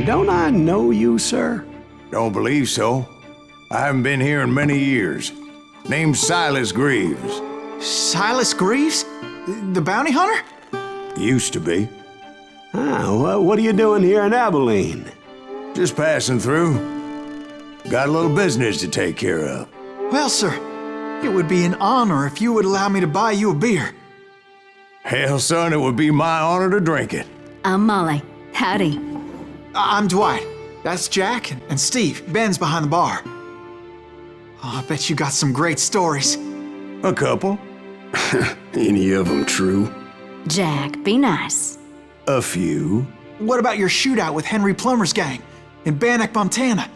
Don't I know you, sir? Don't believe so. I haven't been here in many years. Name's Silas Greaves. Silas Greaves? The bounty hunter? Used to be. What are you doing here in Abilene? Just passing through. Got a little business to take care of. Well, sir, it would be an honor if you would allow me to buy you a beer. Hell, son, it would be my honor to drink it. I'm Molly. Howdy. I'm Dwight. That's Jack and Steve. Ben's behind the bar. Oh, I bet you got some great stories. A couple. Any of them true? Jack, be nice. A few. What about your shootout with Henry Plummer's gang in Bannock, Montana?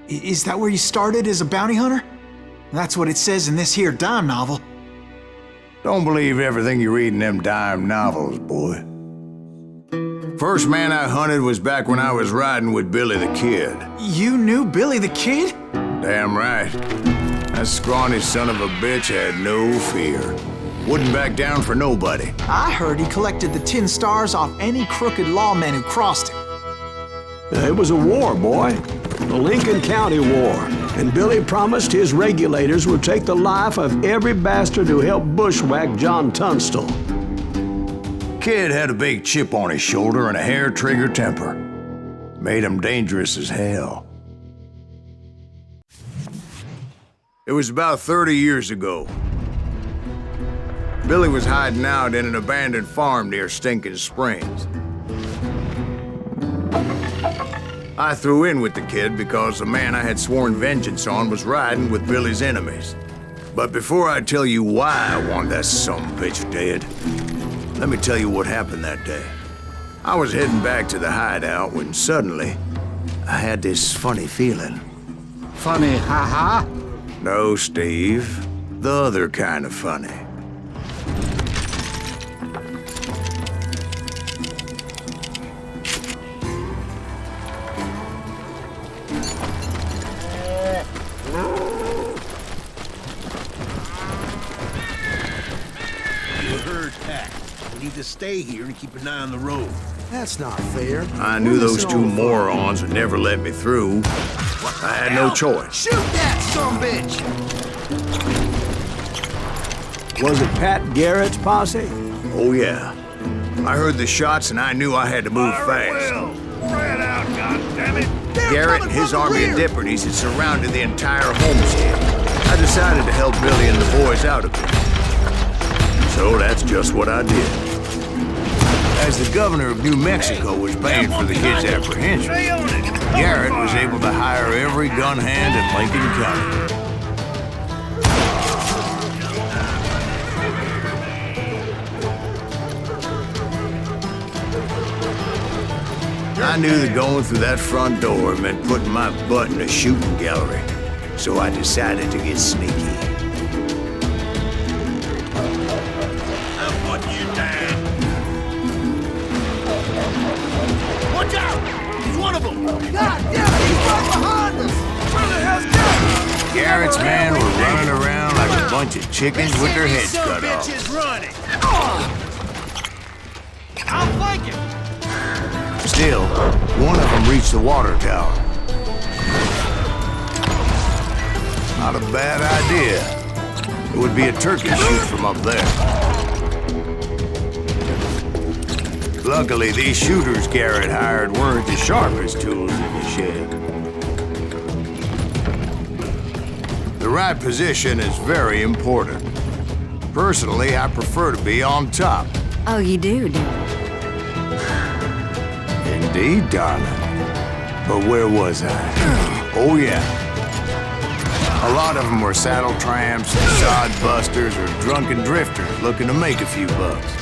Is that where you started as a bounty hunter? That's what it says in this here dime novel. Don't believe everything you read in them dime novels, boy. First man I hunted was back when I was riding with Billy the Kid. You knew Billy the Kid? Damn right. That scrawny son of a bitch had no fear. Wouldn't back down for nobody. I heard he collected the 10 stars off any crooked lawmen who crossed him. It was a war, boy. The Lincoln County War. And Billy promised his regulators would take the life of every bastard who helped bushwhack John Tunstall. Kid had a big chip on his shoulder and a hair-trigger temper. Made him dangerous as hell. It was about 30 years ago. Billy was hiding out in an abandoned farm near Stinking Springs. I threw in with the kid because the man I had sworn vengeance on was riding with Billy's enemies. But before I tell you why I want that sumbitch dead, let me tell you what happened that day. I was heading back to the hideout when suddenly I had this funny feeling. Funny, ha-ha? No, Steve. The other kind of funny. We need to stay here and keep an eye on the road. That's not fair. I knew those two morons would never let me through. I had no choice. Shoot that sumbitch! Was it Pat Garrett's posse? Oh, yeah. I heard the shots and I knew I had to move fast. Spread out, goddammit! Garrett and his army of deputies had surrounded the entire homestead. I decided to help Billy and the boys out of it. So that's just what I did. As the governor of New Mexico was paying for the kid's apprehension, Garrett was able to hire every gun hand in Lincoln County. I knew that going through that front door meant putting my butt in a shooting gallery, so I decided to get sneaky. I'll put you down. Watch out! He's one of them! God damn it, he's right behind us! Where the hell's Garrett? Garrett's men were running around like a bunch of chickens with their heads cut off. Bitch is running! I'll flank him! Still, one of them reached the water tower. Not a bad idea. It would be a turkey shoot from up there. Luckily, these shooters Garrett hired weren't the sharpest tools in the shed. The right position is very important. Personally, I prefer to be on top. Oh, you do, do you? Indeed, darling. But where was I? Oh, yeah. A lot of them were saddle tramps, sod busters, or drunken drifters looking to make a few bucks.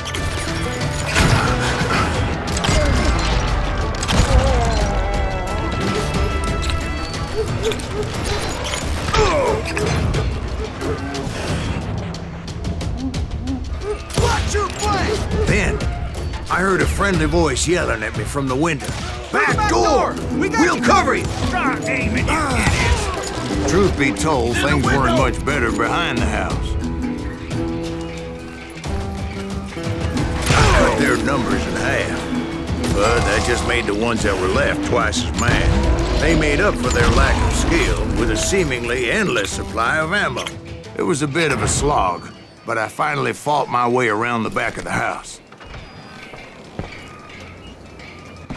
Watch your flank! Then, I heard a friendly voice yelling at me from the window. Back door! We'll cover you! Start aiming, you idiots! Truth be told, things weren't much better behind the house. Cut their numbers in half. But that just made the ones that were left twice as mad. They made up for their lack of skill with a seemingly endless supply of ammo. It was a bit of a slog, but I finally fought my way around the back of the house.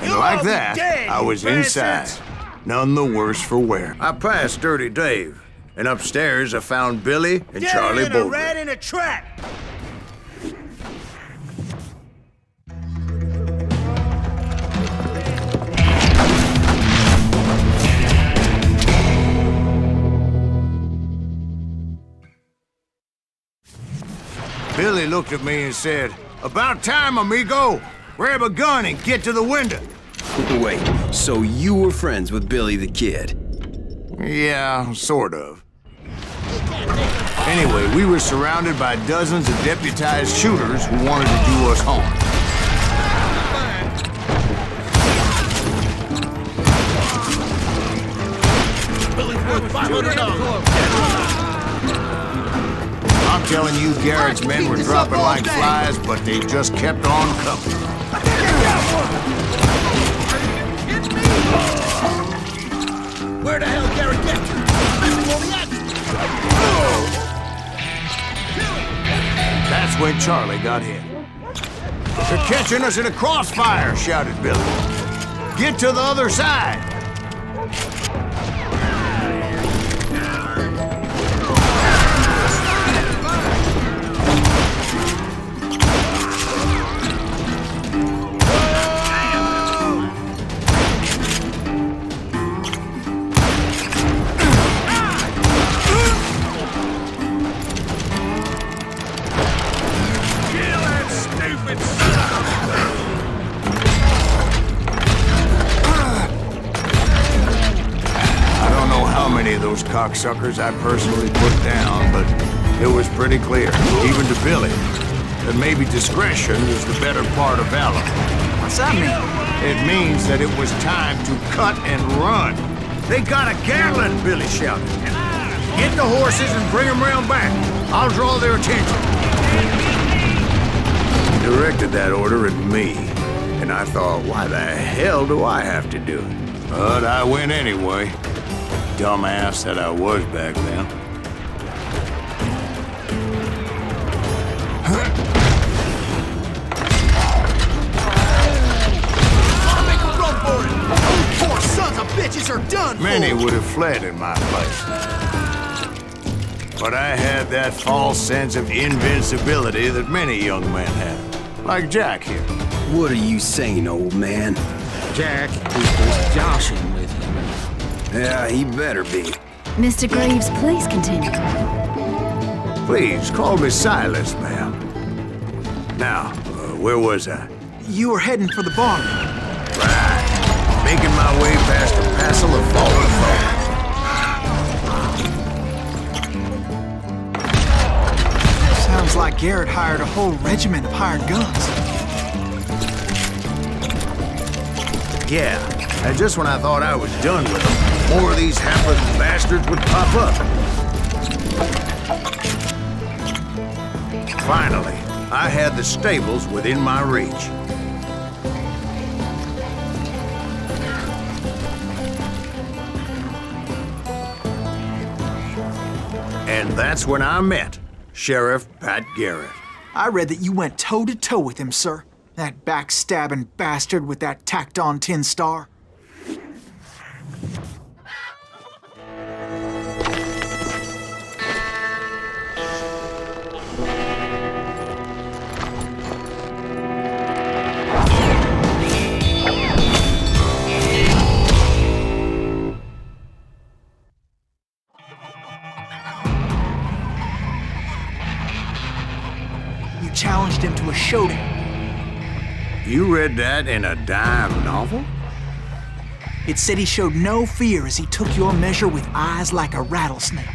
And like that, I was inside. None the worse for wear. I passed Dirty Dave, and upstairs I found Billy and Charlie a Bolger. rat in a trap! Billy looked at me and said, "About time, amigo! Grab a gun and get to the window." Wait, so you were friends with Billy the Kid? Yeah, sort of. Anyway, we were surrounded by dozens of deputized shooters who wanted to do us harm. Billy's worth $500. I'm telling you, Garrett's men were dropping like flies, but they just kept on coming. Where the hell Garrett get to? Missing all the action. That's when Charlie got hit. "They're catching us in a crossfire," shouted Billy. "Get to the other side." Those cocksuckers I personally put down, but it was pretty clear, even to Billy, that maybe discretion is the better part of valor. What's that mean? It means that it was time to cut and run. "They got a Gatling!" Billy shouted. "Get the horses and bring them round back. I'll draw their attention." He directed that order at me, and I thought, why the hell do I have to do it? But I went anyway. Dumbass that I was back then. I'll make a run for it! Those poor sons of bitches are done for! Many would have fled in my place. But I had that false sense of invincibility that many young men have. Like Jack here. What are you saying, old man? Jack is just joshing with him. Yeah, he better be. Mr. Greaves, please continue. Please, call me Silas, ma'am. Now, where was I? You were heading for the bar. Right. Making my way past a passel of fallen foes. Sounds like Garrett hired a whole regiment of hired guns. Yeah, and just when I thought I was done with them, more of these hapless bastards would pop up. Finally, I had the stables within my reach. And that's when I met Sheriff Pat Garrett. I read that you went toe-to-toe with him, sir. That backstabbing bastard with that tacked-on tin star. You challenged him to a showdown. You read that in a dime novel? It said he showed no fear as he took your measure with eyes like a rattlesnake.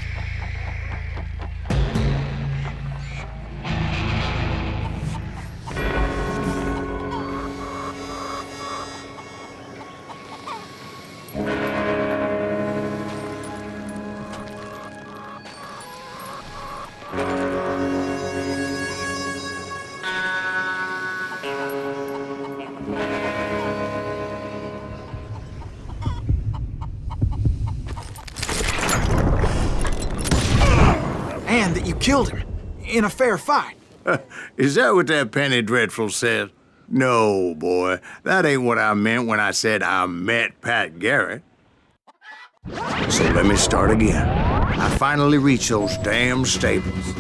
that you killed him in a fair fight. Is that what that penny dreadful said? No, boy. That ain't what I meant when I said I met Pat Garrett. So let me start again. I finally reached those damn stables.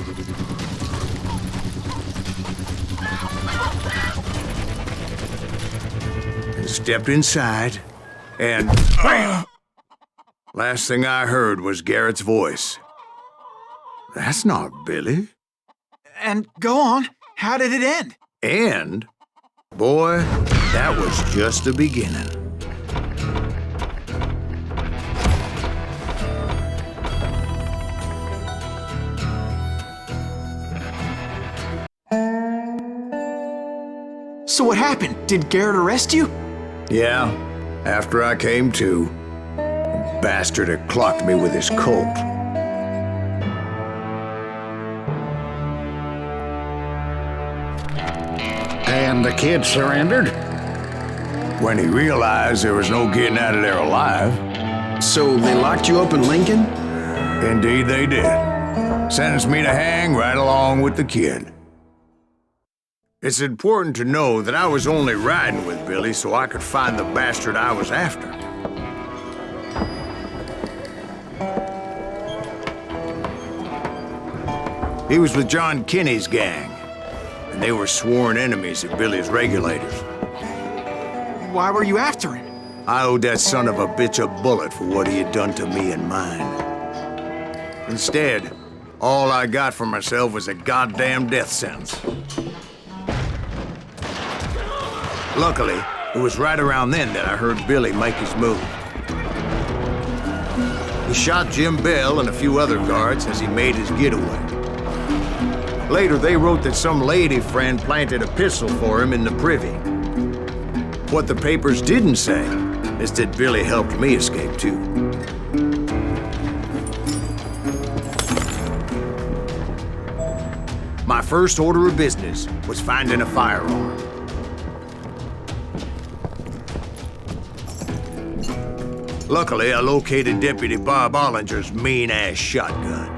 And stepped inside, and bam! Last thing I heard was Garrett's voice. That's not Billy. And go on, how did it end? And, boy, that was just the beginning. So what happened? Did Garrett arrest you? Yeah, after I came to, the bastard had clocked me with his Colt. And the kid surrendered? When he realized there was no getting out of there alive. So they locked you up in Lincoln? Indeed they did. Sentenced me to hang right along with the kid. It's important to know that I was only riding with Billy so I could find the bastard I was after. He was with John Kinney's gang, and they were sworn enemies of Billy's regulators. Why were you after him? I owed that son of a bitch a bullet for what he had done to me and mine. Instead, all I got for myself was a goddamn death sentence. Luckily, it was right around then that I heard Billy make his move. He shot Jim Bell and a few other guards as he made his getaway. Later, they wrote that some lady friend planted a pistol for him in the privy. What the papers didn't say is that Billy helped me escape, too. My first order of business was finding a firearm. Luckily, I located Deputy Bob Ollinger's mean-ass shotgun.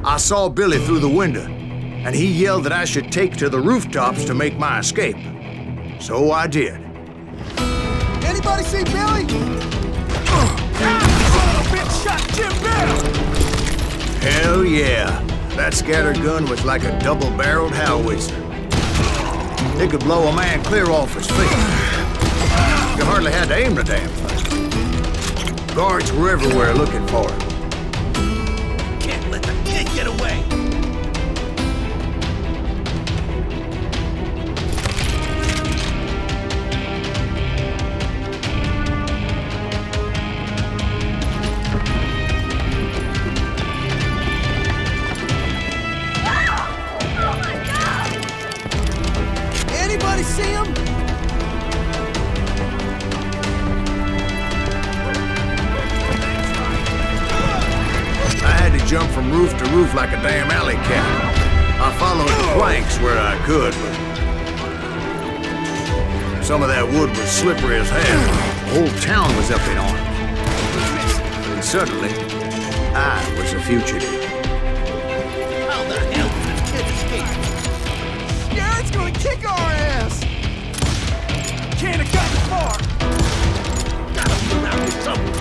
I saw Billy through the window, and he yelled that I should take to the rooftops to make my escape. So I did. Anybody see Billy? Son of a bitch shot Jim Bell! Hell yeah. That scattergun was like a double-barreled howitzer. It could blow a man clear off his feet. You hardly had to aim the damn thing. Guards were everywhere looking for it. Can't let the kid get away! Anybody see him? I had to jump from roof to roof like a damn alley cat. I followed the planks where I could, but some of that wood was slippery as hell. The whole town was up in arms. And suddenly, I was a fugitive. How the hell did this kid escape? Garrett's gonna kick our ass! Can't have gotten far! Gotta move out with something!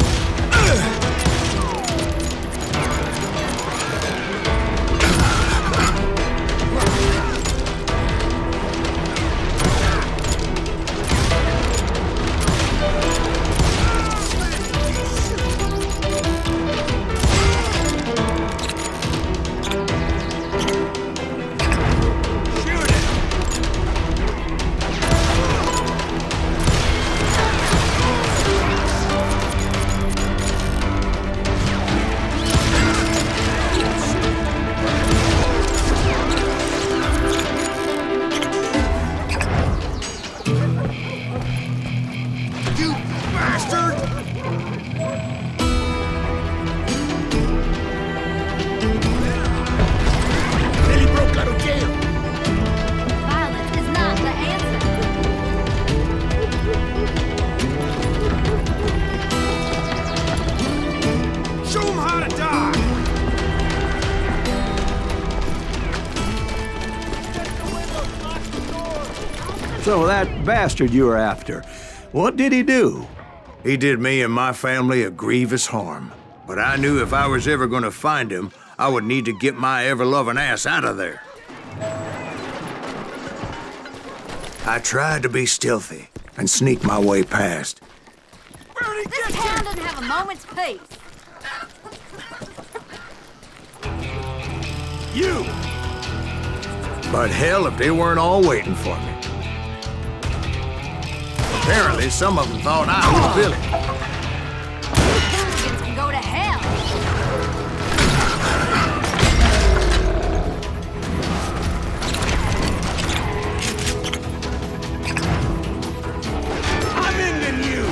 So that bastard you were after, what did he do? He did me and my family a grievous harm. But I knew if I was ever gonna find him, I would need to get my ever-loving ass out of there. I tried to be stealthy and sneak my way past. This town doesn't have a moment's peace. You! But hell, if they weren't all waiting for me. Apparently, some of them thought I was Billy. Hooligans can go to hell. I'm ending you!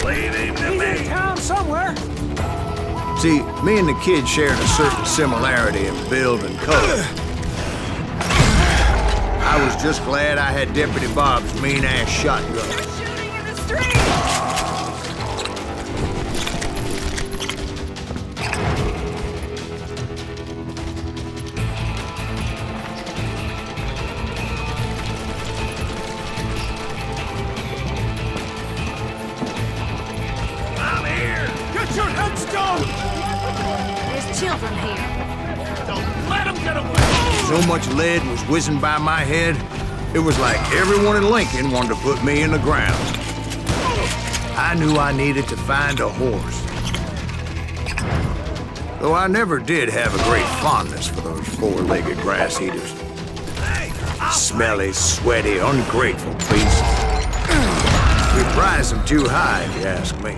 Leave him to me! Town somewhere. See, me and the kid shared a certain similarity in build and color. I was just glad I had Deputy Bob's mean-ass shotgun. Shooting in the street. I'm here! Get your headstone! There's children here. Don't let him get away! So much lead was whizzing by my head, it was like everyone in Lincoln wanted to put me in the ground. I knew I needed to find a horse. Though I never did have a great fondness for those four-legged grass eaters. Smelly, sweaty, ungrateful beasts. We prize them too high, if you ask me.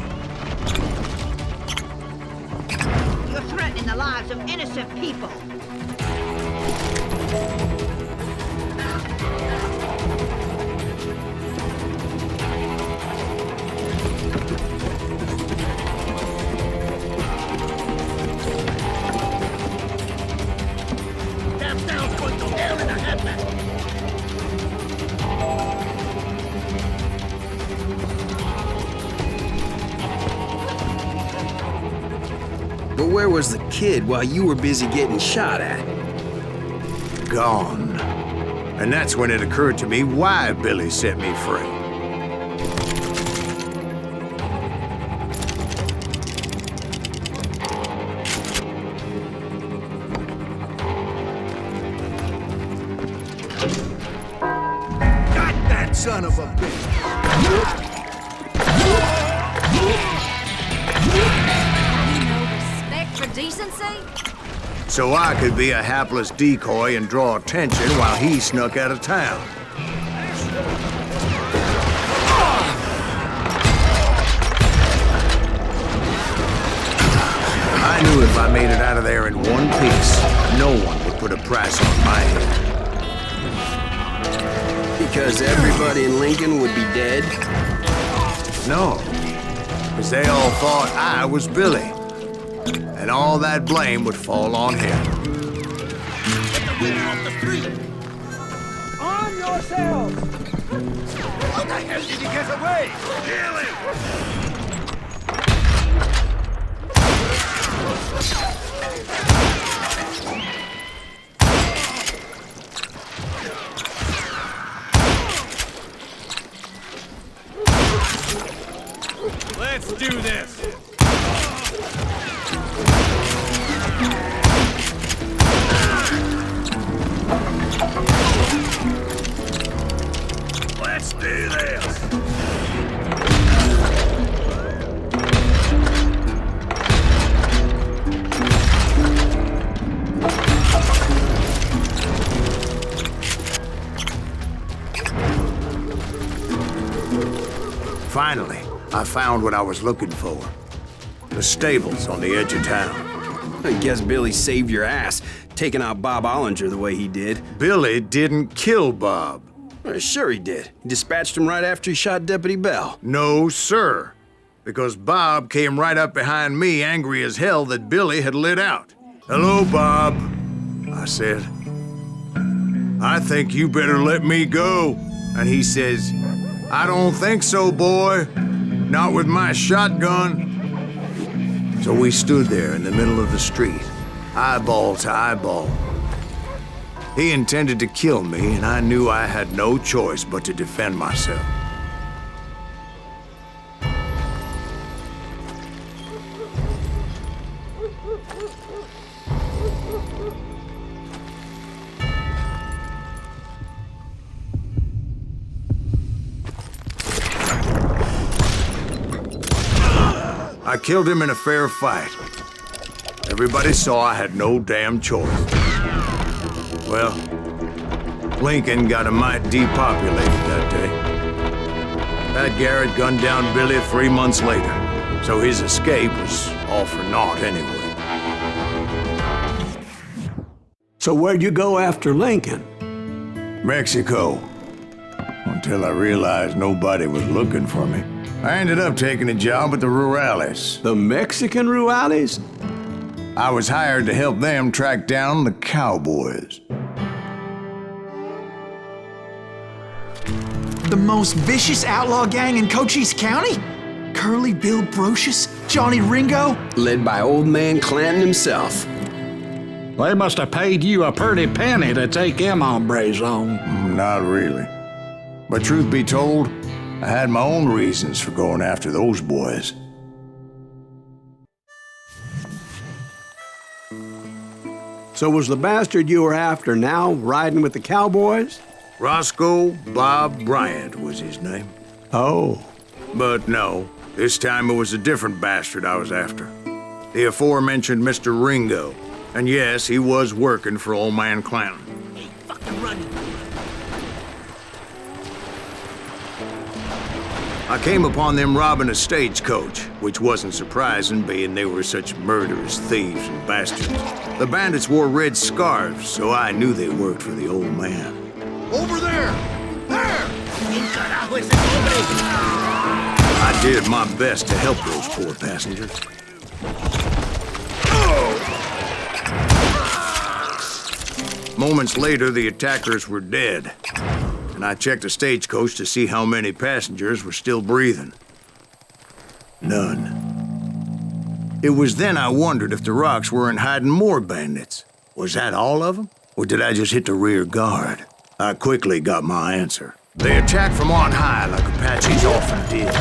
You're threatening the lives of innocent people. Damn town's going to hell in a headband! But where was the kid while you were busy getting shot at? Gone. And that's when it occurred to me why Billy set me free. Got that son of a bitch! Respect for decency? So I could be a hapless decoy and draw attention while he snuck out of town. I knew if I made it out of there in one piece, no one would put a price on my head. Because everybody in Lincoln would be dead? No, because they all thought I was Billy. And all that blame would fall on him. Get the winner off the street! On yourselves. How the hell did he get away? Kill him! Let's do this! Let's do this! Finally, I found what I was looking for. The stables on the edge of town. I guess Billy saved your ass, taking out Bob Ollinger the way he did. Billy didn't kill Bob. Well, sure he did. He dispatched him right after he shot Deputy Bell. No, sir. Because Bob came right up behind me, angry as hell that Billy had lit out. "Hello, Bob," I said. "I think you better let me go." And he says, "I don't think so, boy. Not with my shotgun." So we stood there in the middle of the street, eyeball to eyeball, He intended to kill me, and I knew I had no choice but to defend myself. I killed him in a fair fight. Everybody saw I had no damn choice. Well, Lincoln got a mite depopulated that day. Pat Garrett gunned down Billy 3 months later, so his escape was all for naught anyway. So where'd you go after Lincoln? Mexico. Until I realized nobody was looking for me. I ended up taking a job at the Rurales. The Mexican Rurales? I was hired to help them track down the cowboys. The most vicious outlaw gang in Cochise County? Curly Bill Brocious? Johnny Ringo? Led by old man Clanton himself. They must have paid you a pretty penny to take them hombres on. Not really. But truth be told, I had my own reasons for going after those boys. So was the bastard you were after now riding with the cowboys? Roscoe Bob Bryant was his name. Oh. But no, this time it was a different bastard I was after. The aforementioned Mr. Ringo. And yes, he was working for old man Clanton. Hey, fucking run. I came upon them robbing a stagecoach, which wasn't surprising, being they were such murderous thieves and bastards. The bandits wore red scarves, so I knew they worked for the old man. Over there! There! I did my best to help those poor passengers. Moments later, the attackers were dead, and I checked the stagecoach to see how many passengers were still breathing. None. It was then I wondered if the rocks weren't hiding more bandits. Was that all of them? Or did I just hit the rear guard? I quickly got my answer. They attacked from on high like Apaches often did.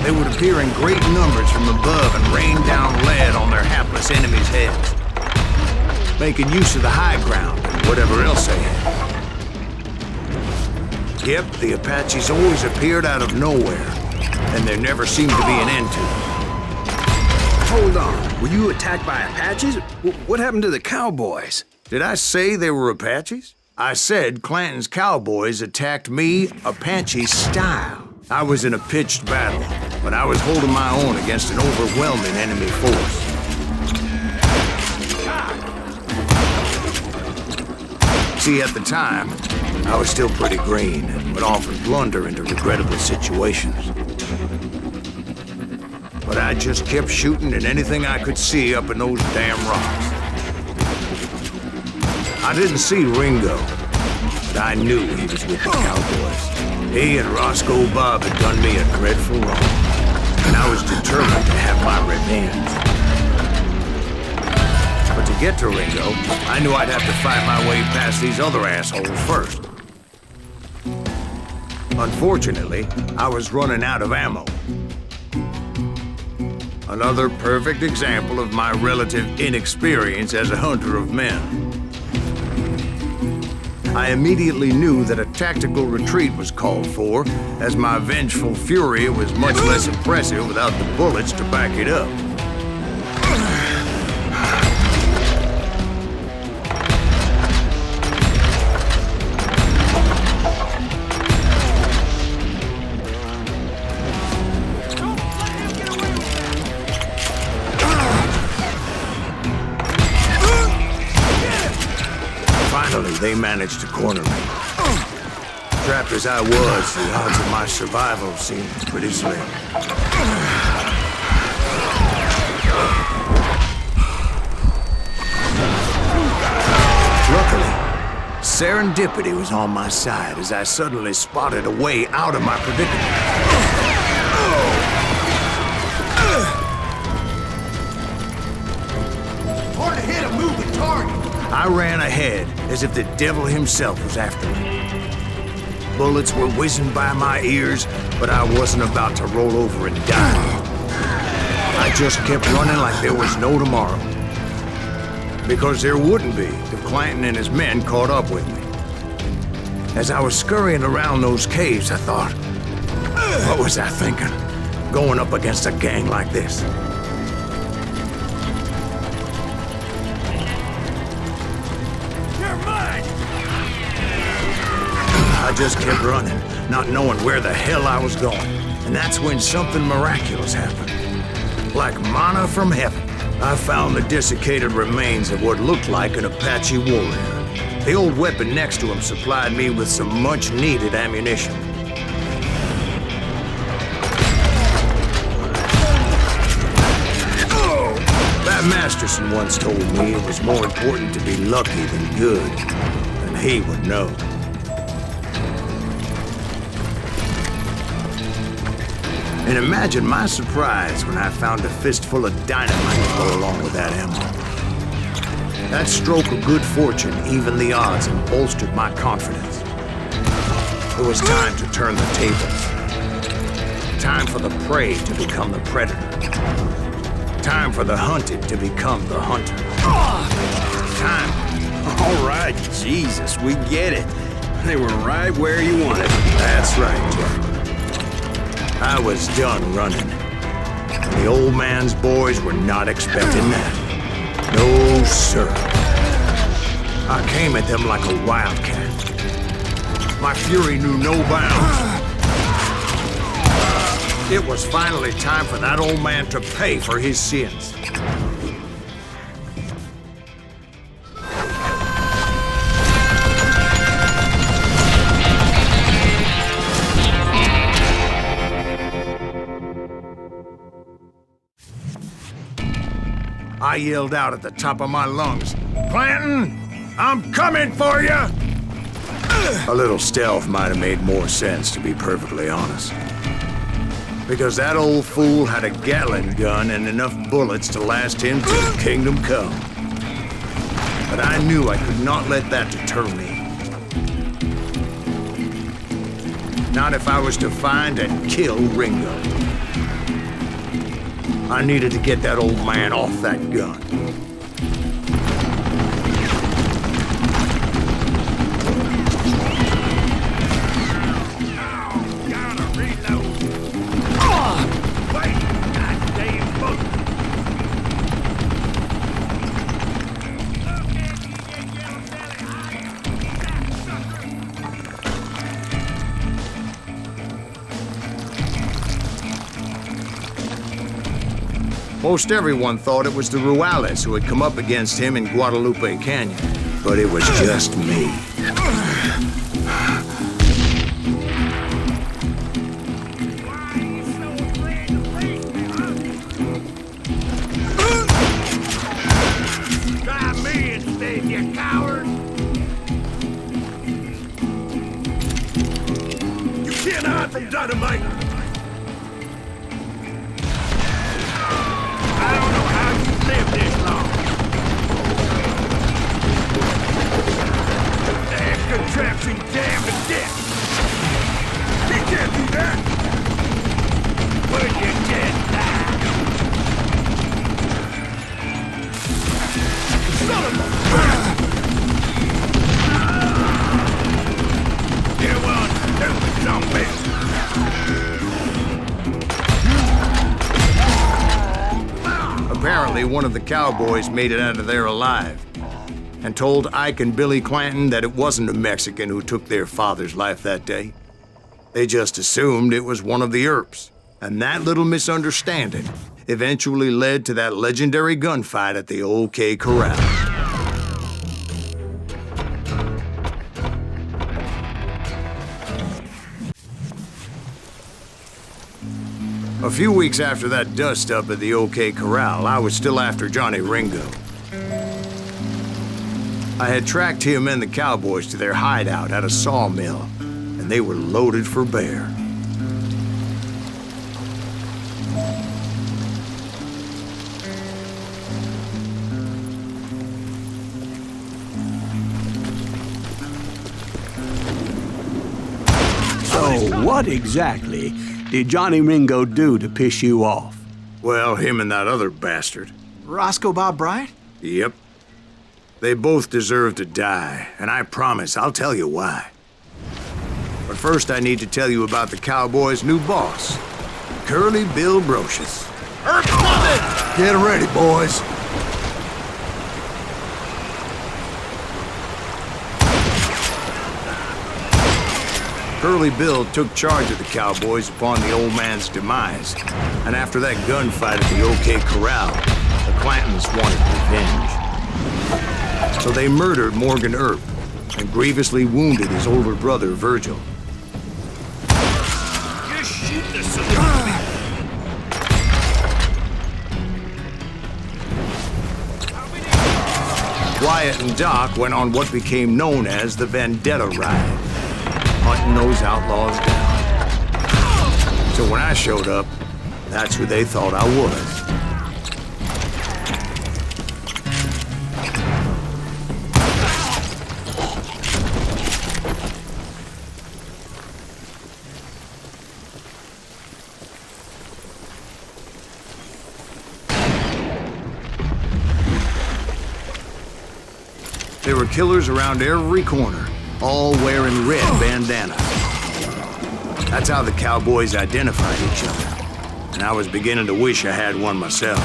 They would appear in great numbers from above and rain down lead on their hapless enemies' heads, making use of the high ground and whatever else they had. Yep, the Apaches always appeared out of nowhere, and there never seemed to be an end to them. Hold on, were you attacked by Apaches? What happened to the cowboys? Did I say they were Apaches? I said Clanton's cowboys attacked me Apache style. I was in a pitched battle, but I was holding my own against an overwhelming enemy force. See, at the time, I was still pretty green and would often blunder into regrettable situations. But I just kept shooting at anything I could see up in those damn rocks. I didn't see Ringo, but I knew he was with the cowboys. He and Roscoe Bob had done me a dreadful wrong, and I was determined to have my revenge. But to get to Ringo, I knew I'd have to fight my way past these other assholes first. Unfortunately, I was running out of ammo. Another perfect example of my relative inexperience as a hunter of men. I immediately knew that a tactical retreat was called for, as my vengeful fury was much less impressive without the bullets to back it up. Finally, they managed to corner me. Trapped as I was, the odds of my survival seemed pretty slim. Luckily, serendipity was on my side as I suddenly spotted a way out of my predicament. I ran ahead as if the devil himself was after me. Bullets were whizzing by my ears, but I wasn't about to roll over and die. I just kept running like there was no tomorrow. Because there wouldn't be if Clanton and his men caught up with me. As I was scurrying around those caves, I thought, what was I thinking? Going up against a gang like this? You're mine! I just kept running, not knowing where the hell I was going. And that's when something miraculous happened. Like manna from heaven, I found the desiccated remains of what looked like an Apache warrior. The old weapon next to him supplied me with some much-needed ammunition. That Masterson once told me it was more important to be lucky than good, and he would know. And imagine my surprise when I found a fistful of dynamite to go along with that ammo. That stroke of good fortune evened the odds and bolstered my confidence. It was time to turn the tables. Time for the prey to become the predator. Time for the hunted to become the hunter. Time. All right, Jesus, we get it. They were right where you wanted. That's right, Jack. I was done running. The old man's boys were not expecting that. No, sir. I came at them like a wildcat. My fury knew no bounds. It was finally time for that old man to pay for his sins. I yelled out at the top of my lungs, "Clanton, I'm coming for you!" A little stealth might have made more sense, to be perfectly honest. Because that old fool had a Gatling gun and enough bullets to last him till kingdom come. But I knew I could not let that deter me. Not if I was to find and kill Ringo. I needed to get that old man off that gun. Gotta reload. Wait, goddamn book. Most everyone thought it was the Juarez who had come up against him in Guadalupe Canyon, but it was just me. Try me instead, you coward! You can't hide from dynamite! I don't know how you lived this long. That contraption damned to death. He can't do that. Would you just die? Son of a... You want stupid zombie. Apparently, one of the cowboys made it out of there alive and told Ike and Billy Clanton that it wasn't a Mexican who took their father's life that day. They just assumed it was one of the Earps, and that little misunderstanding eventually led to that legendary gunfight at the OK Corral. A few weeks after that dust-up at the OK Corral, I was still after Johnny Ringo. I had tracked him and the cowboys to their hideout at a sawmill, and they were loaded for bear. So, what exactly did Johnny Ringo do to piss you off? Well, him and that other bastard. Roscoe Bob Bryant? Yep. They both deserve to die, and I promise I'll tell you why. But first I need to tell you about the Cowboys' new boss, Curly Bill Brocious. Herb coming! Get ready, boys. Curly Bill took charge of the Cowboys upon the old man's demise, and after that gunfight at the OK Corral, the Clantons wanted revenge. So they murdered Morgan Earp and grievously wounded his older brother, Virgil. Just shoot the saloon. Wyatt and Doc went on what became known as the Vendetta Ride, hunting those outlaws down. So when I showed up, that's who they thought I was. There were killers around every corner, all wearing red bandanas. That's how the Cowboys identified each other. And I was beginning to wish I had one myself.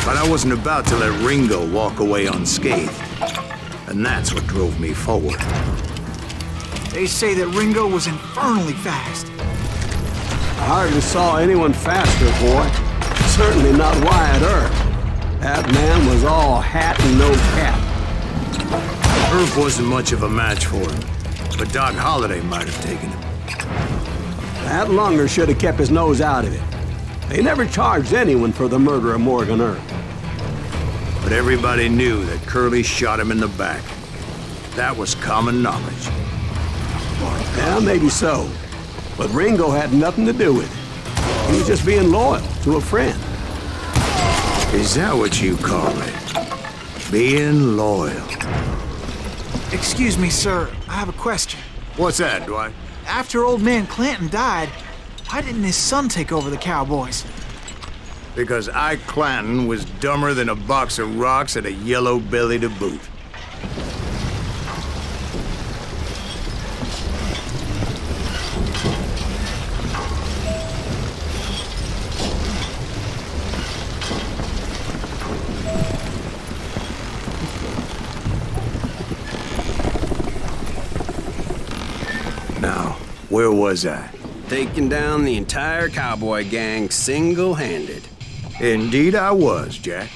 But I wasn't about to let Ringo walk away unscathed. And that's what drove me forward. They say that Ringo was infernally fast. I hardly saw anyone faster, boy. Certainly not Wyatt Earp. That man was all hat and no cap. Earp wasn't much of a match for him, but Doc Holliday might have taken him. That lunger should have kept his nose out of it. They never charged anyone for the murder of Morgan Earp. But everybody knew that Curly shot him in the back. That was common knowledge. Yeah, maybe so. But Ringo had nothing to do with it. He was just being loyal to a friend. Is that what you call it? Being loyal? Excuse me, sir. I have a question. What's that, Dwight? After old man Clanton died, why didn't his son take over the Cowboys? Because Ike Clanton was dumber than a box of rocks and a yellow belly to boot. Now, where was I? Taking down the entire cowboy gang single-handed. Indeed I was, Jack.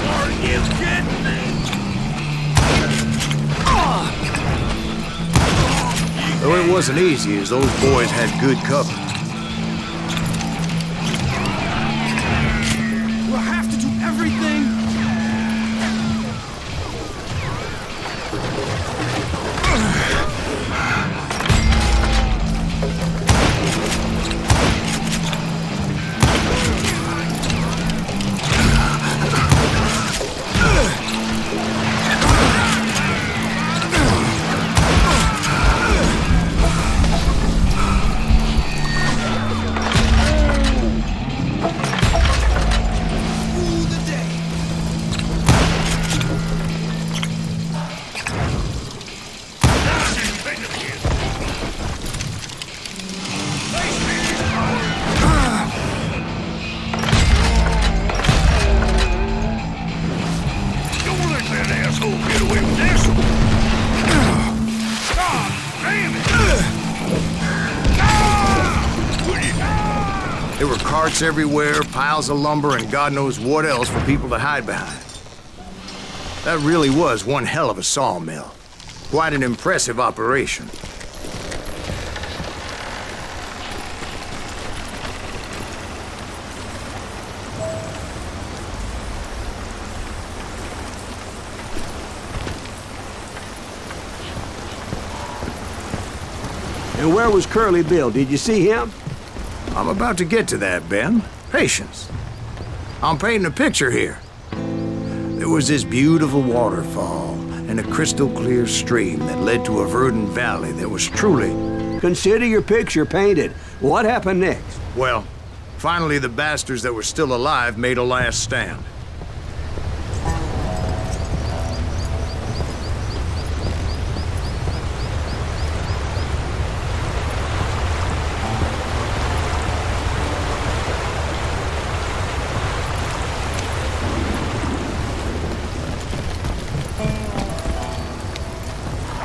Are you kidding me? Though it wasn't easy, as those boys had good cover. Do I have to do everything? There were carts everywhere, piles of lumber, and God knows what else for people to hide behind. That really was one hell of a sawmill. Quite an impressive operation. And where was Curly Bill? Did you see him? I'm about to get to that, Ben. Patience. I'm painting a picture here. There was this beautiful waterfall and a crystal clear stream that led to a verdant valley that was truly... Consider your picture painted. What happened next? Well, finally the bastards that were still alive made a last stand.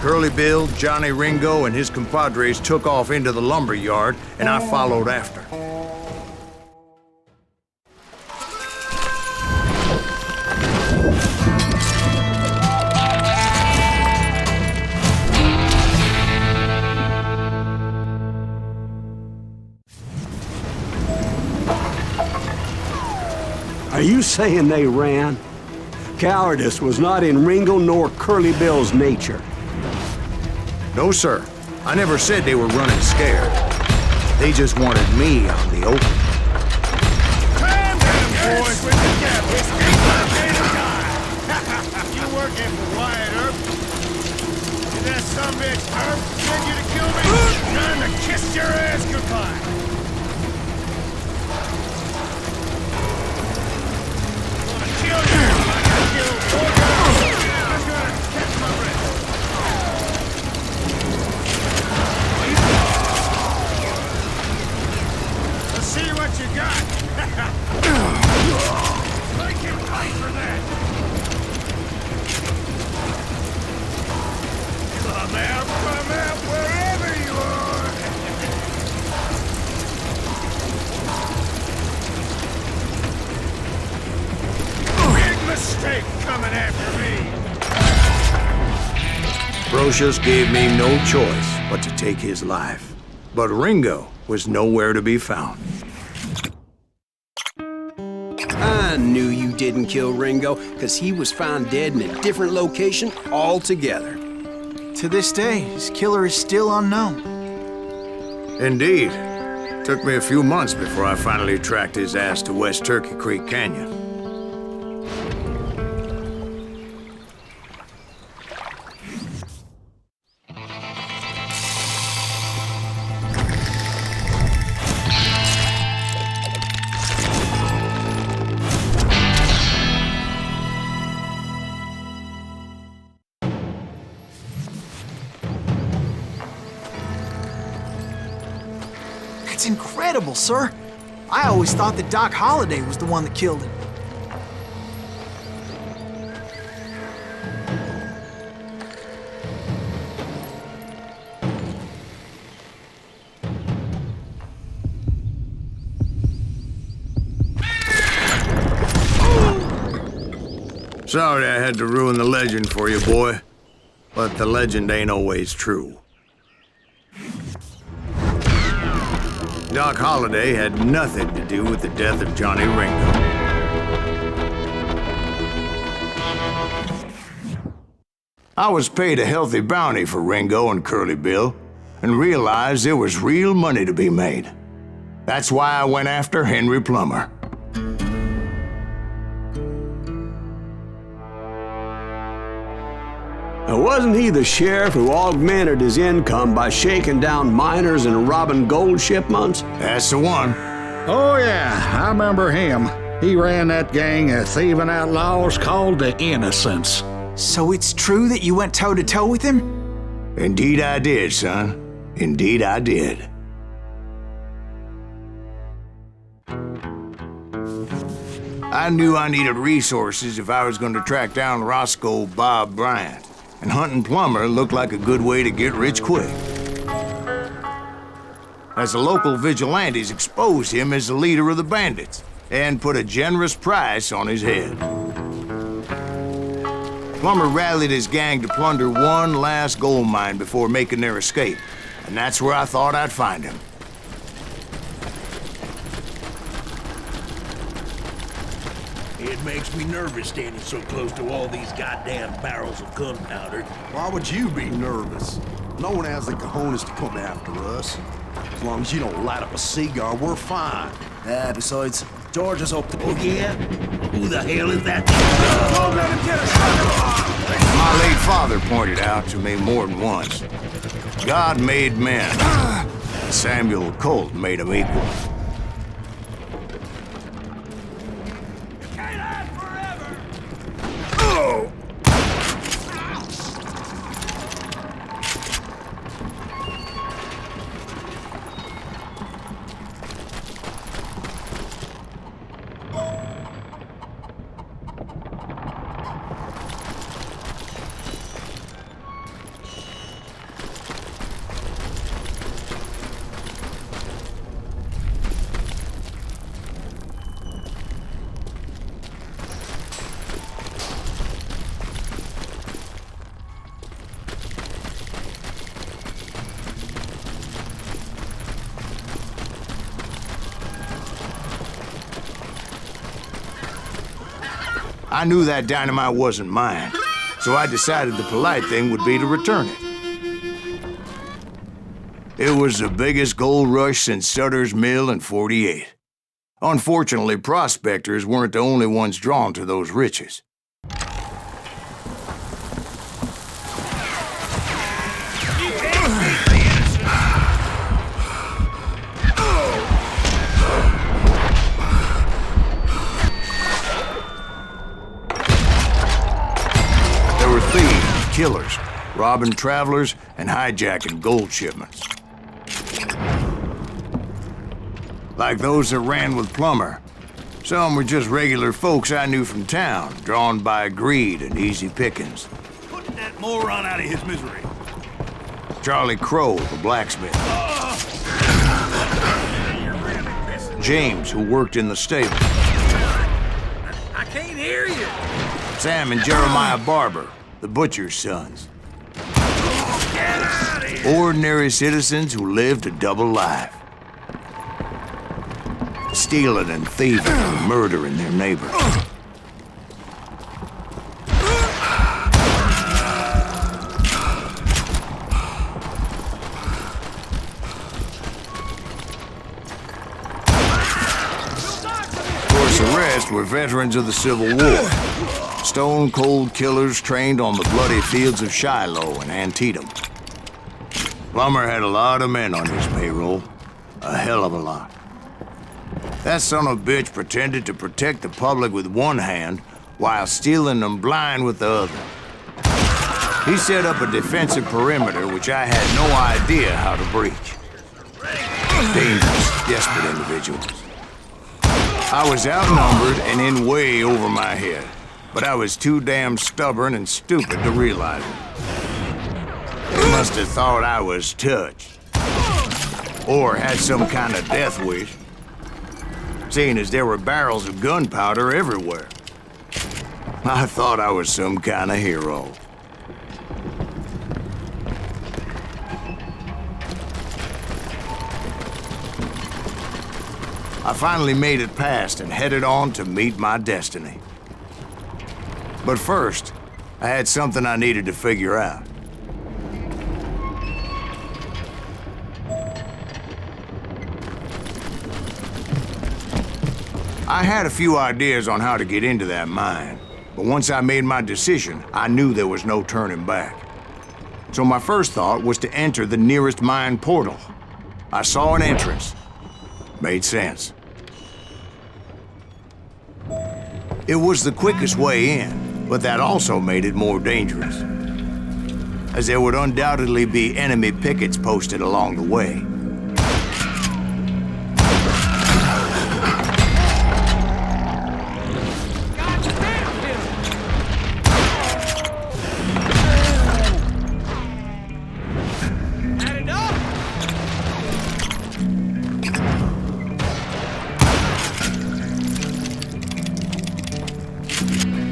Curly Bill, Johnny Ringo, and his compadres took off into the lumber yard, and I followed after. Are you saying they ran? Cowardice was not in Ringo nor Curly Bill's nature. No, sir. I never said they were running scared. They just wanted me out in the open. Calm down, boys, with the devil. It's you working for Wyatt Earp? Did that sumbitch Earp send you to kill me? Time to kiss your ass goodbye. I'm gonna kill you like I killed four guys. I'm gonna catch my breath. See what you got! Make him pay for that! Come out, wherever you are! Big mistake coming after me! Brocious gave me no choice but to take his life. But Ringo was nowhere to be found. I knew you didn't kill Ringo, because he was found dead in a different location altogether. To this day, his killer is still unknown. Indeed. Took me a few months before I finally tracked his ass to West Turkey Creek Canyon. That's incredible, sir. I always thought that Doc Holliday was the one that killed him. Sorry I had to ruin the legend for you, boy. But the legend ain't always true. Doc Holliday had nothing to do with the death of Johnny Ringo. I was paid a healthy bounty for Ringo and Curly Bill, and realized there was real money to be made. That's why I went after Henry Plummer. Now, wasn't he the sheriff who augmented his income by shaking down miners and robbing gold shipments? That's the one. Oh, yeah, I remember him. He ran that gang of thieving outlaws called the Innocents. So it's true that you went toe-to-toe with him? Indeed I did, son. Indeed I did. I knew I needed resources if I was going to track down Roscoe Bob Bryant. And hunting Plummer looked like a good way to get rich quick. As the local vigilantes exposed him as the leader of the bandits, and put a generous price on his head. Plummer rallied his gang to plunder one last gold mine before making their escape, and that's where I thought I'd find him. It makes me nervous standing so close to all these goddamn barrels of gunpowder. Why would you be nervous? No one has the cojones to come after us. As long as you don't light up a cigar, we're fine. Besides, George is up to... Oh, yeah? Who the hell is that? Don't let him get us! My late father pointed out to me more than once. God made men. Samuel Colt made them equal. I knew that dynamite wasn't mine, so I decided the polite thing would be to return it. It was the biggest gold rush since Sutter's Mill in '48. Unfortunately, prospectors weren't the only ones drawn to those riches. Killers, robbing travelers, and hijacking gold shipments. Like those that ran with Plummer. Some were just regular folks I knew from town, drawn by greed and easy pickings. Putting that moron out of his misery. Charlie Crow, the blacksmith. James, who worked in the stable. I can't hear you. Sam and Jeremiah Barber, the butcher's sons. Get out of here! Ordinary citizens who lived a double life. Stealing and thieving and murdering their neighbors. Of course, the rest were veterans of the Civil War. Stone-cold killers trained on the bloody fields of Shiloh and Antietam. Plummer had a lot of men on his payroll. A hell of a lot. That son of a bitch pretended to protect the public with one hand while stealing them blind with the other. He set up a defensive perimeter which I had no idea how to breach. Dangerous, desperate individuals. I was outnumbered and in way over my head. But I was too damn stubborn and stupid to realize it. They must have thought I was touched. Or had some kind of death wish. Seeing as there were barrels of gunpowder everywhere. I thought I was some kind of hero. I finally made it past and headed on to meet my destiny. But first, I had something I needed to figure out. I had a few ideas on how to get into that mine, but once I made my decision, I knew there was no turning back. So my first thought was to enter the nearest mine portal. I saw an entrance. Made sense. It was the quickest way in. But that also made it more dangerous, as there would undoubtedly be enemy pickets posted along the way.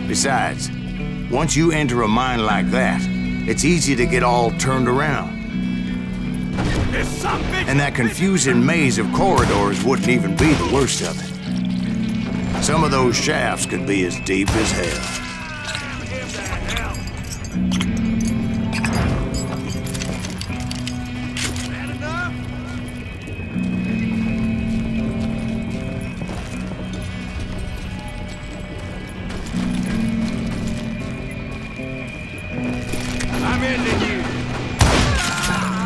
Besides, once you enter a mine like that, it's easy to get all turned around. And that confusing maze of corridors wouldn't even be the worst of it. Some of those shafts could be as deep as hell.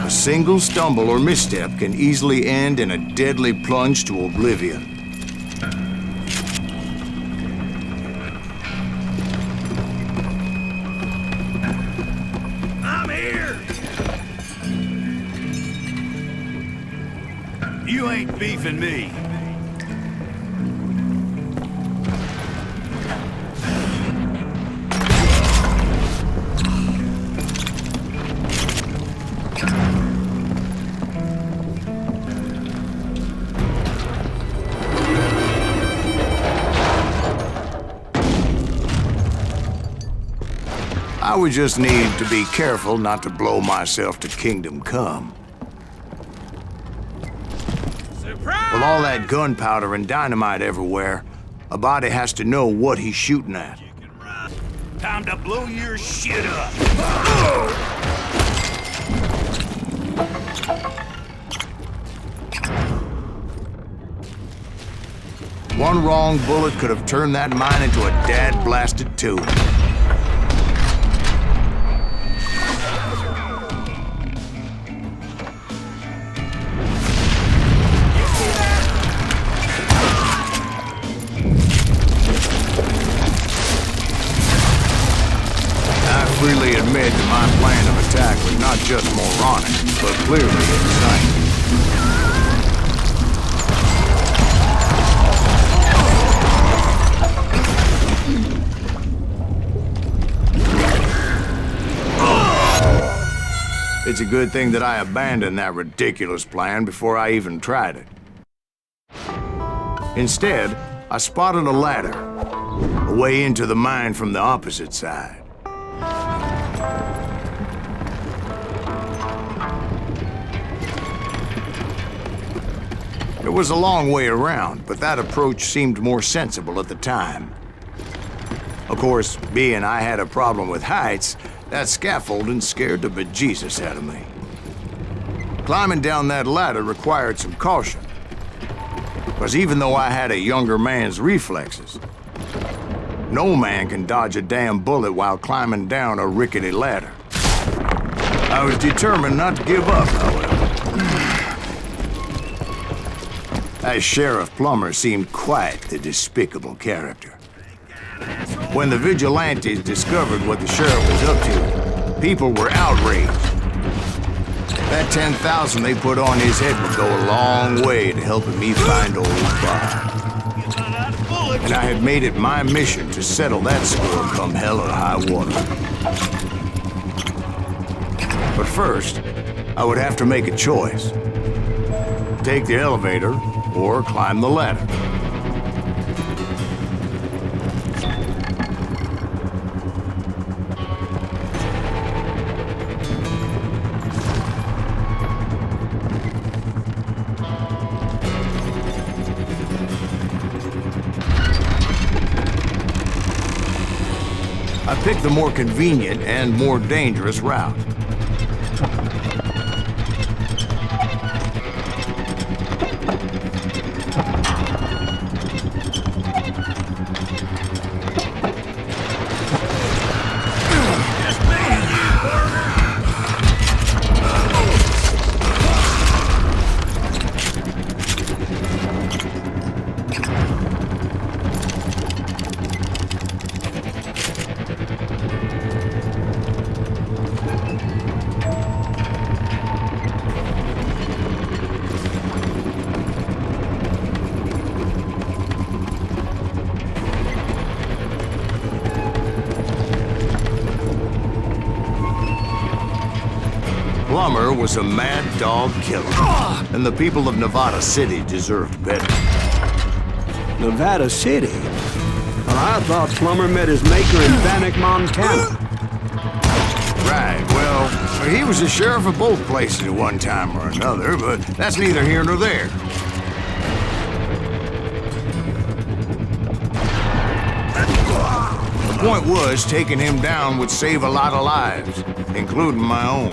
A single stumble or misstep can easily end in a deadly plunge to oblivion. I'm here! You ain't beefing me. I would just need to be careful not to blow myself to kingdom come. Surprise! With all that gunpowder and dynamite everywhere, a body has to know what he's shooting at. Time to blow your shit up. One wrong bullet could have turned that mine into a dad-blasted tomb. Freely admit that my plan of attack was not just moronic, but clearly insane. It's a good thing that I abandoned that ridiculous plan before I even tried it. Instead, I spotted a ladder, a way into the mine from the opposite side. It was a long way around, but that approach seemed more sensible at the time. Of course, being I had a problem with heights, that scaffolding scared the bejesus out of me. Climbing down that ladder required some caution, because even though I had a younger man's reflexes, no man can dodge a damn bullet while climbing down a rickety ladder. I was determined not to give up, however. That Sheriff Plummer seemed quite the despicable character. When the vigilantes discovered what the sheriff was up to, people were outraged. That 10,000 they put on his head would go a long way to helping me find old Bob. And I had made it my mission to settle that score come hell or high water. But first, I would have to make a choice. Take the elevator or climb the ladder. I picked the more convenient and more dangerous route. Plummer was a mad dog killer, and the people of Nevada City deserved better. Nevada City? Well, I thought Plummer met his maker in Bannock, Montana. Right, well, he was the sheriff of both places at one time or another, but that's neither here nor there. Point was, taking him down would save a lot of lives, including my own.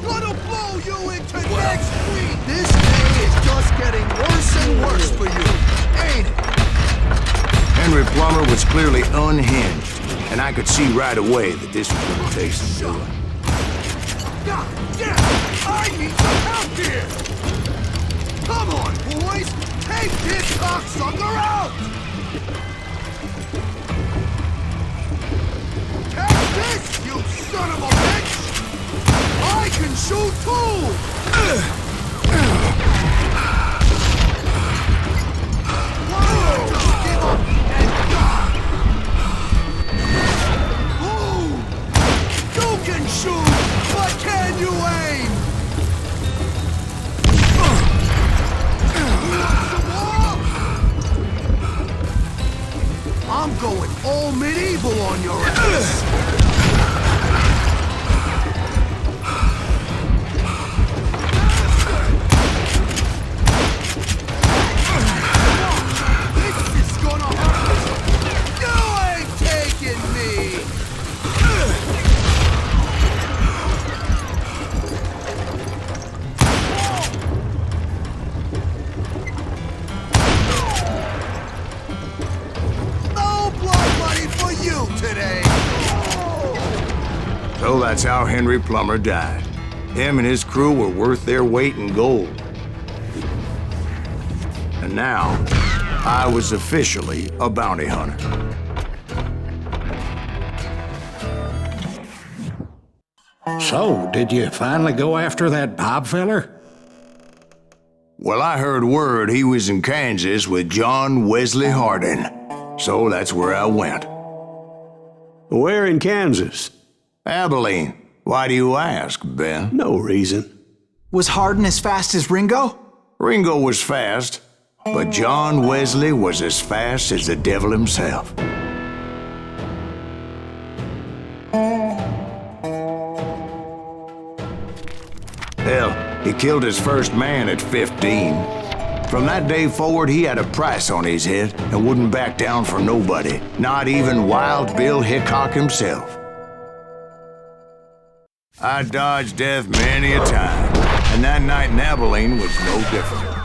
Gonna blow you into next week! This day is just getting worse and worse for you, ain't it? Henry Plummer was clearly unhinged, and I could see right away that this was going to take some doing. God damn! I need some help here! Come on, boys! Take this cocksucker out! Take this, you son of a bitch! I can shoot too! Whoa! Just give up and die! Ooh! You can shoot, but can you aim? You want some more? I'm going all medieval on your ass! So that's how Henry Plummer died. Him and his crew were worth their weight in gold. And now, I was officially a bounty hunter. So, did you finally go after that Bob feller? Well, I heard word he was in Kansas with John Wesley Hardin. So that's where I went. Where in Kansas? Abilene. Why do you ask, Ben? No reason. Was Hardin as fast as Ringo? Ringo was fast, but John Wesley was as fast as the devil himself. Hell, he killed his first man at 15. From that day forward, he had a price on his head and wouldn't back down for nobody, not even Wild Bill Hickok himself. I dodged death many a time, and that night in Abilene was no different.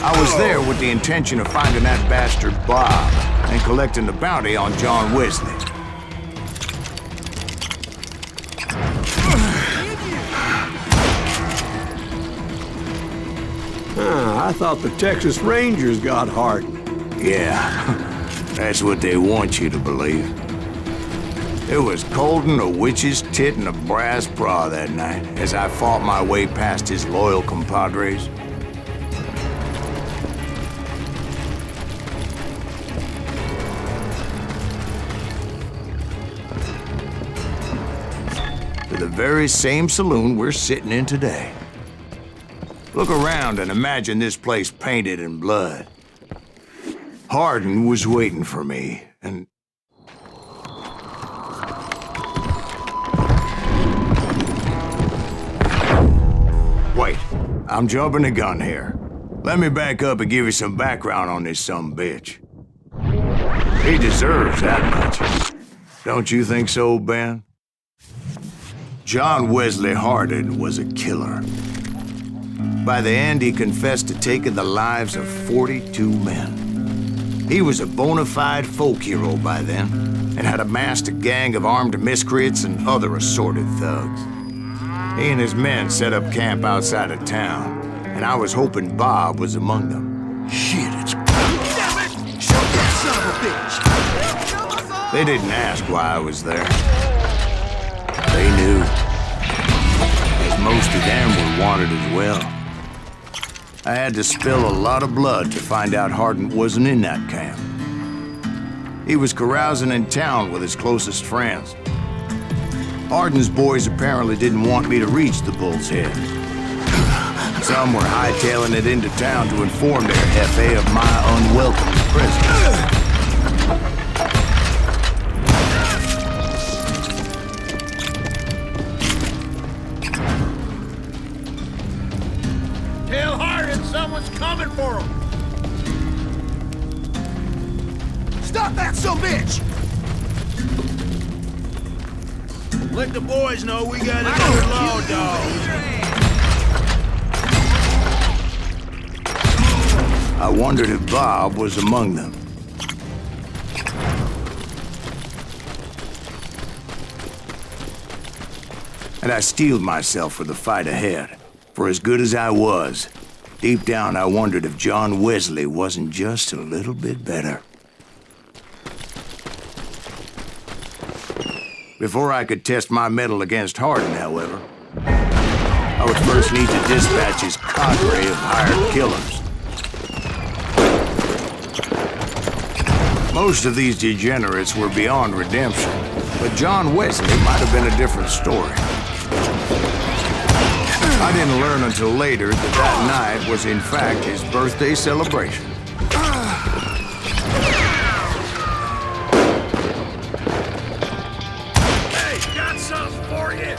I was there with the intention of finding that bastard Bob and collecting the bounty on John Wesley. I thought the Texas Rangers got Hardin. Yeah, that's what they want you to believe. It was coldin' a witch's tit and a brass bra that night as I fought my way past his loyal compadres. To the very same saloon we're sitting in today. Look around and imagine this place painted in blood. Hardin was waiting for me, and... Wait, I'm jumping the gun here. Let me back up and give you some background on this sumbitch. He deserves that much. Don't you think so, Ben? John Wesley Hardin was a killer. By the end, he confessed to taking the lives of 42 men. He was a bona fide folk hero by then, and had amassed a gang of armed miscreants and other assorted thugs. He and his men set up camp outside of town, and I was hoping Bob was among them. Shit, it's... Damn it! Shoot that son of a bitch! They didn't ask why I was there. They knew. As most of them were wanted as well. I had to spill a lot of blood to find out Hardin wasn't in that camp. He was carousing in town with his closest friends. Hardin's boys apparently didn't want me to reach the Bull's Head. Some were hightailing it into town to inform their Hefe of my unwelcome presence. Tell Hardin someone's coming for him. Stop that bitch! Let the boys know we got another law dog. I wondered if Bob was among them. And I steeled myself for the fight ahead. For as good as I was, deep down I wondered if John Wesley wasn't just a little bit better. Before I could test my mettle against Hardin, however, I would first need to dispatch his cadre of hired killers. Most of these degenerates were beyond redemption, but John Wesley might have been a different story. I didn't learn until later that that night was in fact his birthday celebration. Hey, got something for you.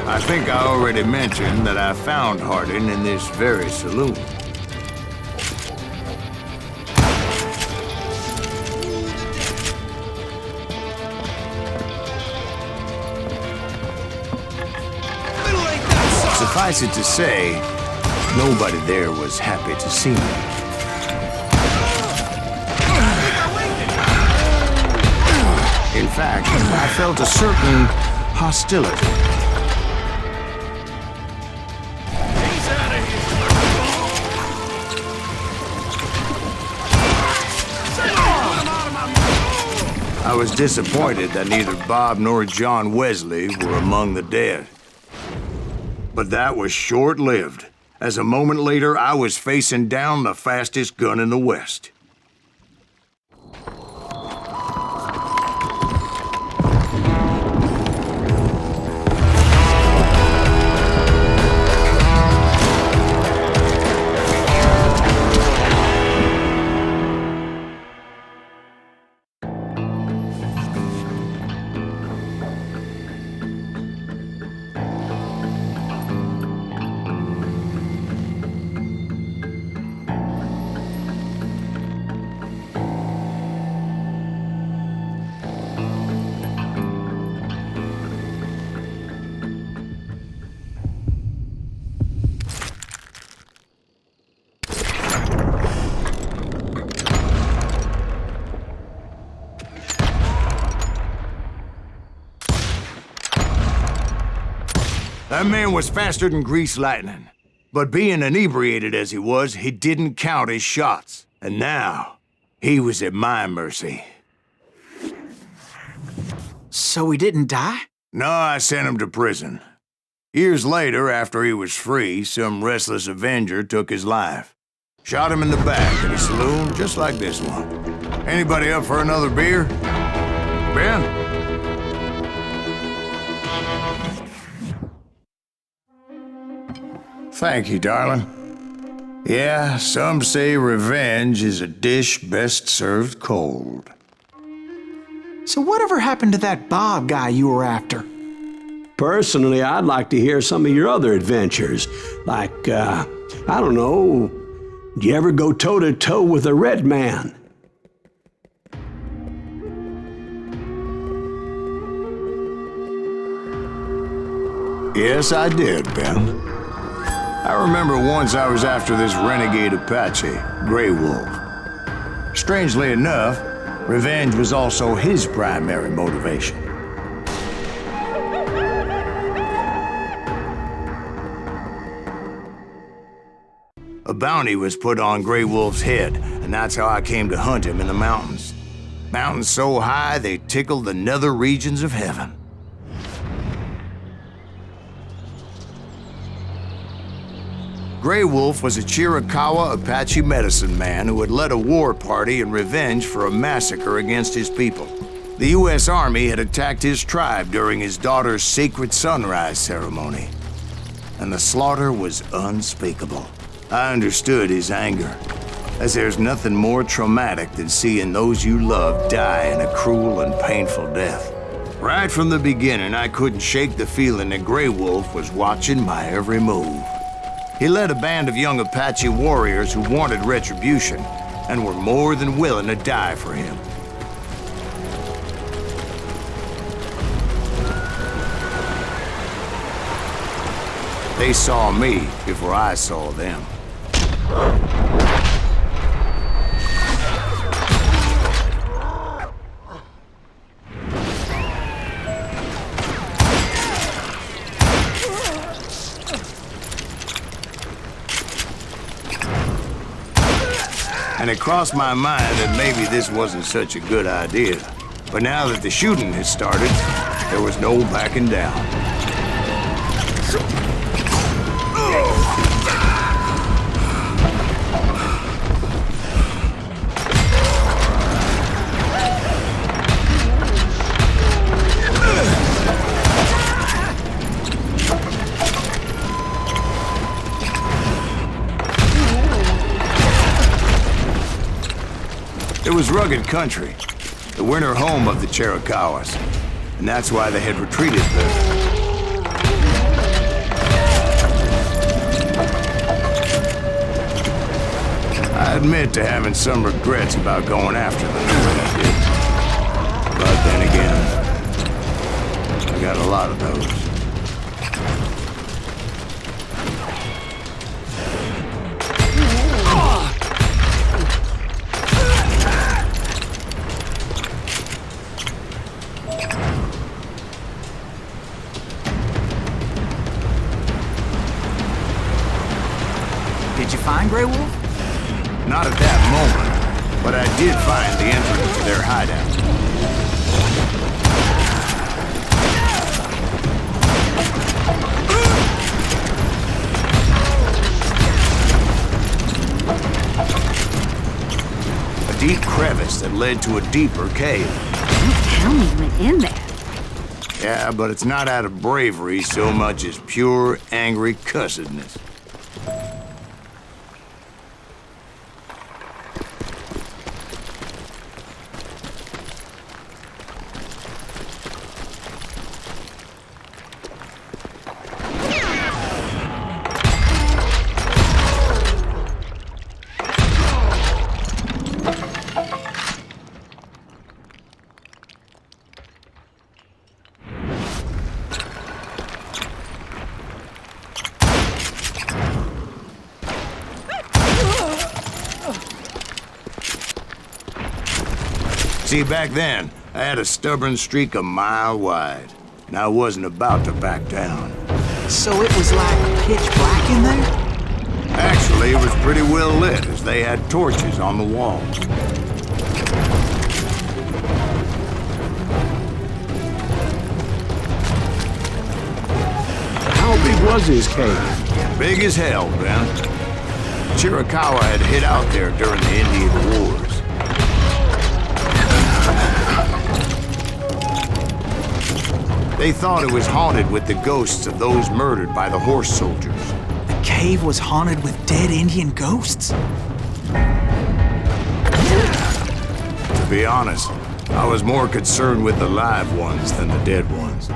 I think I already mentioned that I found Hardin in this very saloon. Suffice it to say, nobody there was happy to see me. In fact, I felt a certain hostility. I was disappointed that neither Bob nor John Wesley were among the dead. But that was short-lived, as a moment later I was facing down the fastest gun in the West. That man was faster than greased lightning. But being inebriated as he was, he didn't count his shots. And now, he was at my mercy. So he didn't die? No, I sent him to prison. Years later, after he was free, some restless avenger took his life. Shot him in the back in a saloon just like this one. Anybody up for another beer? Ben? Thank you, darling. Yeah, some say revenge is a dish best served cold. So whatever happened to that Bob guy you were after? Personally, I'd like to hear some of your other adventures. Like, I don't know, did you ever go toe-to-toe with a red man? Yes, I did, Ben. I remember once I was after this renegade Apache, Grey Wolf. Strangely enough, revenge was also his primary motivation. A bounty was put on Grey Wolf's head, and that's how I came to hunt him in the mountains. Mountains so high they tickled the nether regions of heaven. Grey Wolf was a Chiricahua Apache medicine man who had led a war party in revenge for a massacre against his people. The U.S. Army had attacked his tribe during his daughter's sacred sunrise ceremony, and the slaughter was unspeakable. I understood his anger, as there's nothing more traumatic than seeing those you love die in a cruel and painful death. Right from the beginning, I couldn't shake the feeling that Grey Wolf was watching my every move. He led a band of young Apache warriors who wanted retribution and were more than willing to die for him. They saw me before I saw them. And it crossed my mind that maybe this wasn't such a good idea. But now that the shooting had started, there was no backing down. It was rugged country, the winter home of the Chiricahuas, and that's why they had retreated there. I admit to having some regrets about going after them the way I did. But then again, I got a lot of those. Did you find Grey Wolf? Not at that moment, but I did find the entrance to their hideout. A deep crevice that led to a deeper cave. Don't tell me you went in there. Yeah, but it's not out of bravery so much as pure, angry cussedness. See, back then, I had a stubborn streak a mile wide, and I wasn't about to back down. So it was like pitch black in there? Actually, it was pretty well lit, as they had torches on the walls. How big was his cave? Big as hell, Ben. Chiricahua had hid out there during the Indian Wars. They thought it was haunted with the ghosts of those murdered by the horse soldiers. The cave was haunted with dead Indian ghosts? To be honest, I was more concerned with the live ones than the dead ones.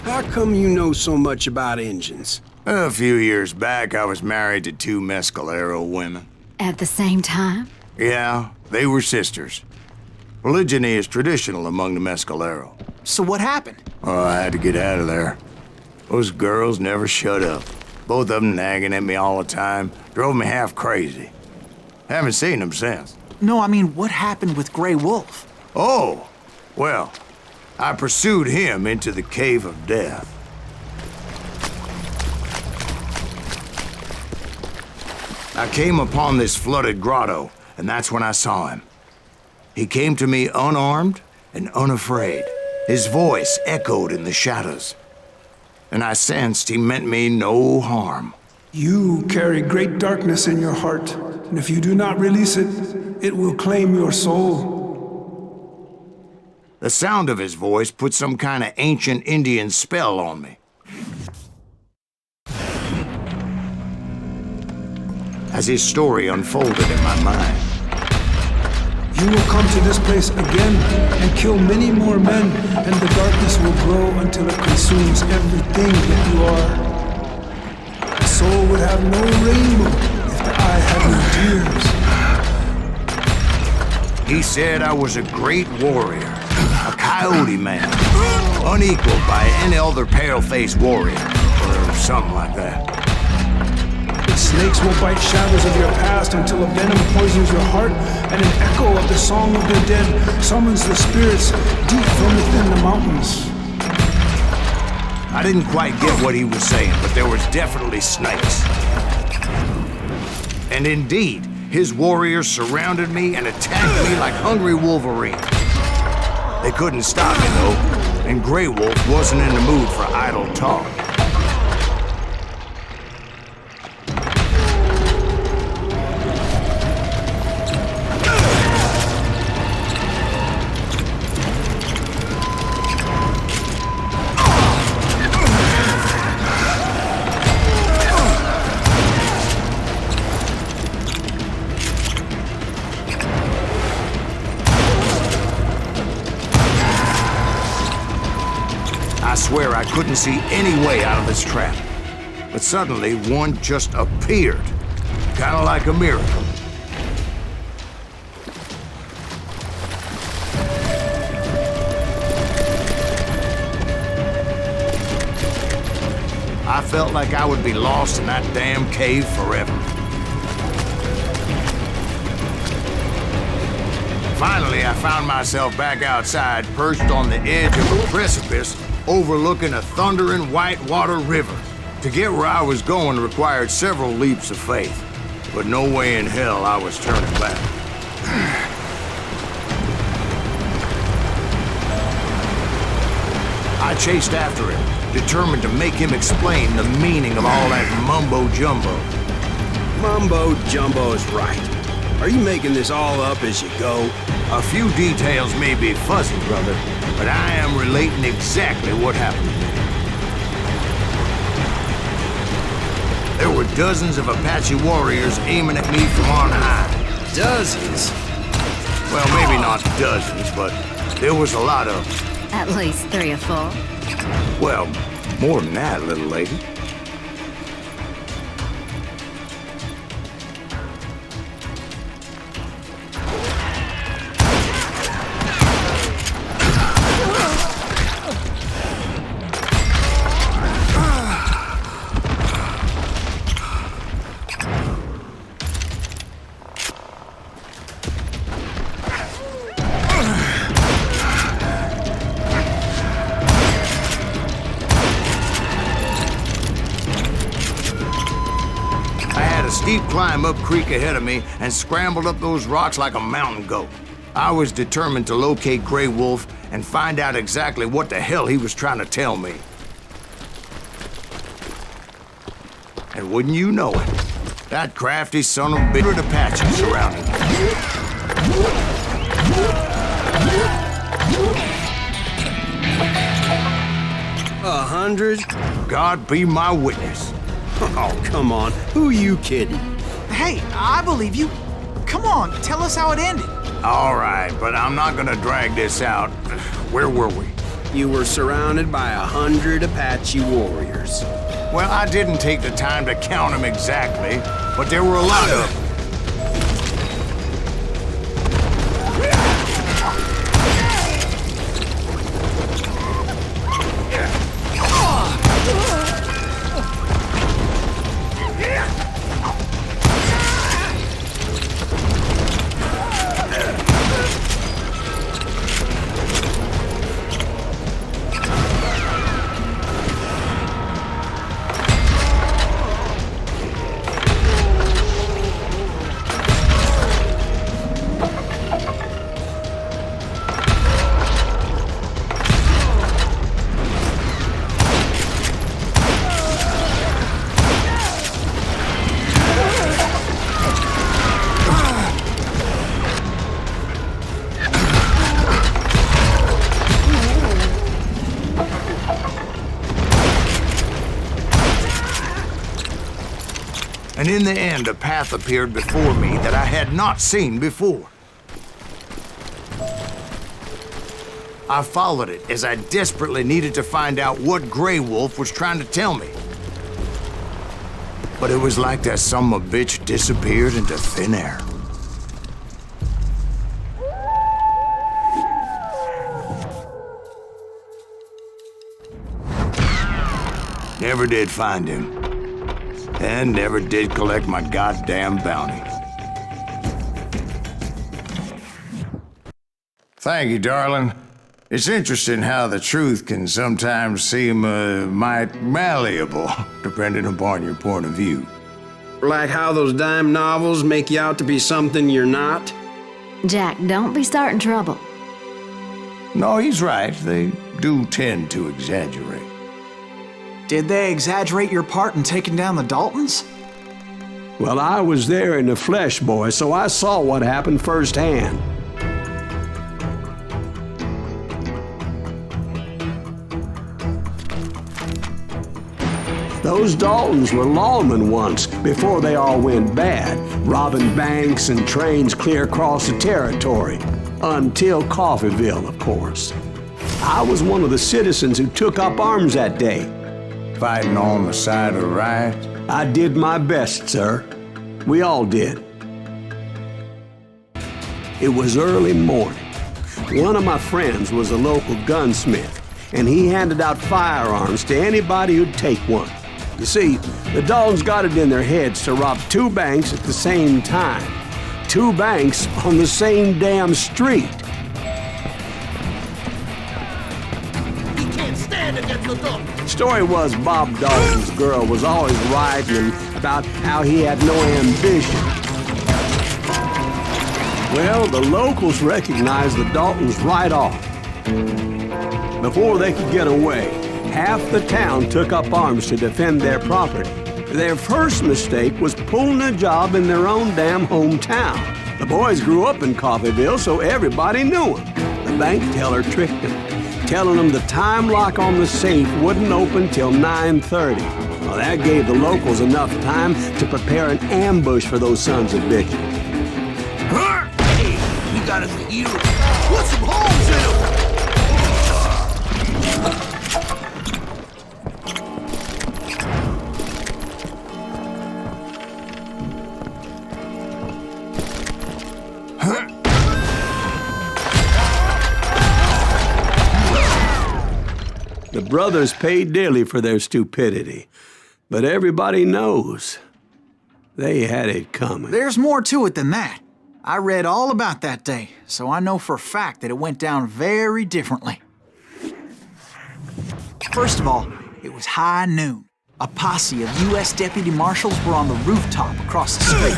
How come you know so much about engines? A few years back, I was married to 2 Mescalero women. At the same time? Yeah, they were sisters. Polygyny is traditional among the Mescalero. So what happened? Oh, I had to get out of there. Those girls never shut up. Both of them nagging at me all the time. Drove me half crazy. Haven't seen them since. No, I mean, what happened with Grey Wolf? Oh, well, I pursued him into the Cave of Death. I came upon this flooded grotto, and that's when I saw him. He came to me unarmed and unafraid. His voice echoed in the shadows, and I sensed he meant me no harm. You carry great darkness in your heart, and if you do not release it, it will claim your soul. The sound of his voice put some kind of ancient Indian spell on me. As his story unfolded in my mind, You will come to this place again and kill many more men, and the darkness will grow until it consumes everything that you are. The soul would have no rainbow if the eye had no tears. he said I was a great warrior, a coyote man, unequaled by any other pale-faced warrior, or something like that. The snakes will bite shadows of your past until a venom poisons your heart, and an echo of the song of the dead summons the spirits deep from within the mountains. I didn't quite get what he was saying, but there was definitely snakes. And indeed, his warriors surrounded me and attacked me like hungry wolverines. They couldn't stop me, though, and Grey Wolf wasn't in the mood for idle talk. I swear I couldn't see any way out of this trap. But suddenly, one just appeared. Kind of like a miracle. I felt like I would be lost in that damn cave forever. Finally, I found myself back outside, perched on the edge of a precipice overlooking a thundering whitewater river. To get where I was going required several leaps of faith, but no way in hell I was turning back. I chased after him, determined to make him explain the meaning of all that mumbo-jumbo. Mumbo-jumbo is right. Are you making this all up as you go? A few details may be fuzzy, brother, but I am relating exactly what happened to me. There were dozens of Apache warriors aiming at me from on high. Dozens? Well, maybe not dozens, but there was a lot of them. At least 3 or 4. Well, more than that, little lady. steep climb up creek ahead of me and scrambled up those rocks like a mountain goat. I was determined to locate Grey Wolf and find out exactly what the hell he was trying to tell me. And wouldn't you know it, that crafty son of a bitch with Apache surrounded me. 100? God be my witness. Oh, come on. Who you kidding? Hey, I believe you. Come on, tell us how it ended. All right, but I'm not gonna drag this out. Where were we? You were surrounded by 100 Apache warriors. Well, I didn't take the time to count them exactly, but there were a lot of them. And in the end, a path appeared before me that I had not seen before. I followed it as I desperately needed to find out what Grey Wolf was trying to tell me. But it was like that son of a bitch disappeared into thin air. Never did find him. And never did collect my goddamn bounty. Thank you, darling. It's interesting how the truth can sometimes seem might malleable, depending upon your point of view. Like how those dime novels make you out to be something you're not? Jack, don't be starting trouble. No, he's right. They do tend to exaggerate. Did they exaggerate your part in taking down the Daltons? Well, I was there in the flesh, boy, so I saw what happened firsthand. Those Daltons were lawmen once, before they all went bad, robbing banks and trains clear across the territory. Until Coffeeville, of course. I was one of the citizens who took up arms that day. Fighting on the side of right? I did my best, sir. We all did. It was early morning. One of my friends was a local gunsmith, and he handed out firearms to anybody who'd take one. You see, the Daltons got it in their heads to rob 2 banks at the same time. 2 banks on the same damn street. He can't stand against the Daltons. Story was Bob Dalton's girl was always writing about how he had no ambition. Well, the locals recognized the Daltons right off. Before they could get away, half the town took up arms to defend their property. Their first mistake was pulling a job in their own damn hometown. The boys grew up in Coffeeville, so everybody knew them. The bank teller tricked them, telling them the time lock on the safe wouldn't open till 9:30. Well, that gave the locals enough time to prepare an ambush for those sons of bitches. Hey, we got us a hero. Put some holes in him. The brothers paid dearly for their stupidity, but everybody knows they had it coming. There's more to it than that. I read all about that day, so I know for a fact that it went down very differently. First of all, it was high noon. A posse of U.S. deputy marshals were on the rooftop across the street.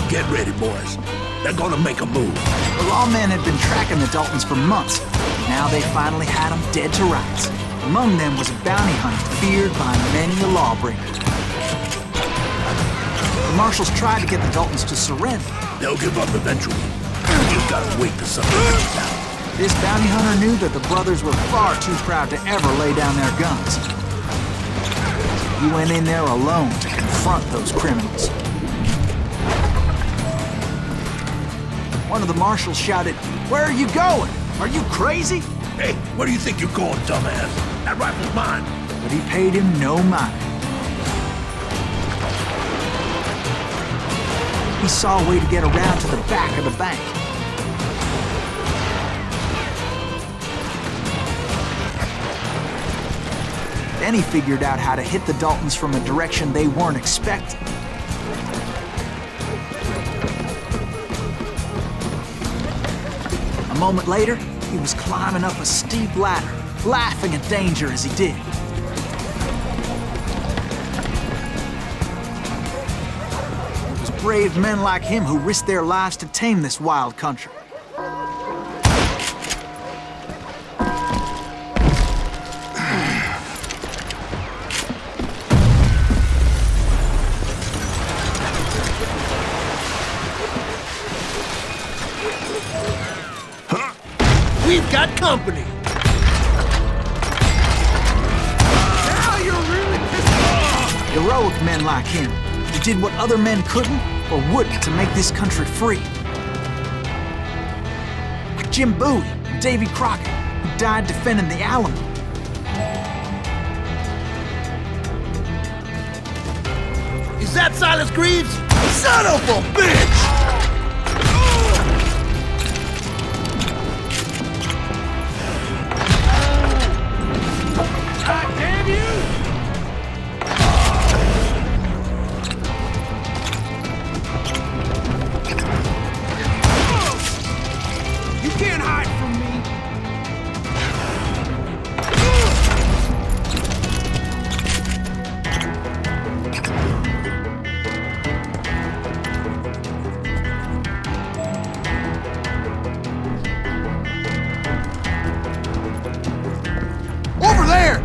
Get ready, boys. They're gonna make a move. The lawmen had been tracking the Daltons for months. Now they finally had them dead to rights. Among them was a bounty hunter feared by many a lawbreaker. The marshals tried to get the Daltons to surrender. They'll give up eventually. You gotta wait for something to happen. This bounty hunter knew that the brothers were far too proud to ever lay down their guns. He went in there alone to confront those criminals. One of the marshals shouted, "Where are you going? Are you crazy?" Hey, where do you think you're going, dumbass? That rifle's mine. But he paid him no mind. He saw a way to get around to the back of the bank. Then he figured out how to hit the Daltons from a direction they weren't expecting. A moment later, he was climbing up a steep ladder, laughing at danger as he did. It was brave men like him who risked their lives to tame this wild country. We've got company. Now you're really pissed off! Heroic men like him, who did what other men couldn't or wouldn't to make this country free. Like Jim Bowie and Davy Crockett, who died defending the Alamo. Is that Silas Greaves? Son of a bitch! Over there!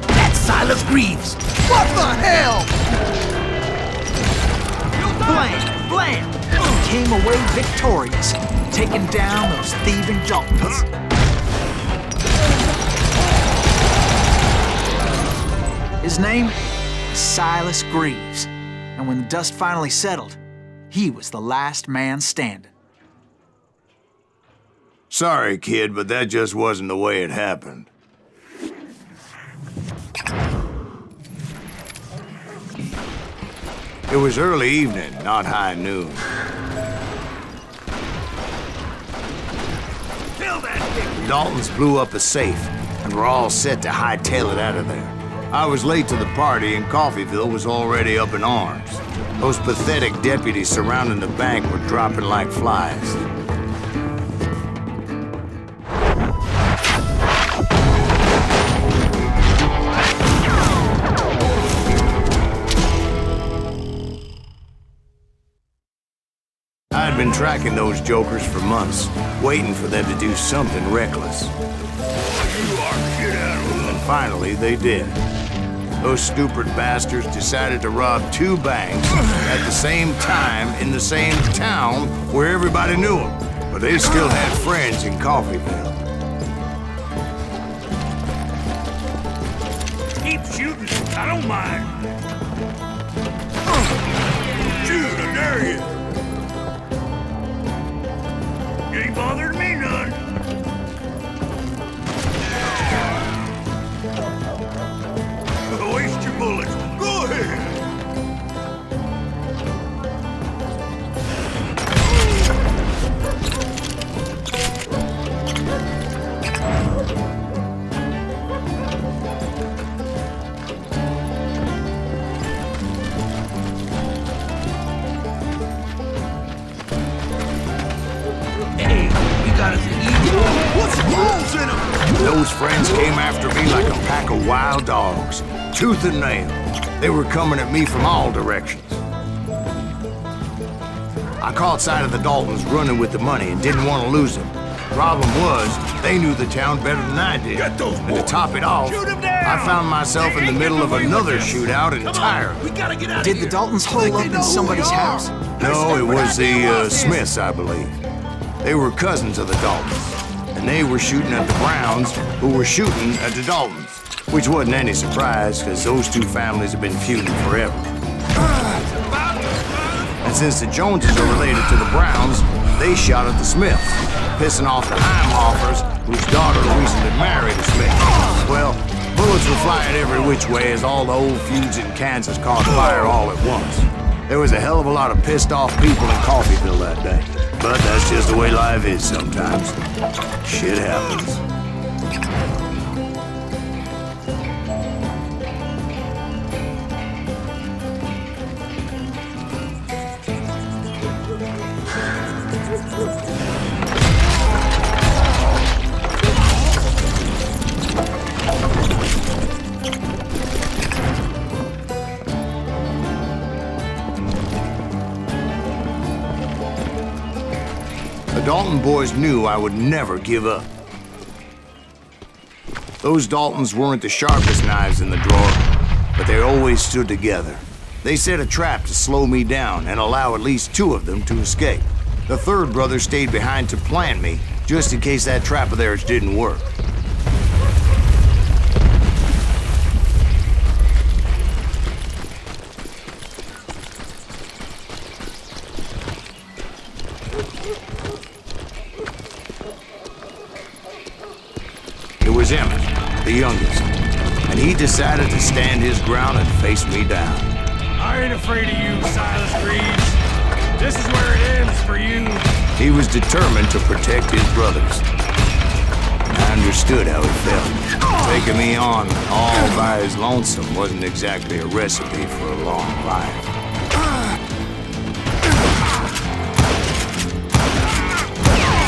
That's Silas Greaves! What the hell? Blam! Blam! He came away victorious, taking down those thieving Daltons. His name? Silas Greaves. And when the dust finally settled, he was the last man standing. Sorry, kid, but that just wasn't the way it happened. It was early evening, not high noon. Kill that thing! The Daltons blew up a safe, and were all set to hightail it out of there. I was late to the party, and Coffeyville was already up in arms. Those pathetic deputies surrounding the bank were dropping like flies. I'd been tracking those jokers for months, waiting for them to do something reckless. And finally, they did. Those stupid bastards decided to rob 2 banks at the same time in the same town where everybody knew them. But they still had friends in Coffeyville. Keep shooting. I don't mind. Shoot, I dare you. You ain't bothered me none. Waste your bullets. Go ahead. Those friends came after me like a pack of wild dogs, tooth and nail. They were coming at me from all directions. I caught sight of the Daltons running with the money and didn't want to lose them. Problem was, they knew the town better than I did. Get those And to top it off, I found myself in the middle of another shootout entirely. We gotta get out Did the Daltons hole up in somebody's house? No, it was the Smiths, I believe. They were cousins of the Daltons, and they were shooting at the Browns, who were shooting at the Daltons, which wasn't any surprise, because those two families have been feuding forever. And since the Joneses are related to the Browns, they shot at the Smiths, pissing off the Heimhoffers, whose daughter recently married a Smith. Well, bullets were flying every which way as all the old feuds in Kansas caught fire all at once. There was a hell of a lot of pissed off people in Coffeyville that day. But that's just the way life is sometimes. Shit happens. The Dalton boys knew I would never give up. Those Daltons weren't the sharpest knives in the drawer, but they always stood together. They set a trap to slow me down and allow at least two of them to escape. The third brother stayed behind to plant me, just in case that trap of theirs didn't work. It was Emmett, the youngest, and he decided to stand his ground and face me down. I ain't afraid of you, Silas Reeves. This is where it ends for you. He was determined to protect his brothers. I understood how he felt. Taking me on all by his lonesome wasn't exactly a recipe for a long life.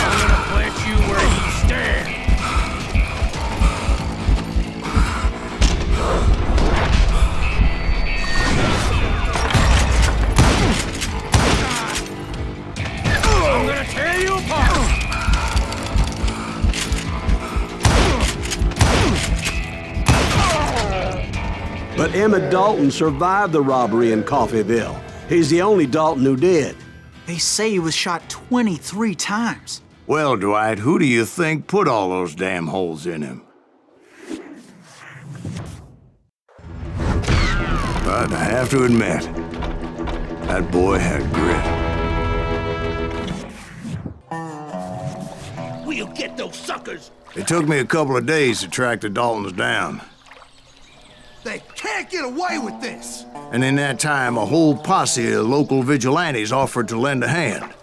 I'm gonna plant you where you stand. I'm gonna tear you apart! But Emmett Dalton survived the robbery in Coffeyville. He's the only Dalton who did. They say he was shot 23 times. Well, Dwight, who do you think put all those damn holes in him? But I have to admit, that boy had grit. We'll get those suckers! It took me a couple of days to track the Daltons down. They can't get away with this! And in that time, a whole posse of local vigilantes offered to lend a hand.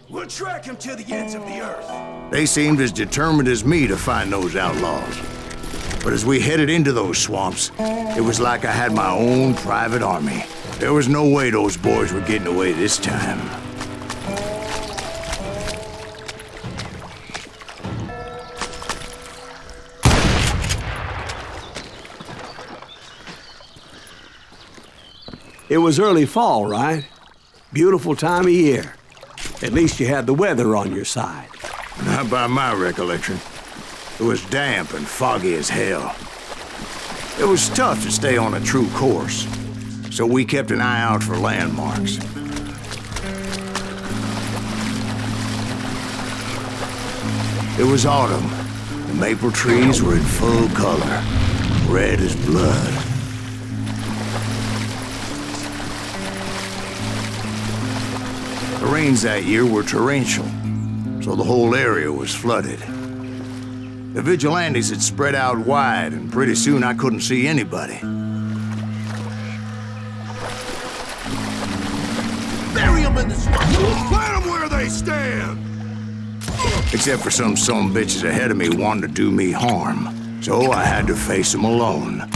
We'll track him to the ends of the earth. They seemed as determined as me to find those outlaws. But as we headed into those swamps, it was like I had my own private army. There was no way those boys were getting away this time. It was early fall, right? Beautiful time of year. At least you had the weather on your side. Not by my recollection. It was damp and foggy as hell. It was tough to stay on a true course, so we kept an eye out for landmarks. It was autumn. The maple trees were in full color, red as blood. The rains that year were torrential, so the whole area was flooded. The vigilantes had spread out wide, and pretty soon I couldn't see anybody. Bury them in the swamp! Plant them where they stand! Except for some bitches ahead of me wanting to do me harm, so I had to face them alone.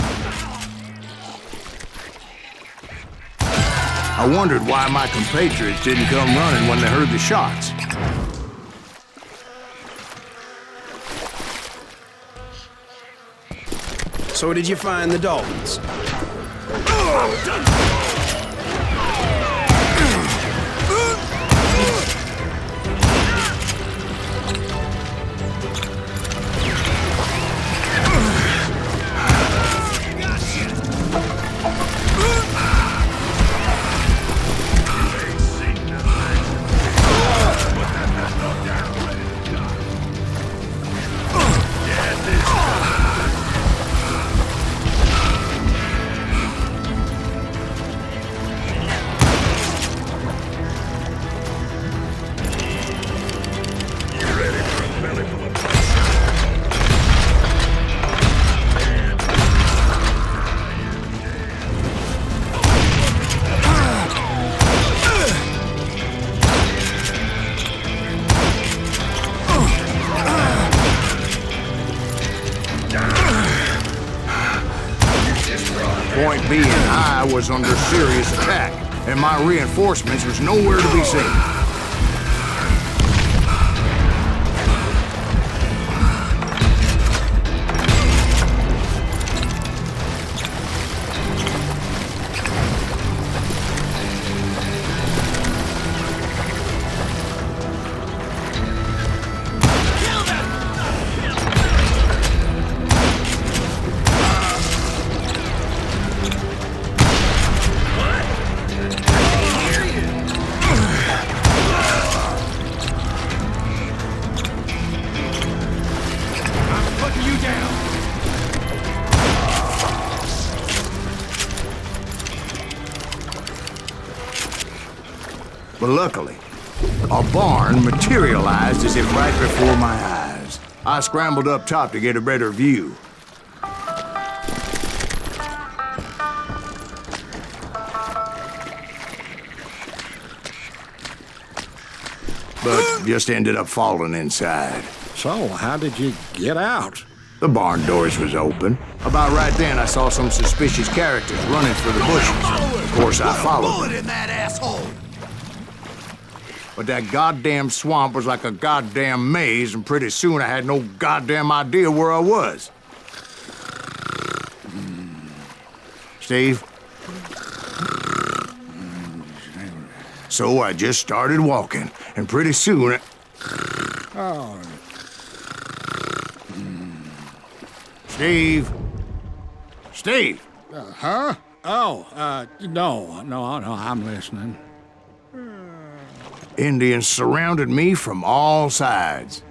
I wondered why my compatriots didn't come running when they heard the shots. So did you find the Daltons? Point being, I was under serious attack, and my reinforcements was nowhere to be seen. But luckily, a barn materialized as if right before my eyes. I scrambled up top to get a better view. But just ended up falling inside. So, how did you get out? The barn doors was open. About right then, I saw some suspicious characters running through the bushes. Of course, I followed them. In that asshole! But that goddamn swamp was like a goddamn maze, and pretty soon I had no goddamn idea where I was. Steve? So I just started walking, and pretty soon Steve? Steve? Huh? Oh, no, I'm listening. Indians surrounded me from all sides.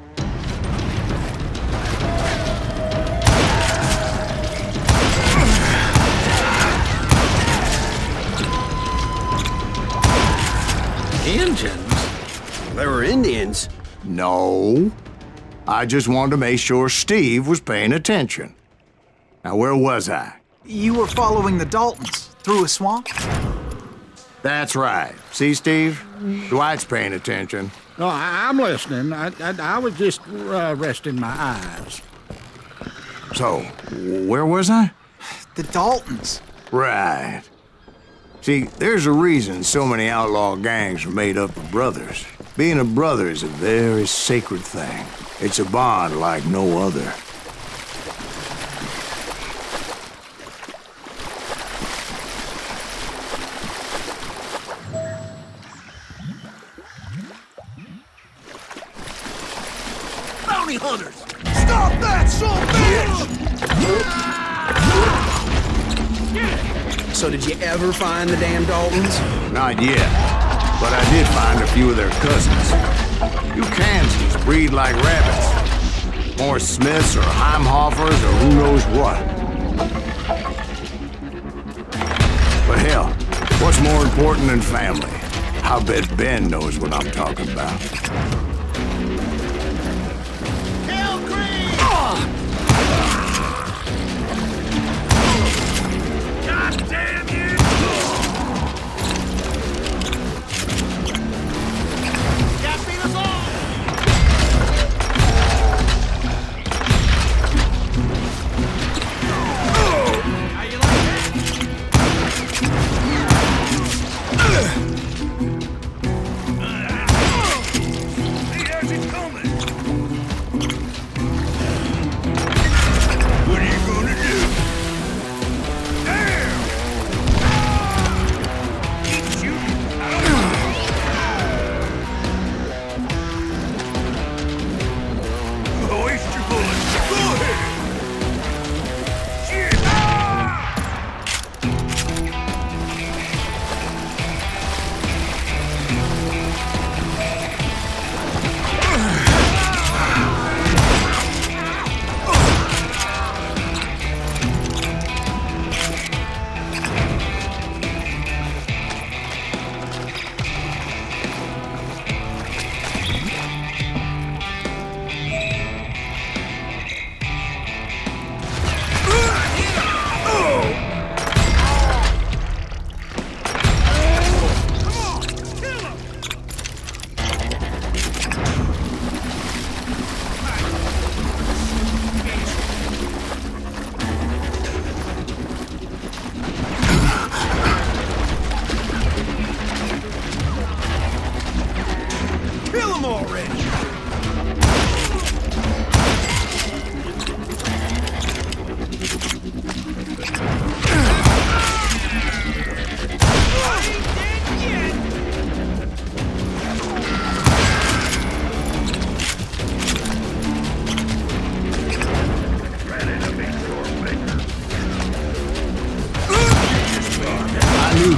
Indians? They were Indians? No. I just wanted to make sure Steve was paying attention. Now, where was I? You were following the Daltons through a swamp? That's right. See, Steve? Dwight's paying attention. No, I'm listening. I was just resting my eyes. So, where was I? The Daltons. Right. See, there's a reason so many outlaw gangs are made up of brothers. Being a brother is a very sacred thing. It's a bond like no other. Bounty hunters! Stop that, son bitch! So did you ever find the damn Daltons? Not yet, but I did find a few of their cousins. You Kansies breed like rabbits. More Smiths or Heimhoffers or who knows what. But hell, what's more important than family? I bet Ben knows what I'm talking about.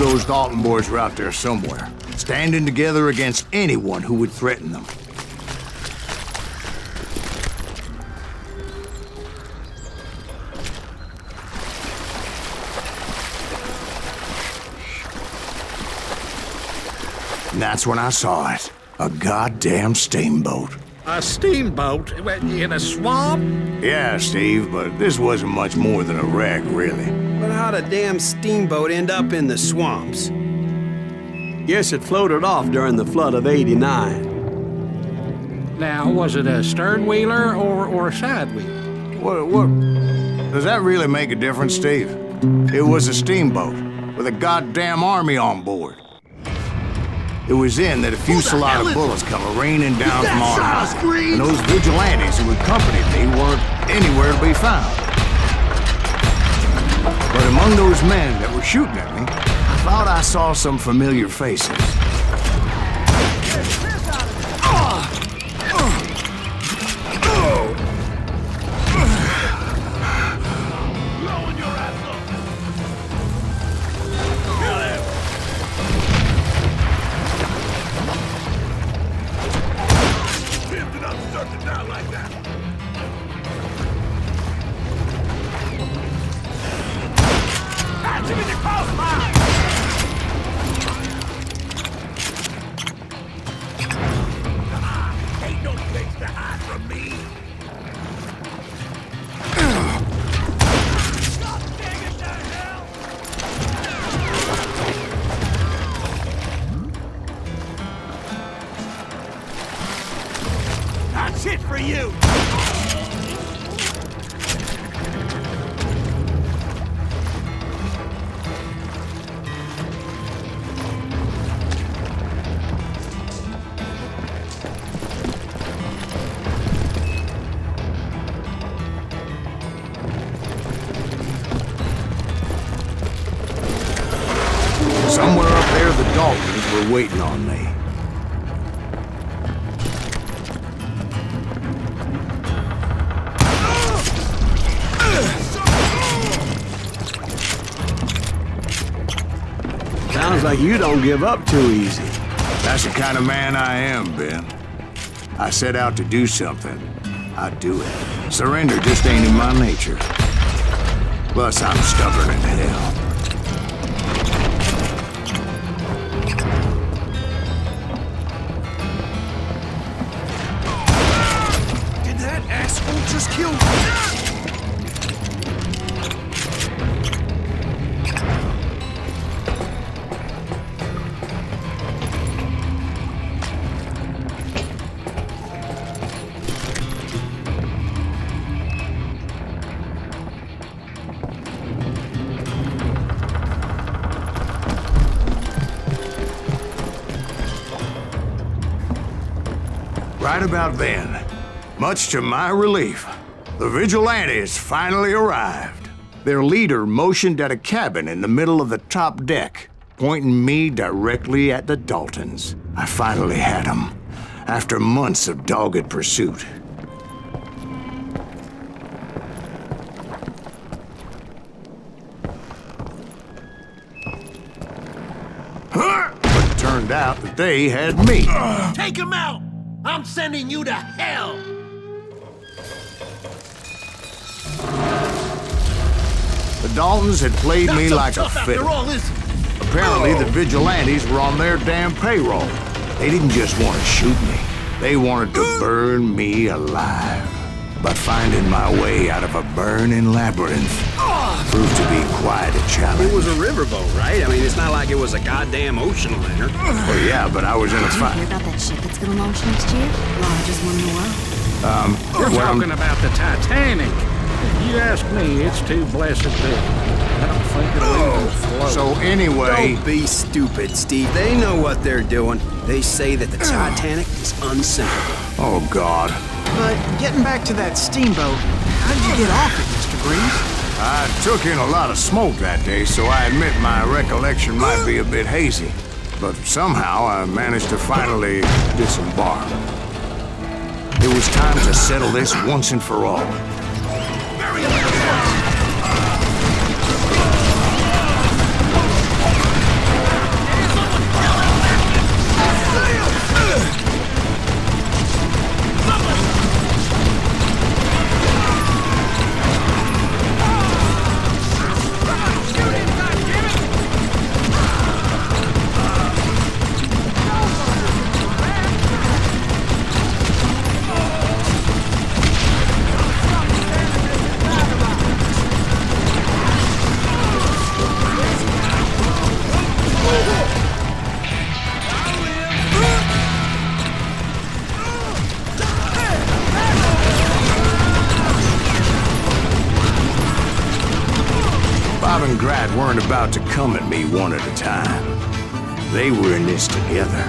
those Dalton boys were out there somewhere, standing together against anyone who would threaten them. And that's when I saw it. A goddamn steamboat. A steamboat in a swamp? Yeah, Steve, but this wasn't much more than a wreck, really. But how'd a damn steamboat end up in the swamps? Guess it floated off during the flood of '89. Now, was it a stern wheeler or a side wheeler? What? Does that really make a difference, Steve? It was a steamboat with a goddamn army on board. It was then that a fusillade of bullets come raining down from on high, and those vigilantes who accompanied me weren't anywhere to be found. But among those men that were shooting at me, I thought I saw some familiar faces. That's it for you! Somewhere up there, the Daltons were waiting on me. Sounds like you don't give up too easy. That's the kind of man I am, Ben. I set out to do something, I'd do it. Surrender just ain't in my nature. Plus, I'm stubborn as hell. Did that asshole just kill me? Right about then, much to my relief, the vigilantes finally arrived. Their leader motioned at a cabin in the middle of the top deck, pointing me directly at the Daltons. I finally had them, after months of dogged pursuit. But it turned out that they had me. Take him out! I'm sending you to hell! The Daltons had played me like a fiddle. After all, is it? Apparently, the vigilantes were on their damn payroll. They didn't just want to shoot me. They wanted to burn me alive. But finding my way out of a burning labyrinth proved to be quite a challenge. It was a riverboat, right? I mean, it's not like it was a goddamn ocean liner. Well, yeah, but I was in a Did you fight. hear about that ship that's gonna launch next year? Largest one in the world. We're talking about the Titanic. If you ask me, it's too blessed big. I don't think it'll even float. So anyway, Don't be stupid, Steve. They know what they're doing. They say that the Titanic is unsinkable. oh God. But getting back to that steamboat, how did you get off it, Mr. Greaves? I took in a lot of smoke that day, so I admit my recollection might be a bit hazy. But somehow I managed to finally disembark. It was time to settle this once and for all. weren't about to come at me one at a time. They were in this together.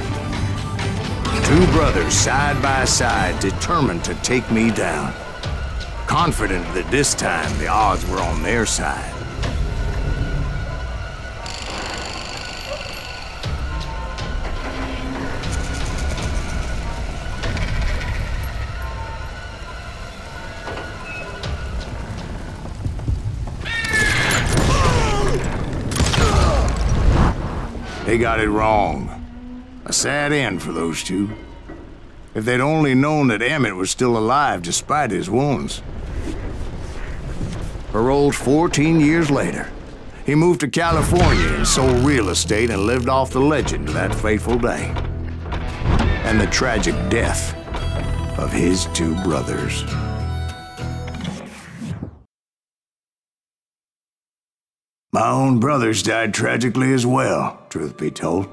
Two brothers side by side, determined to take me down. Confident that this time the odds were on their side. They got it wrong. A sad end for those two. If they'd only known that Emmett was still alive despite his wounds. Paroled 14 years later, he moved to California and sold real estate and lived off the legend of that fateful day. And the tragic death of his two brothers. My own brothers died tragically as well, truth be told.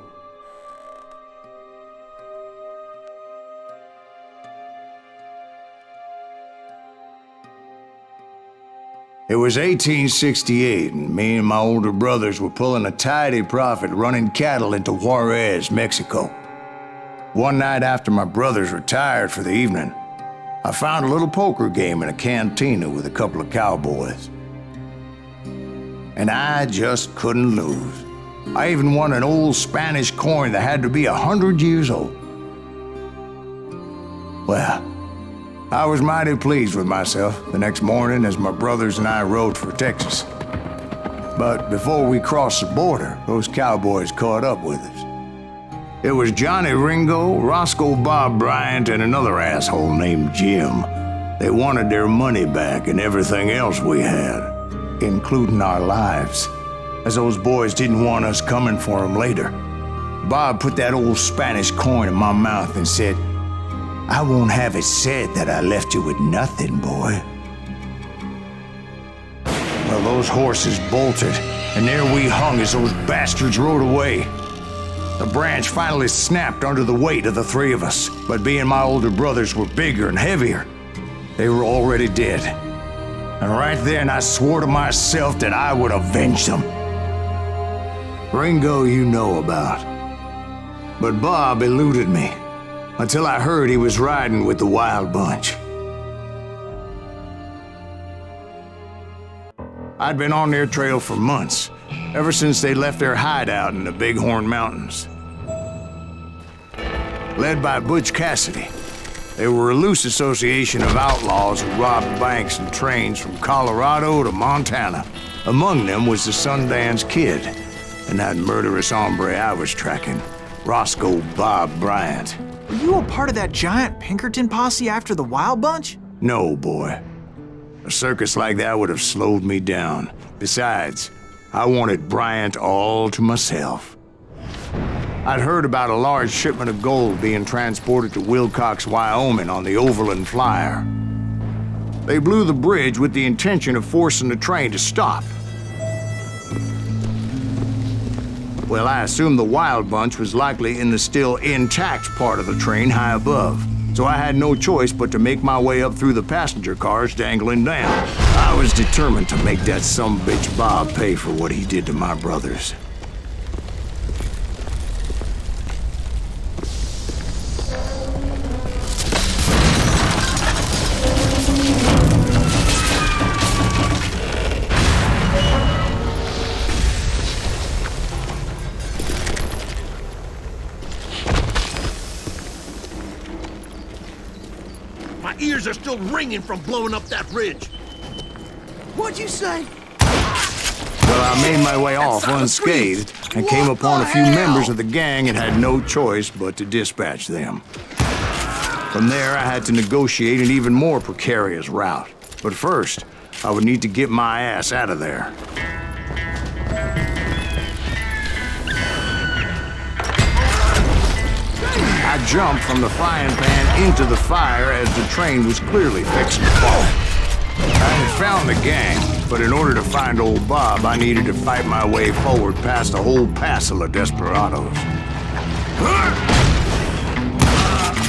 It was 1868, and me and my older brothers were pulling a tidy profit running cattle into Juarez, Mexico. One night after my brothers retired for the evening, I found a little poker game in a cantina with a couple of cowboys. And I just couldn't lose. I even won an old Spanish coin that had to be 100 years old. Well, I was mighty pleased with myself the next morning as my brothers and I rode for Texas. But before we crossed the border, those cowboys caught up with us. It was Johnny Ringo, Roscoe Bob Bryant, and another asshole named Jim. They wanted their money back and everything else we had, including our lives, as those boys didn't want us coming for them later. Bob put that old Spanish coin in my mouth and said, "I won't have it said that I left you with nothing, boy." Well, those horses bolted, and there we hung as those bastards rode away. The branch finally snapped under the weight of the three of us, but being my older brothers were bigger and heavier, they were already dead. And right then I swore to myself that I would avenge them. Ringo you know about. But Bob eluded me, until I heard he was riding with the Wild Bunch. I'd been on their trail for months, ever since they left their hideout in the Bighorn Mountains. Led by Butch Cassidy, they were a loose association of outlaws who robbed banks and trains from Colorado to Montana. Among them was the Sundance Kid, and that murderous hombre I was tracking, Roscoe Bob Bryant. Were you a part of that giant Pinkerton posse after the Wild Bunch? No, boy. A circus like that would have slowed me down. Besides, I wanted Bryant all to myself. I'd heard about a large shipment of gold being transported to Wilcox, Wyoming on the Overland Flyer. They blew the bridge with the intention of forcing the train to stop. Well, I assumed the Wild Bunch was likely in the still intact part of the train high above, so I had no choice but to make my way up through the passenger cars dangling down. I was determined to make that sumbitch Bob pay for what he did to my brothers. My ears are still ringing from blowing up that ridge. What'd you say? Well, I made my way off unscathed and came upon a few members of the gang and had no choice but to dispatch them. From there, I had to negotiate an even more precarious route. But first, I would need to get my ass out of there. I jumped from the frying pan into the fire as the train was clearly fixing to fall. I had found the gang, but in order to find old Bob, I needed to fight my way forward past a whole passel of desperados.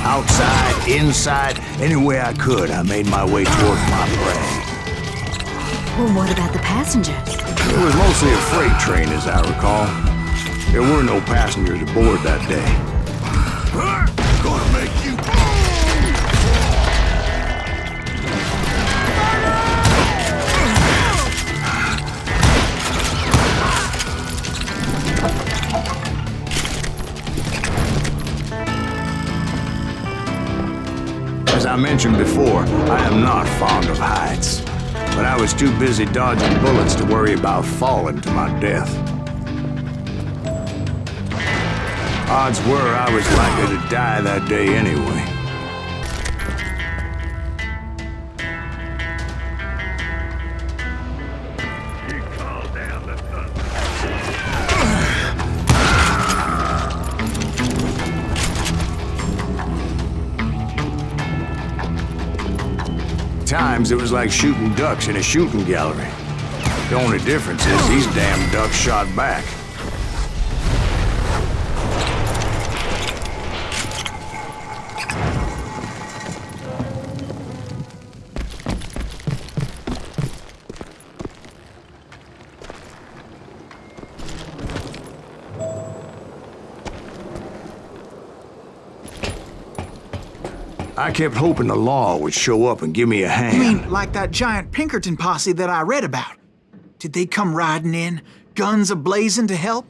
Outside, inside, any way I could, I made my way towards my prey. Well, what about the passengers? It was mostly a freight train, as I recall. There were no passengers aboard that day. Gonna make you... As I mentioned before, I am not fond of heights. But I was too busy dodging bullets to worry about falling to my death. Odds were I was likely to die that day anyway. Times it was like shooting ducks in a shooting gallery. The only difference is these damn ducks shot back. I kept hoping the law would show up and give me a hand. You mean like that giant Pinkerton posse that I read about? Did they come riding in, guns a-blazing to help?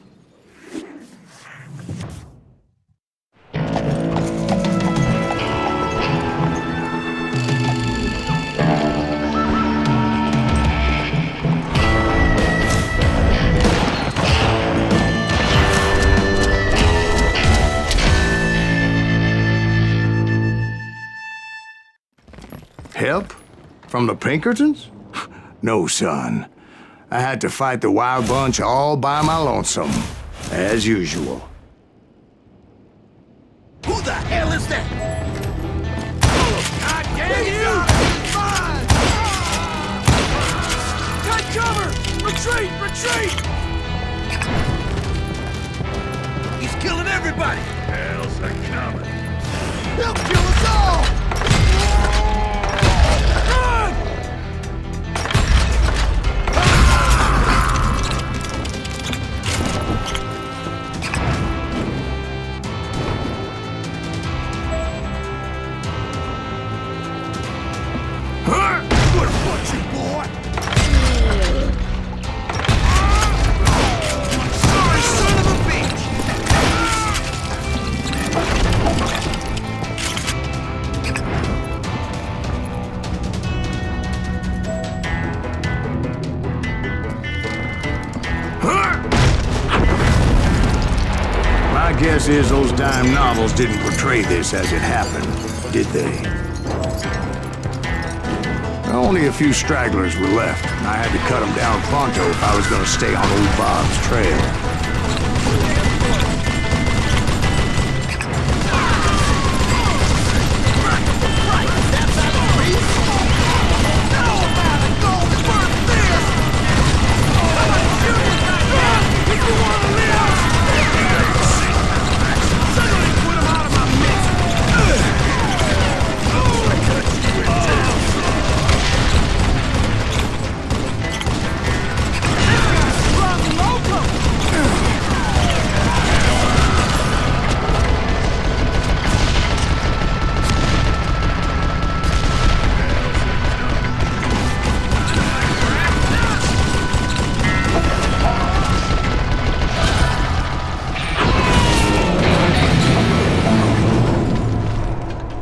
Help? From the Pinkertons? No, son. I had to fight the Wild Bunch all by my lonesome, as usual. Who the hell is that? God damn you! Got cover! Retreat! Retreat! He's killing everybody! Hell's a coming. He'll kill us all! Guess is those dime novels didn't portray this as it happened, did they? Only a few stragglers were left, and I had to cut them down pronto if I was going to stay on old Bob's trail.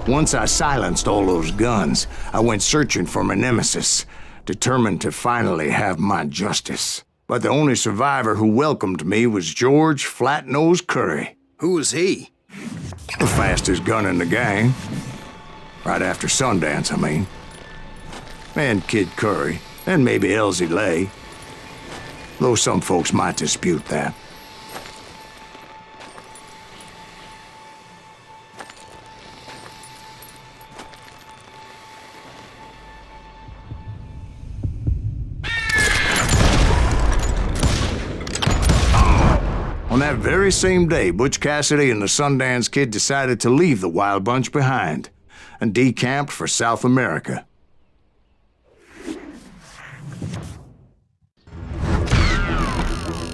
Once I silenced all those guns, I went searching for my nemesis, determined to finally have my justice. But the only survivor who welcomed me was George Flat-Nosed Curry. Who was he? The fastest gun in the gang. Right after Sundance, I mean. And Kid Curry, and maybe Elsie Lay. Though some folks might dispute that. On that very same day, Butch Cassidy and the Sundance Kid decided to leave the Wild Bunch behind and decamped for South America.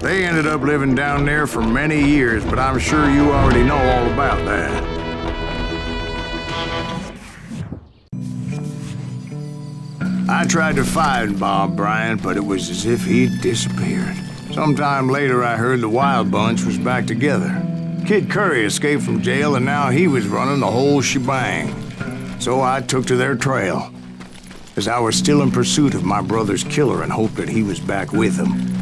They ended up living down there for many years, but I'm sure you already know all about that. I tried to find Bob Bryant, but it was as if he'd disappeared. Sometime later, I heard the Wild Bunch was back together. Kid Curry escaped from jail, and now he was running the whole shebang. So I took to their trail, as I was still in pursuit of my brother's killer and hoped that he was back with him.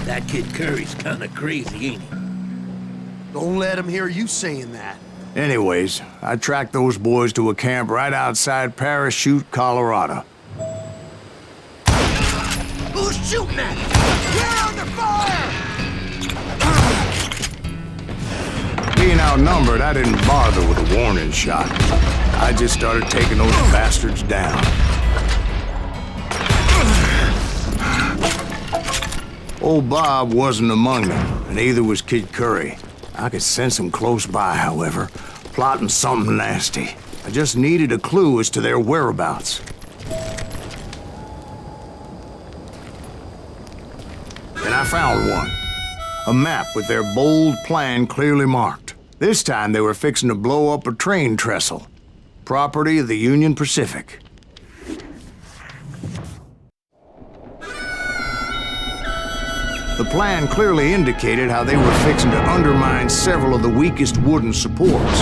That Kid Curry's kinda crazy, ain't he? Don't let him hear you saying that. Anyways, I tracked those boys to a camp right outside Parachute, Colorado. Who's shooting at us? We're under fire! Being outnumbered, I didn't bother with a warning shot. I just started taking those bastards down. Old Bob wasn't among them, and neither was Kid Curry. I could sense him close by, however, plotting something nasty. I just needed a clue as to their whereabouts. And I found one. A map with their bold plan clearly marked. This time they were fixing to blow up a train trestle. Property of the Union Pacific. The plan clearly indicated how they were fixing to undermine several of the weakest wooden supports.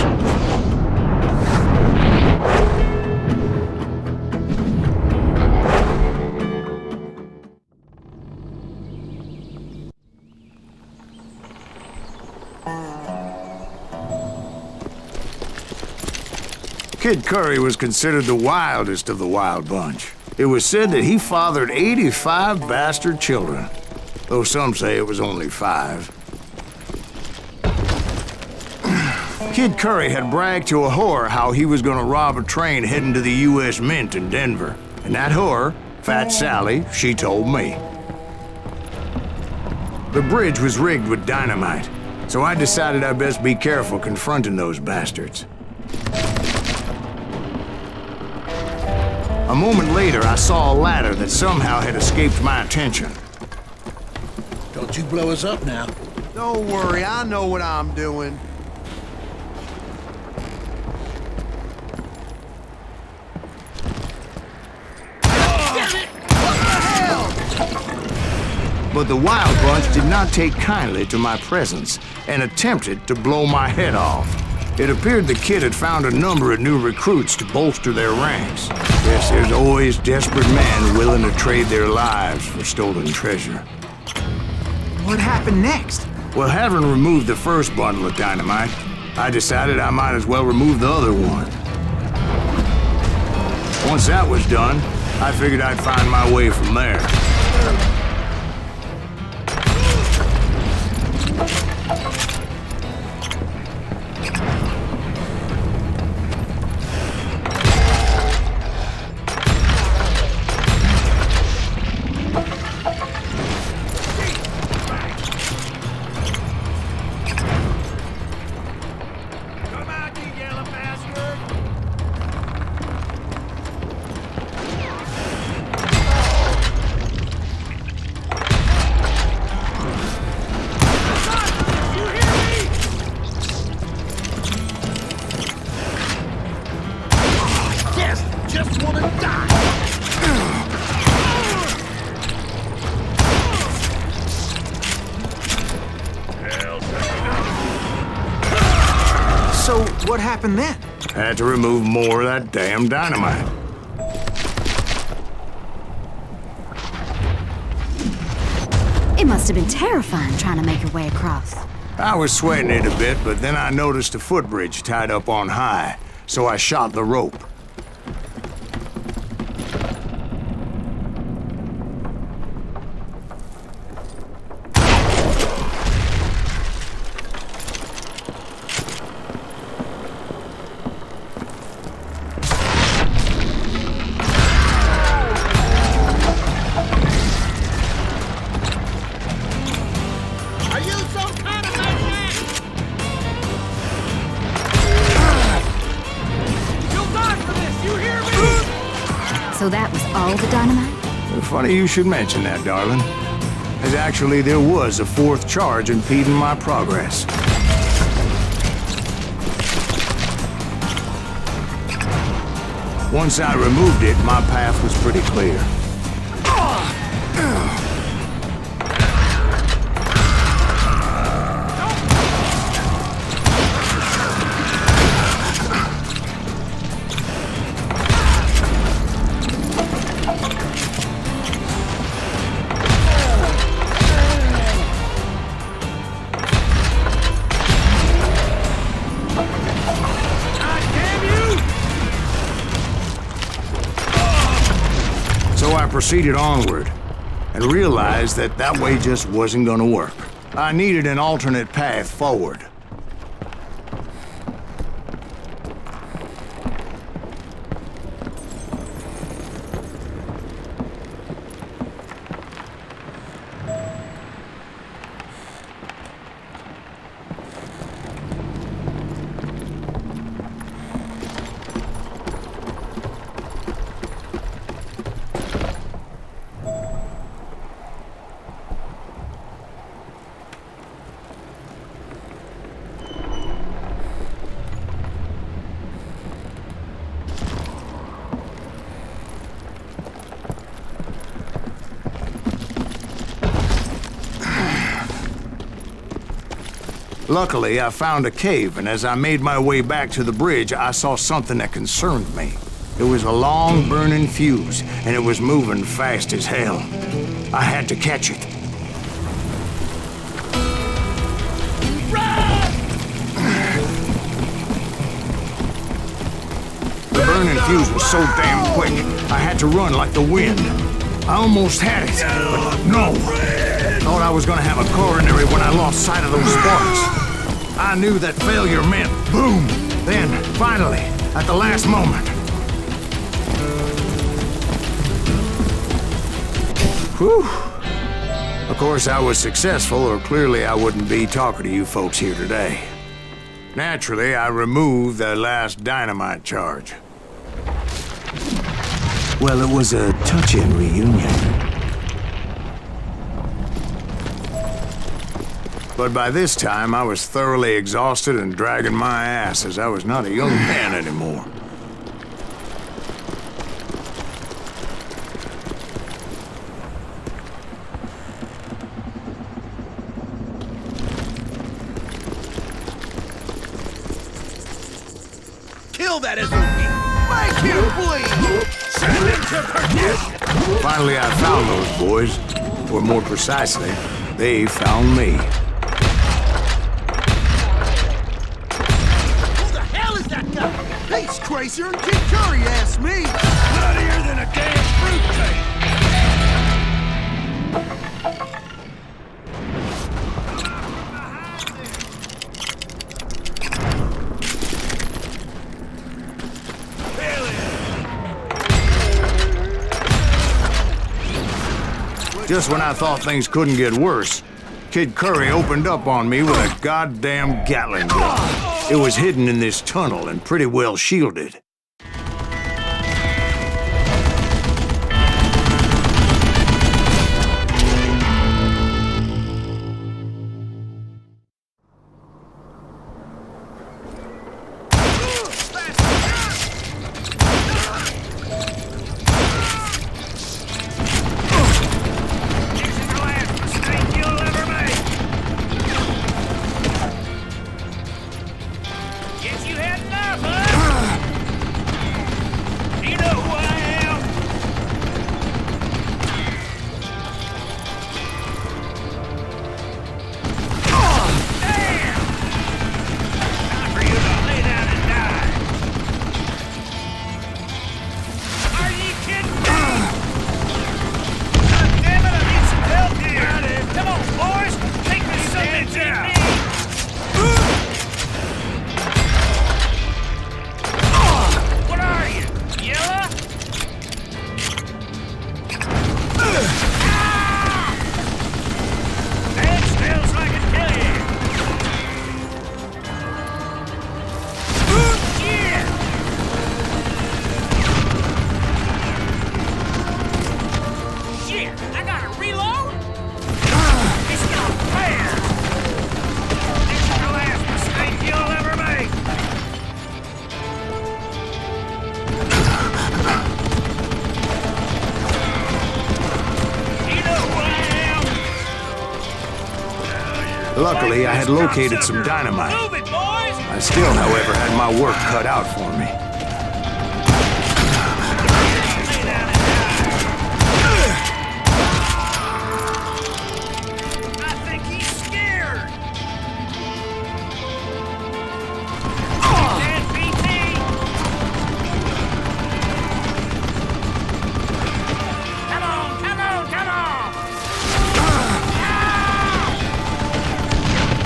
Kid Curry was considered the wildest of the Wild Bunch. It was said that he fathered 85 bastard children, though some say it was only 5. Kid Curry had bragged to a whore how he was gonna rob a train heading to the U.S. Mint in Denver. And that whore, Fat Sally, she told me. The bridge was rigged with dynamite, so I decided I'd best be careful confronting those bastards. A moment later, I saw a ladder that somehow had escaped my attention. Don't you blow us up now. Don't worry, I know what I'm doing. Damn it! What the hell? But the Wild Bunch did not take kindly to my presence and attempted to blow my head off. It appeared the kid had found a number of new recruits to bolster their ranks. Yes, there's always desperate men willing to trade their lives for stolen treasure. What happened next? Well, having removed the first bundle of dynamite, I decided I might as well remove the other one. Once that was done, I figured I'd find my way from there. So, what happened then? Had to remove more of that damn dynamite. It must have been terrifying trying to make your way across. I was sweating it a bit, but then I noticed a footbridge tied up on high, so I shot the rope. dynamite? Funny you should mention that, darling. As actually, there was a fourth charge impeding my progress. Once I removed it, my path was pretty clear. Proceeded onward and realized that that way just wasn't gonna work. I needed an alternate path forward. Luckily, I found a cave, and as I made my way back to the bridge, I saw something that concerned me. It was a long, burning fuse, and it was moving fast as hell. I had to catch it. The burning fuse was so damn quick, I had to run like the wind. I almost had it, but no. Thought I was gonna have a coronary when I lost sight of those sparks. I knew that failure meant boom. Then, finally, at the last moment. Whew. Of course, I was successful, or clearly I wouldn't be talking to you folks here today. Naturally, I removed the last dynamite charge. Well, it was a touching reunion. But by this time, I was thoroughly exhausted and dragging my ass as I was not a young man anymore. Kill that SOB! Make him bleed! Send him to perdition! Finally, I found those boys. Or more precisely, they found me. He's crazier than Kid Curry, asked me! Nuttier than a damn fruitcake! Just when I thought things couldn't get worse, Kid Curry opened up on me with a goddamn Gatling gun. It was hidden in this tunnel and pretty well shielded. Luckily, I had located some dynamite. Move it, boys! I still, however, had my work cut out for me. I think he's scared. Can't beat me. Come on, come on, come on!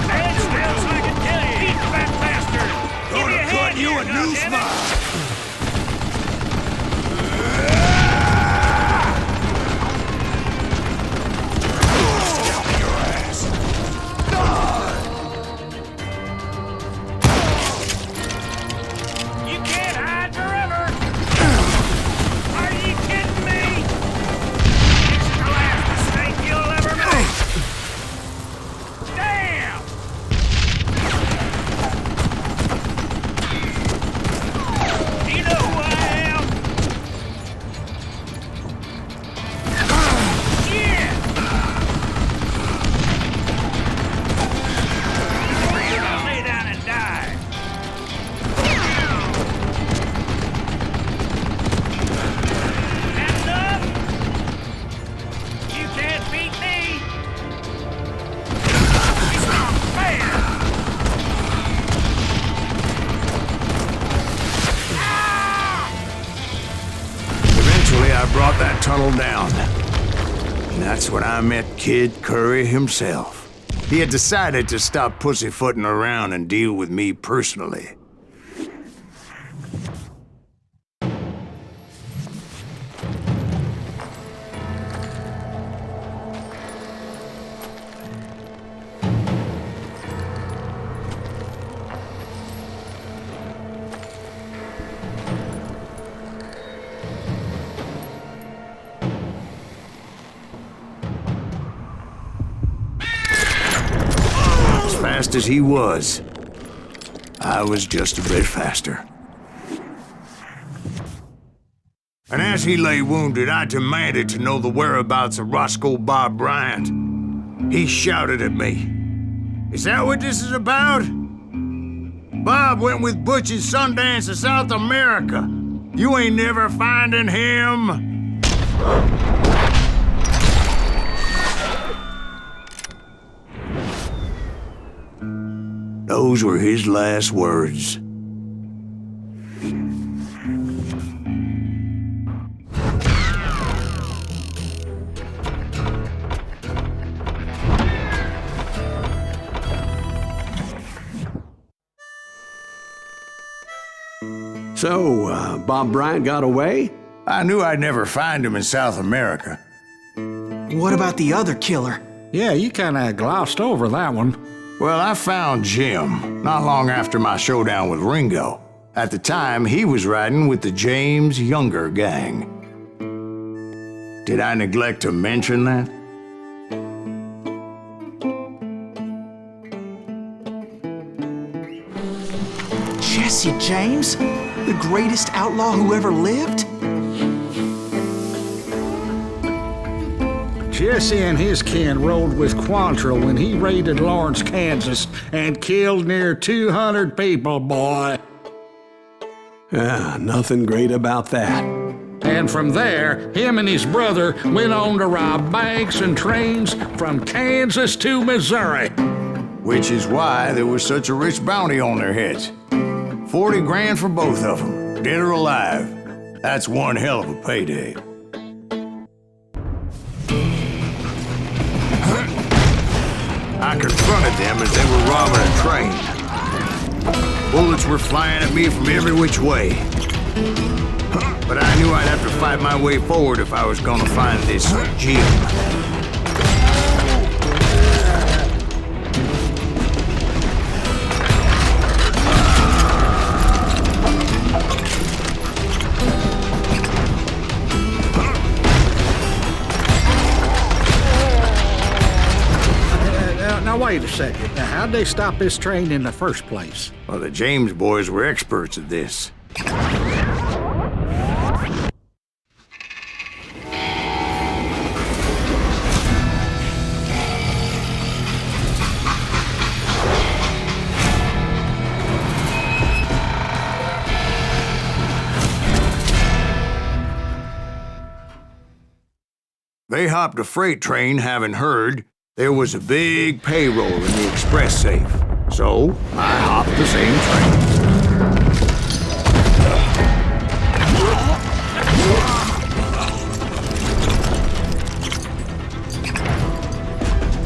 Stand still so I can kill you. Eat that bastard! Give me a hand You here, a new goddammit. spot. You can't hide forever! Are you kidding me? It's the last mistake you'll ever make! Damn! Do you know who I am? Yeah! Now lay down and die! That's up! You can't beat me! It's not fair! Eventually, I brought that tunnel down. And that's when I met Kid Curry himself. He had decided to stop pussyfooting around and deal with me personally. As fast as he was, I was just a bit faster. And as he lay wounded, I demanded to know the whereabouts of Roscoe Bob Bryant. He shouted at me. Is that what this is about? Bob went with Butch and Sundance to South America. You ain't never finding him. Those were his last words. So, Bob Bryant got away? I knew I'd never find him in South America. What about the other killer? Yeah, you kinda glossed over that one. Well, I found Jim not long after my showdown with Ringo. At the time, he was riding with the James Younger gang. Did I neglect to mention that? Jesse James? The greatest outlaw who ever lived? Jesse and his kin rode with Quantrill when he raided Lawrence, Kansas, and killed near 200 people, boy. Nothing great about that. And from there, him and his brother went on to rob banks and trains from Kansas to Missouri. Which is why there was such a rich bounty on their heads. 40 grand for both of them, dead or alive. That's one hell of a payday. I confronted them as they were robbing a train. Bullets were flying at me from every which way. But I knew I'd have to fight my way forward if I was gonna find this Jim. Now, wait a second. Now, how'd they stop this train in the first place? Well, the James boys were experts at this. They hopped a freight train having heard there was a big payroll in the express safe. So, I hopped the same train.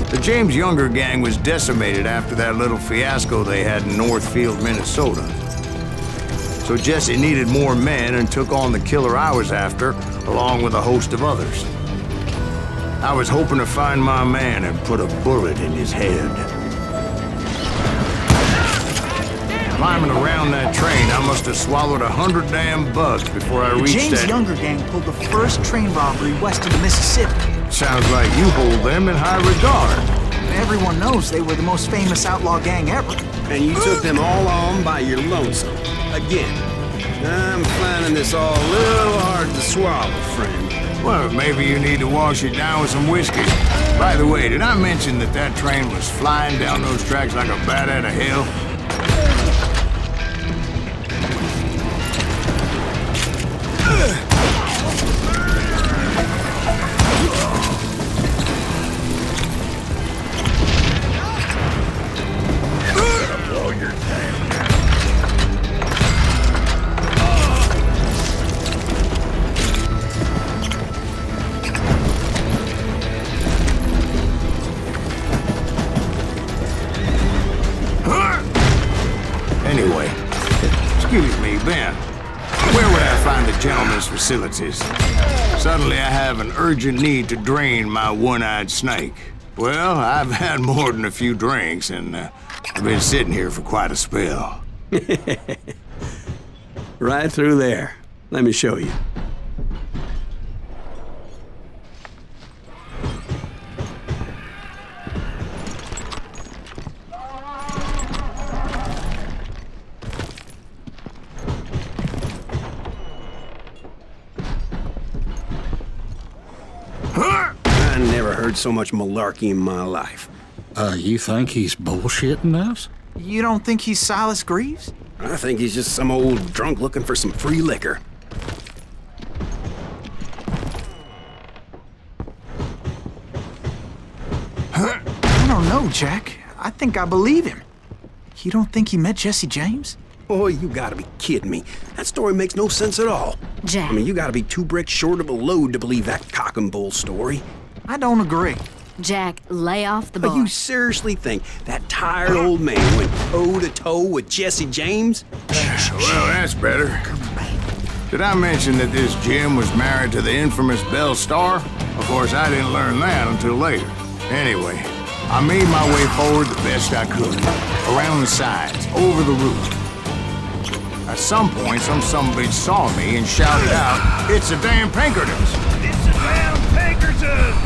The James Younger gang was decimated after that little fiasco they had in Northfield, Minnesota. So Jesse needed more men and took on the killer I was after, along with a host of others. I was hoping to find my man and put a bullet in his head. Climbing around that train, I must have swallowed 100 damn bugs before I reached James that... Younger gang pulled the first train robbery west of the Mississippi. Sounds like you hold them in high regard. Everyone knows they were the most famous outlaw gang ever. And you took them all on by your lonesome. Again. I'm finding this all a little hard to swallow, friend. Well, maybe you need to wash it down with some whiskey. By the way, did I mention that that train was flying down those tracks like a bat out of hell? Anyway, excuse me, Ben. Where would I find the gentleman's facilities? Suddenly I have an urgent need to drain my one-eyed snake. Well, I've had more than a few drinks, and I've been sitting here for quite a spell. Right through there. Let me show you. I never heard so much malarkey in my life. You think he's bullshitting us? You don't think he's Silas Greaves? I think he's just some old drunk looking for some free liquor. I don't know, Jack. I think I believe him. You don't think he met Jesse James? Oh, you gotta be kidding me. That story makes no sense at all. Jack. I mean, you gotta be 2 bricks short of a load to believe that cock and bull story. I don't agree. Jack, lay off the But bar. you seriously think that tired old man went toe-to-toe with Jesse James? Well, that's better. Did I mention that this Jim was married to the infamous Belle Starr? Of course, I didn't learn that until later. Anyway, I made my way forward the best I could. Around the sides, over the roof. At some point, some sumbitch saw me and shouted out, "It's the damn Pinkertons!" It's the damn Pinkertons!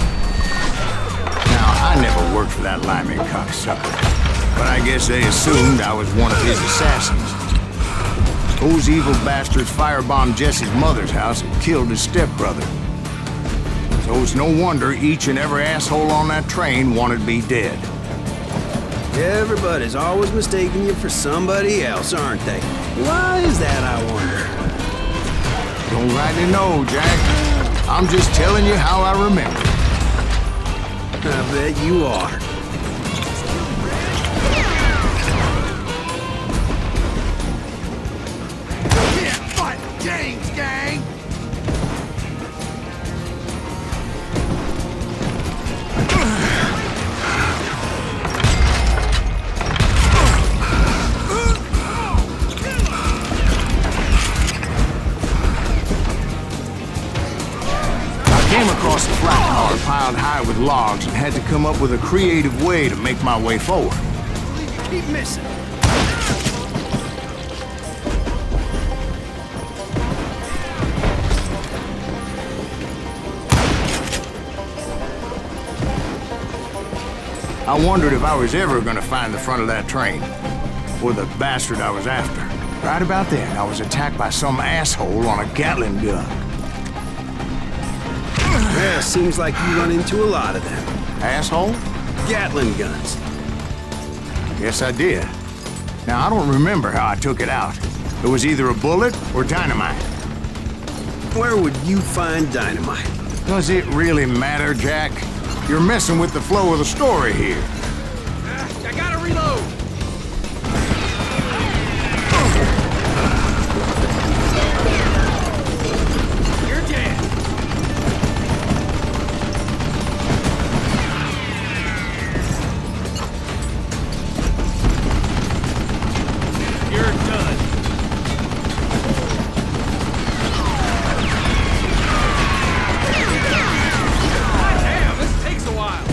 Now, I never worked for that limey cocksucker, but I guess they assumed I was one of his assassins. Those evil bastards firebombed Jesse's mother's house and killed his stepbrother. So it's no wonder each and every asshole on that train wanted me dead. Everybody's always mistaking you for somebody else, aren't they? Why is that, I wonder? Don't rightly know, Jack. I'm just telling you how I remember. I bet you are. Can't fight James, gang! Came across a flat car piled high with logs and had to come up with a creative way to make my way forward. Keep missing. I wondered if I was ever going to find the front of that train, or the bastard I was after. Right about then, I was attacked by some asshole on a Gatling gun. Yeah, seems like you run into a lot of them. Asshole? Gatling guns. Yes, I did. Now, I don't remember how I took it out. It was either a bullet or dynamite. Where would you find dynamite? Does it really matter, Jack? You're messing with the flow of the story here. I gotta reload! You're dead! You're done. God damn, this takes a while.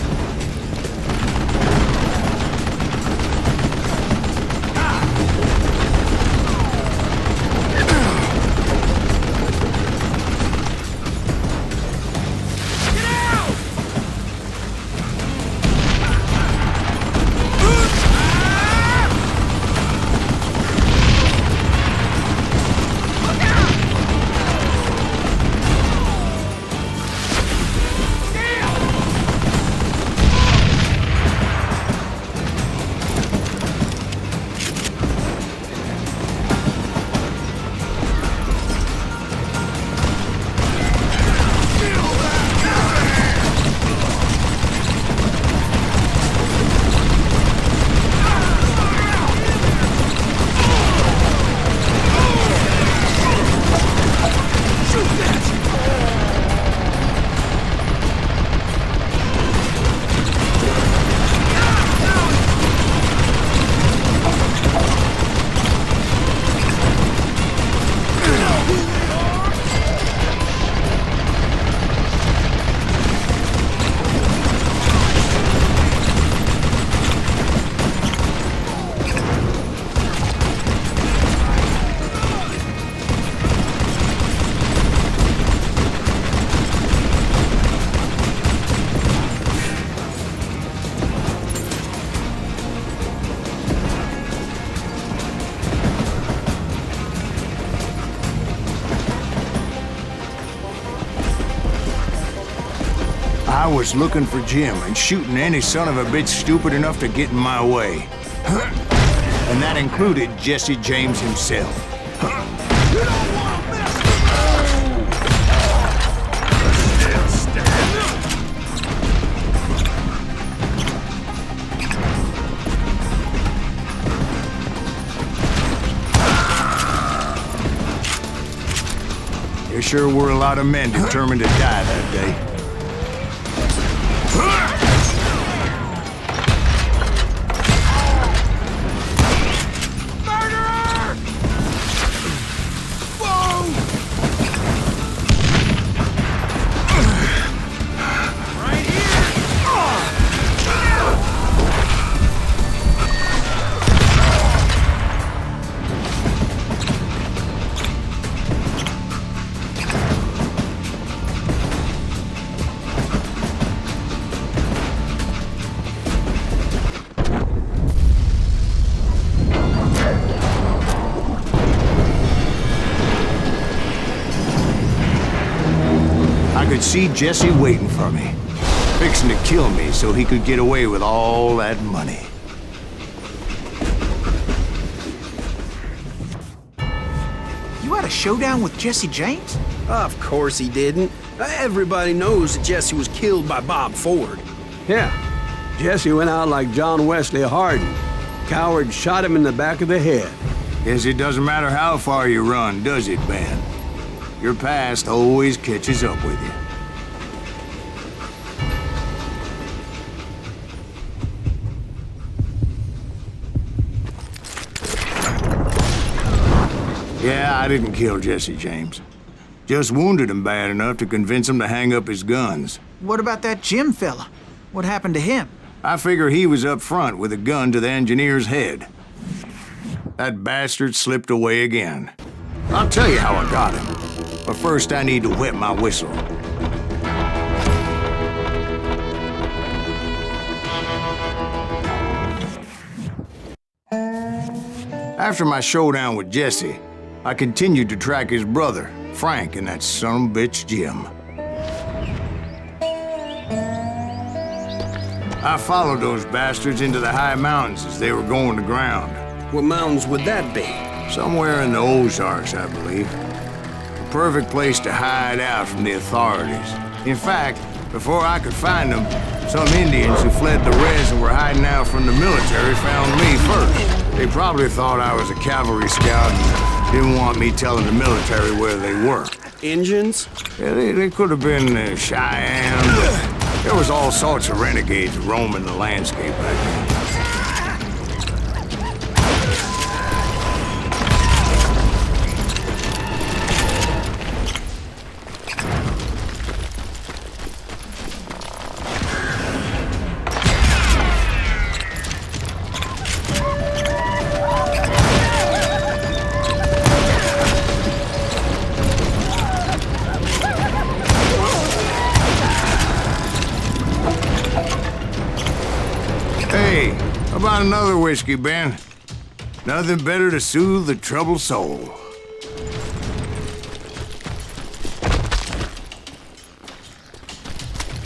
I was looking for Jim and shooting any son of a bitch stupid enough to get in my way. And that included Jesse James himself. You don't want to mess with There sure were a lot of men determined to die that day. I could see Jesse waiting for me, fixing to kill me so he could get away with all that money. You had a showdown with Jesse James? Of course he didn't. Everybody knows that Jesse was killed by Bob Ford. Yeah, Jesse went out like John Wesley Hardin. Coward shot him in the back of the head. Guess it doesn't matter how far you run, does it, Ben? Your past always catches up with you. Yeah, I didn't kill Jesse James. Just wounded him bad enough to convince him to hang up his guns. What about that Jim fella? What happened to him? I figure he was up front with a gun to the engineer's head. That bastard slipped away again. I'll tell you how I got him. But first I need to wet my whistle. After my showdown with Jesse, I continued to track his brother, Frank, and that son of a bitch, Jim. I followed those bastards into the high mountains as they were going to ground. What mountains would that be? Somewhere in the Ozarks, I believe. The perfect place to hide out from the authorities. In fact, before I could find them, some Indians who fled the res and were hiding out from the military found me first. They probably thought I was a cavalry scout and didn't want me telling the military where they were. Indians? Yeah, they could have been Cheyenne. There was all sorts of renegades roaming the landscape back then. Another whiskey, Ben. Nothing better to soothe the troubled soul.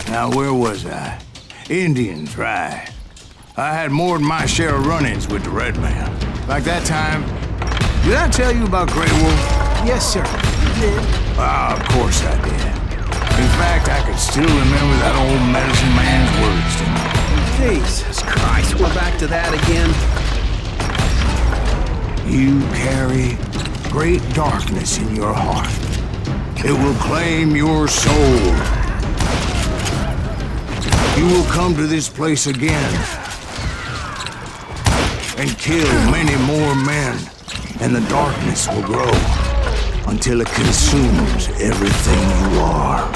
Now, where was I? Indians, right. I had more than my share of run-ins with the red man. Like that time, did I tell you about Grey Wolf? Yes, sir. You did. Ah, of course I did. In fact, I could still remember that old medicine man's words to me. Jesus Christ, we're back to that again. You carry great darkness in your heart. It will claim your soul. You will come to this place again and kill many more men, and the darkness will grow until it consumes everything you are.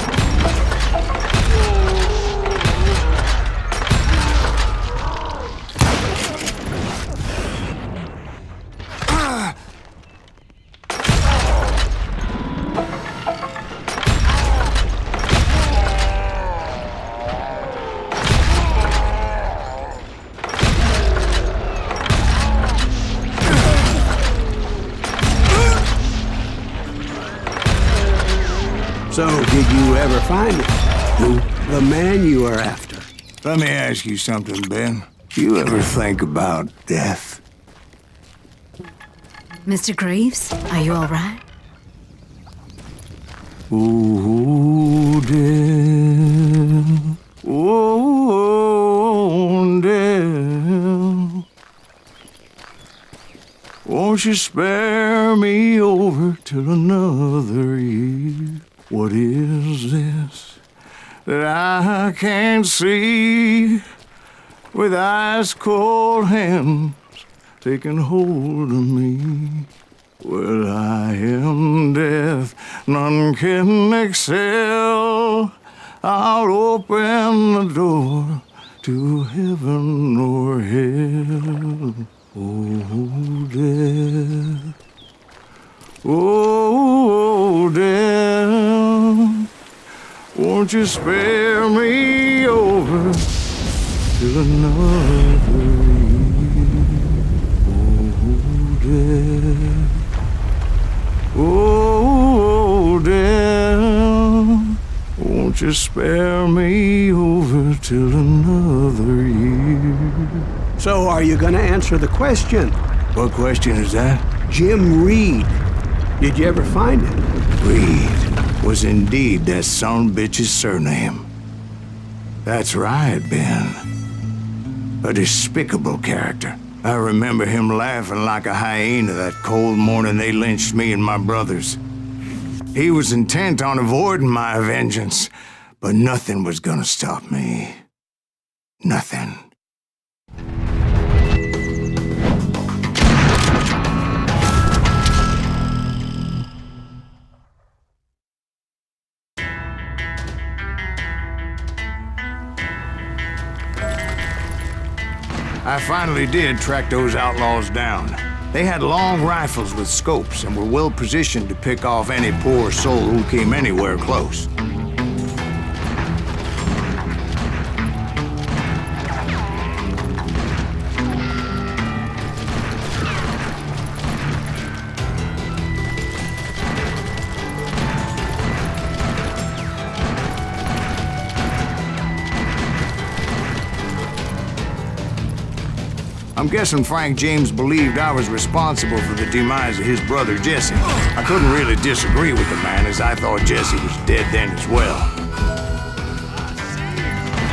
So, did you ever find it? Who? The man you are after. Let me ask you something, Ben. Do you ever think about death? Mr. Greaves, are you all right? Oh, death. Oh, death. Won't you spare me over till another year? What is this that I can't see with ice cold hands taking hold of me? Well, I am death, none can excel. I'll open the door to heaven or hell. Oh, death. Oh, death, won't you spare me over till another year? Oh, death, won't you spare me over till another year? So, are you gonna answer the question? What question is that? Jim Reed. Did you ever find it? Reed was indeed that son-bitch's surname. That's right, Ben. A despicable character. I remember him laughing like a hyena that cold morning they lynched me and my brothers. He was intent on avoiding my vengeance, but nothing was gonna stop me. Nothing. I finally did track those outlaws down. They had long rifles with scopes and were well positioned to pick off any poor soul who came anywhere close. I'm guessing Frank James believed I was responsible for the demise of his brother Jesse. I couldn't really disagree with the man, as I thought Jesse was dead then as well.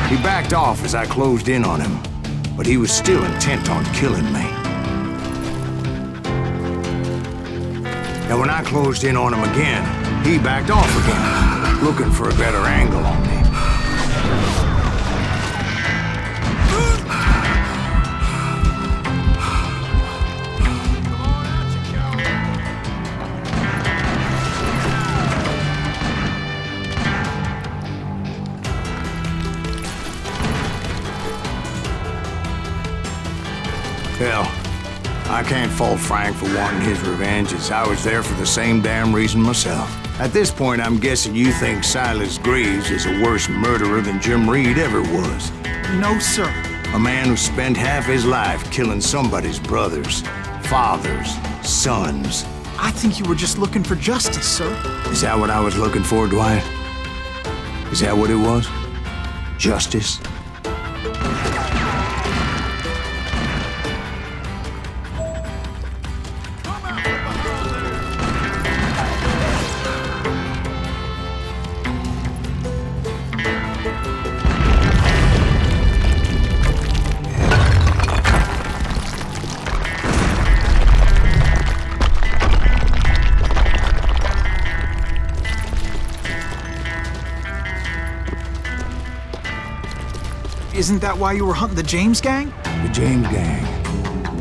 He backed off as I closed in on him, but he was still intent on killing me. And when I closed in on him again, he backed off again, looking for a better angle on me. Hell, I can't fault Frank for wanting his revenge, as I was there for the same damn reason myself. At this point, I'm guessing you think Silas Greaves is a worse murderer than Jim Reed ever was. No, sir. A man who spent half his life killing somebody's brothers, fathers, sons. I think you were just looking for justice, sir. Is that what I was looking for, Dwight? Is that what it was? Justice? Isn't that why you were hunting the James gang? The James gang.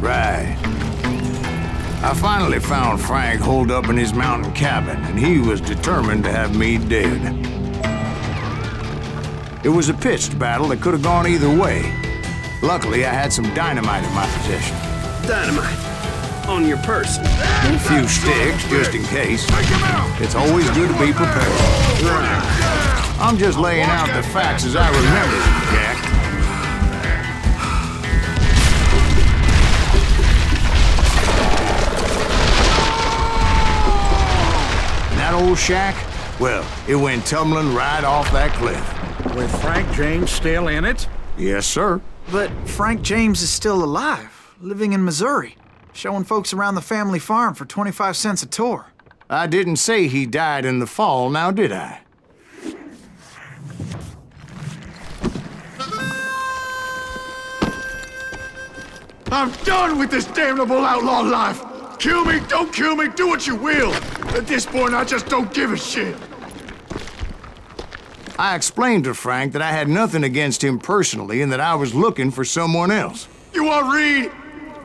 Right. I finally found Frank holed up in his mountain cabin, and he was determined to have me dead. It was a pitched battle that could have gone either way. Luckily, I had some dynamite in my possession. Dynamite. On your person. A few sticks, just in case. It's always good to be prepared. I'm just laying out the facts as I remember them, Jack. That old shack? Well, it went tumbling right off that cliff. With Frank James still in it? Yes, sir. But Frank James is still alive, living in Missouri, showing folks around the family farm for 25 cents a tour. I didn't say he died in the fall, now did I? I'm done with this damnable outlaw life! Kill me, don't kill me, do what you will! At this point, I just don't give a shit! I explained to Frank that I had nothing against him personally and that I was looking for someone else. You want Reed?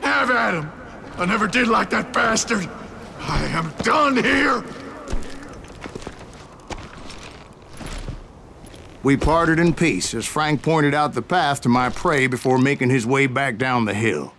Have at him! I never did like that bastard! I am done here! We parted in peace as Frank pointed out the path to my prey before making his way back down the hill.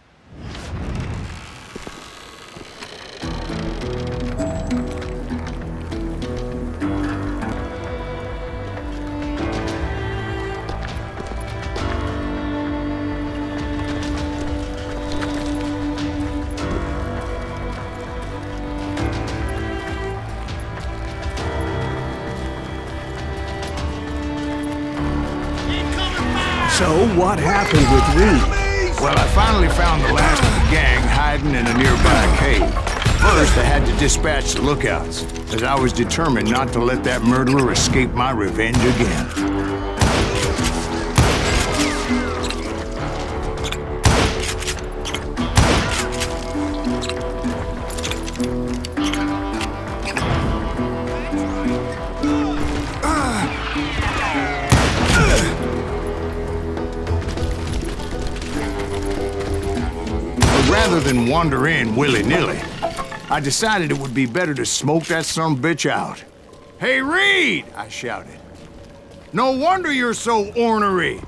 So, what happened with Reed? Well, I finally found the last of the gang hiding in a nearby cave. First, I had to dispatch the lookouts, as I was determined not to let that murderer escape my revenge again. Rather than wander in willy-nilly, I decided it would be better to smoke that sumbitch out. "Hey, Reed!" I shouted. "No wonder you're so ornery.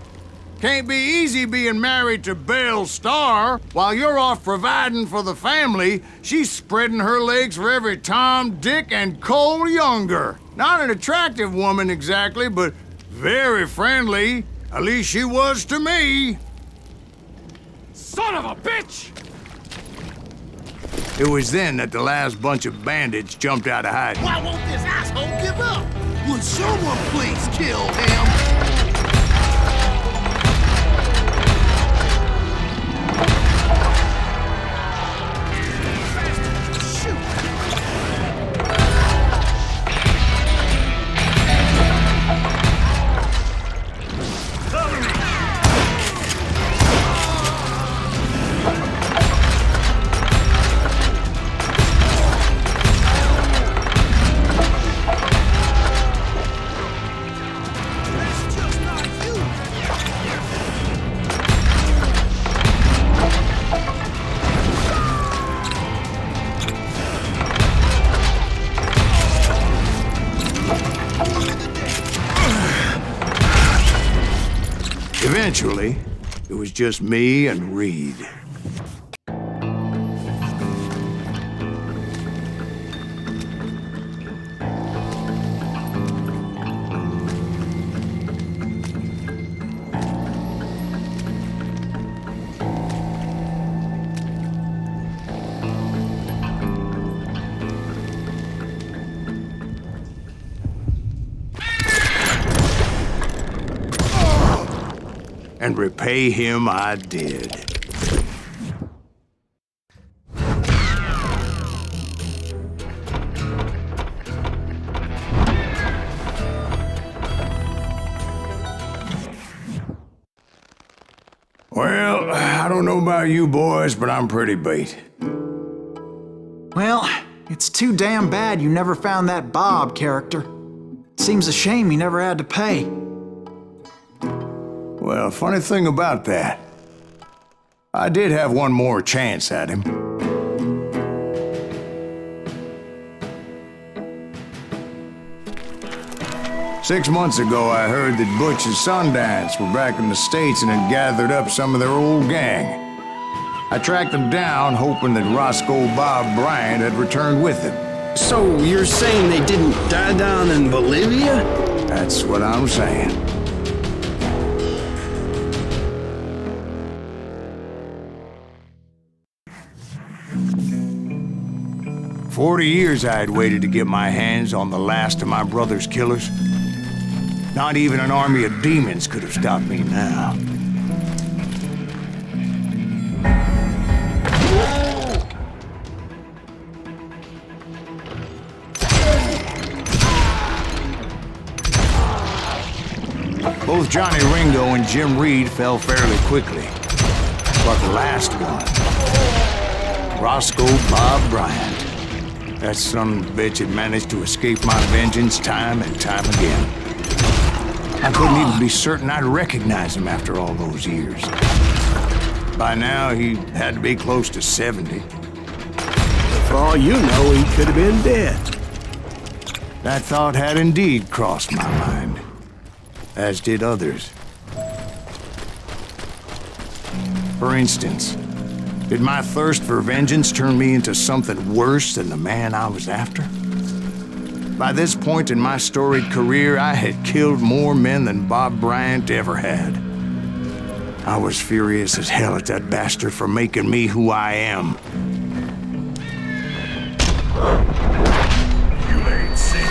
Can't be easy being married to Belle Starr while you're off providing for the family. She's spreading her legs for every Tom, Dick, and Cole Younger. Not an attractive woman exactly, but very friendly. At least she was to me." Son of a bitch! It was then that the last bunch of bandits jumped out of hiding. Why won't this asshole give up? Would someone please kill him? Cover me! Eventually, it was just me and Reed. And repay him I did. Well, I don't know about you boys, but I'm pretty beat. Well, it's too damn bad you never found that Bob character. Seems a shame he never had to pay. Well, funny thing about that, I did have one more chance at him. Six months ago, I heard that Butch and Sundance were back in the States and had gathered up some of their old gang. I tracked them down, hoping that Roscoe Bob Bryant had returned with them. So you're saying they didn't die down in Bolivia? That's what I'm saying. 40 years I had waited to get my hands on the last of my brother's killers. Not even an army of demons could have stopped me now. Both Johnny Ringo and Jim Reed fell fairly quickly. But the last one, Roscoe Bob Bryant. That son of a bitch had managed to escape my vengeance time and time again. I couldn't even be certain I'd recognize him after all those years. By now, he had to be close to 70. For all you know, he could have been dead. That thought had indeed crossed my mind, as did others. For instance, did my thirst for vengeance turn me into something worse than the man I was after? By this point in my storied career, I had killed more men than Bob Bryant ever had. I was furious as hell at that bastard for making me who I am. You ain't seen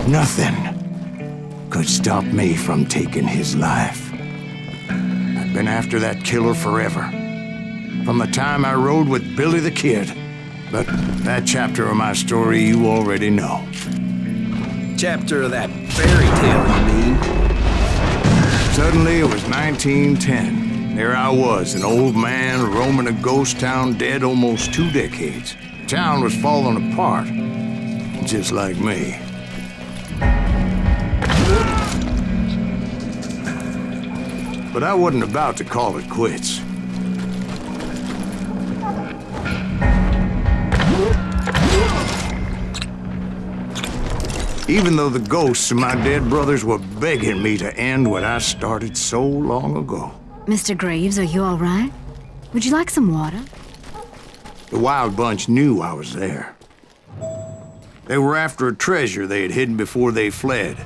Nothing could stop me from taking his life. I've been after that killer forever. From the time I rode with Billy the Kid. But that chapter of my story you already know. Chapter of that fairy tale, you mean? Suddenly it was 1910. There I was, an old man roaming a ghost town dead almost 2 decades. The town was falling apart, just like me. But I wasn't about to call it quits. Even though the ghosts of my dead brothers were begging me to end what I started so long ago. Mr. Graves, are you all right? Would you like some water? The Wild Bunch knew I was there. They were after a treasure they had hidden before they fled,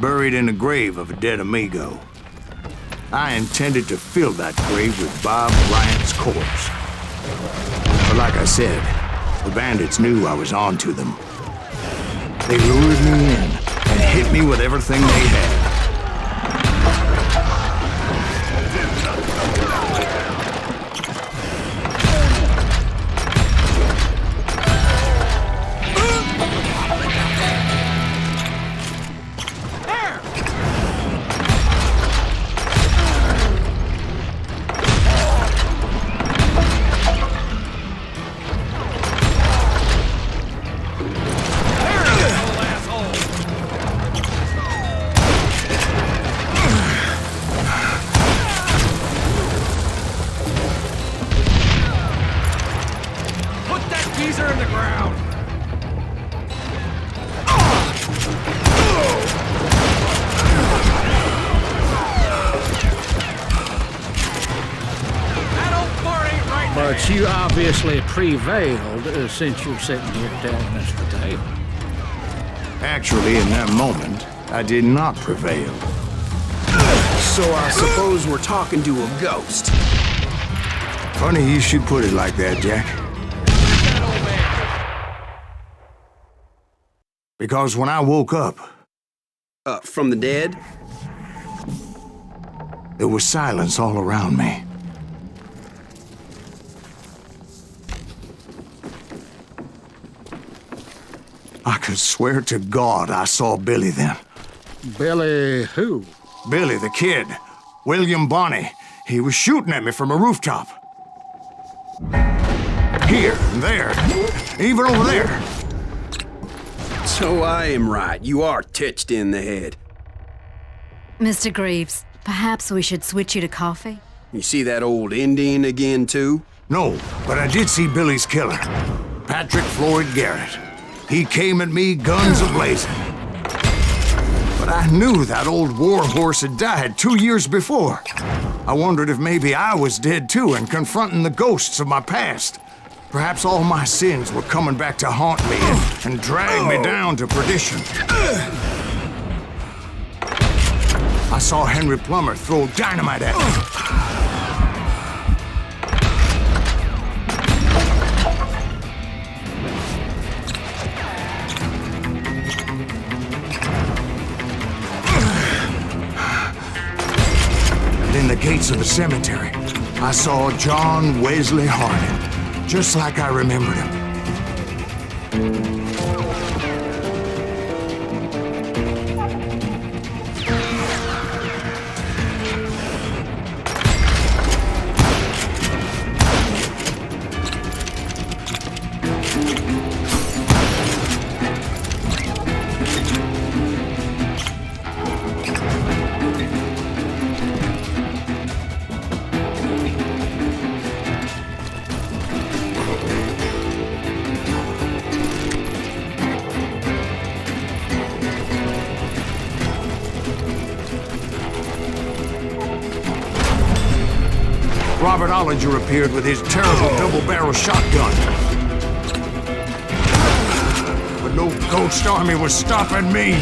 buried in the grave of a dead amigo. I intended to fill that grave with Bob Bryant's corpse. But like I said, the bandits knew I was on to them. They lured me in and hit me with everything they had. But you obviously prevailed since you're sitting here telling us the tale. Actually, in that moment, I did not prevail. So I suppose we're talking to a ghost. Funny you should put it like that, Jack. Because when I woke up... From the dead? There was silence all around me. I could swear to God I saw Billy then. Billy who? Billy the kid. William Bonney. He was shooting at me from a rooftop. Here and there. Even over there. So I am right. You are touched in the head. Mr. Greaves, perhaps we should switch you to coffee? You see that old Indian again, too? No, but I did see Billy's killer. Patrick Floyd Garrett. He came at me guns a-blazing. But I knew that old war horse had died 2 years before. I wondered if maybe I was dead too and confronting the ghosts of my past. Perhaps all my sins were coming back to haunt me and drag me down to perdition. I saw Henry Plummer throw dynamite at me. In the gates of the cemetery, I saw John Wesley Harding, just like I remembered him. Robert Ollinger appeared with his terrible double-barrel shotgun. But no ghost army was stopping me.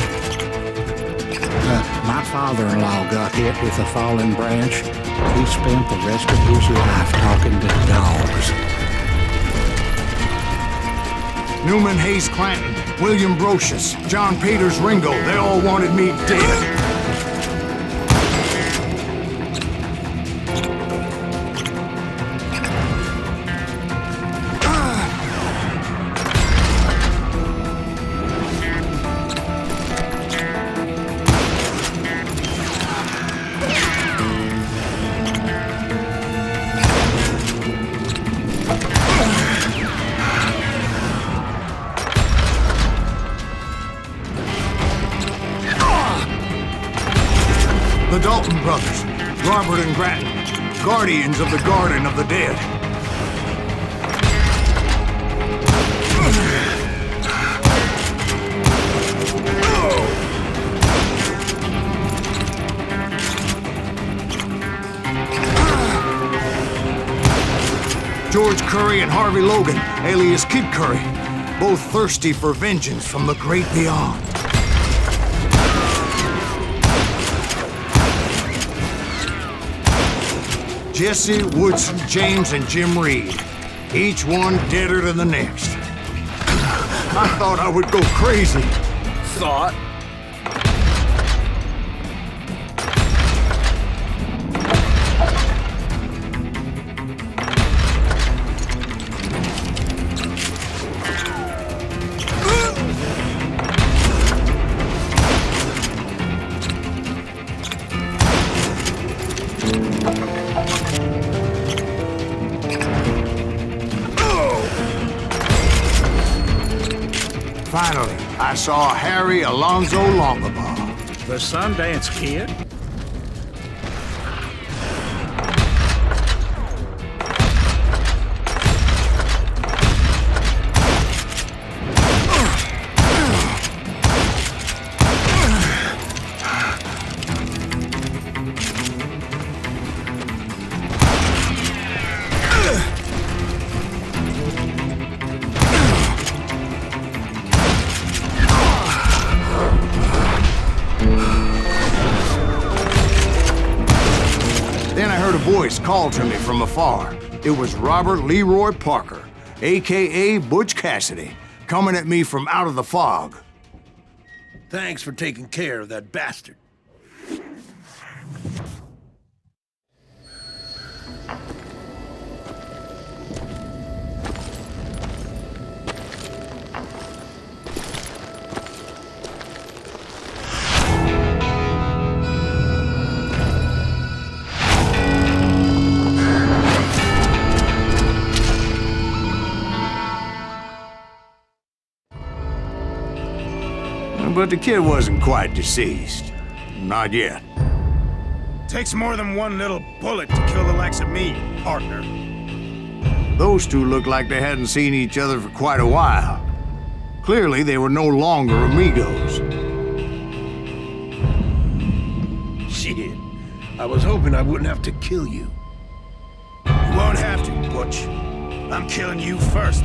My father-in-law got hit with a fallen branch. He spent the rest of his life talking to dogs. Newman Hayes Clanton, William Brocious, John Peters Ringo, they all wanted me dead. The Dalton brothers, Robert and Grattan, guardians of the Garden of the Dead. George Curry and Harvey Logan, alias Kid Curry, both thirsty for vengeance from the great beyond. Jesse, Woodson, James, and Jim Reed. Each one deader than the next. I thought I would go crazy. Thought? Finally, I saw Harry Alonzo Longabaugh. The Sundance Kid? voice called to me from afar. It was Robert Leroy Parker, a.k.a. Butch Cassidy, coming at me from out of the fog. Thanks for taking care of that bastard. But the kid wasn't quite deceased. Not yet. Takes more than one little bullet to kill the likes of me, partner. Those two looked like they hadn't seen each other for quite a while. Clearly, they were no longer amigos. Shit. I was hoping I wouldn't have to kill you. You won't have to, Butch. I'm killing you first.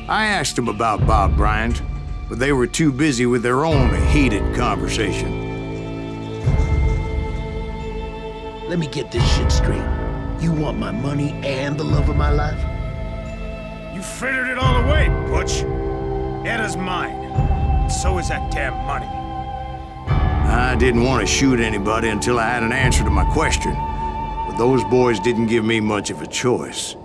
I asked them about Bob Bryant, but they were too busy with their own heated conversation. Let me get this shit straight. You want my money and the love of my life? You frittered it all away, Butch. Edda's mine. So is that damn money. I didn't want to shoot anybody until I had an answer to my question, but those boys didn't give me much of a choice.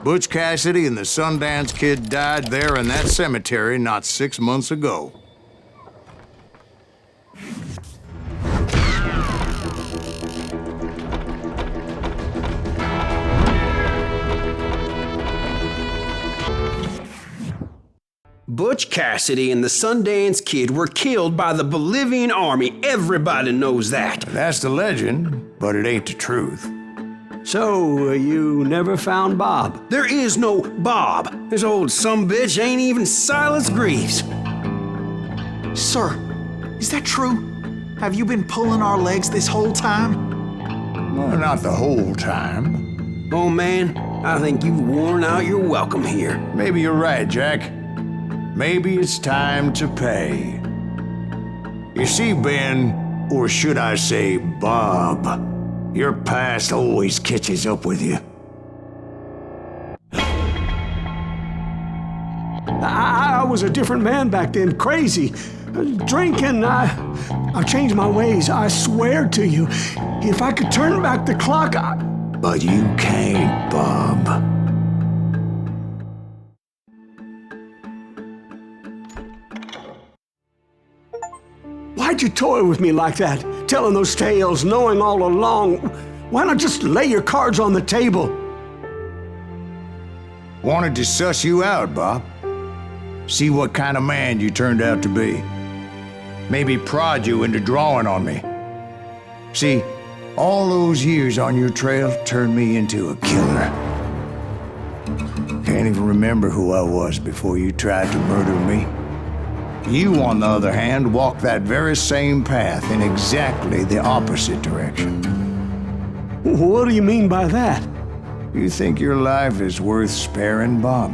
Butch Cassidy and the Sundance Kid died there in that cemetery not 6 months ago. Butch Cassidy and the Sundance Kid were killed by the Bolivian army. Everybody knows that. That's the legend, but it ain't the truth. So, you never found Bob? There is no Bob. This old sumbitch ain't even Silas Greaves. Sir, is that true? Have you been pulling our legs this whole time? Well, not the whole time. Oh man, I think you've worn out your welcome here. Maybe you're right, Jack. Maybe it's time to pay. You see, Ben, or should I say Bob, your past always catches up with you. I was a different man back then, crazy. Drinking, I've changed my ways, I swear to you. If I could turn back the clock, But you can't, Bob. Why'd you toy with me like that? Telling those tales, knowing all along. Why not just lay your cards on the table? Wanted to suss you out, Bob. See what kind of man you turned out to be. Maybe prod you into drawing on me. See, all those years on your trail turned me into a killer. Can't even remember who I was before you tried to murder me. You, on the other hand, walked that very same path in exactly the opposite direction. What do you mean by that? You think your life is worth sparing, Bob?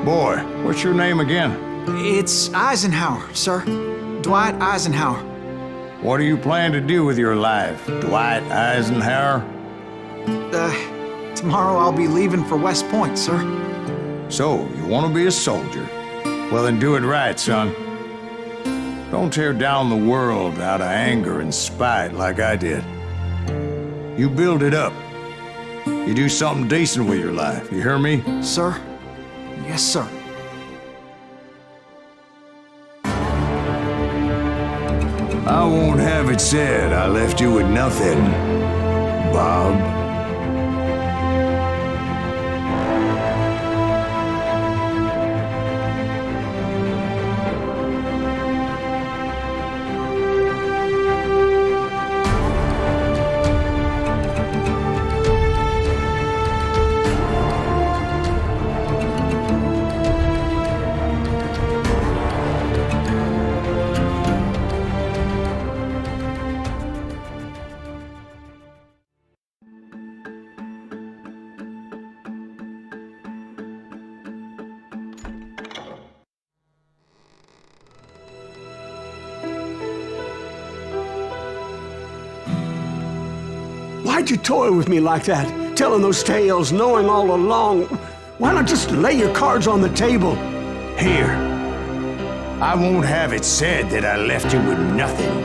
Boy, what's your name again? It's Eisenhower, sir. Dwight Eisenhower. What do you plan to do with your life, Dwight Eisenhower? Tomorrow I'll be leaving for West Point, sir. So, you want to be a soldier? Well, then do it right, son. Don't tear down the world out of anger and spite like I did. You build it up. You do something decent with your life, you hear me? Sir? Yes, sir. I won't have it said I left you with nothing Bob. Why'd you toy with me like that? Telling those tales, knowing all along. Why not just lay your cards on the table? Here. I won't have it said that I left you with nothing.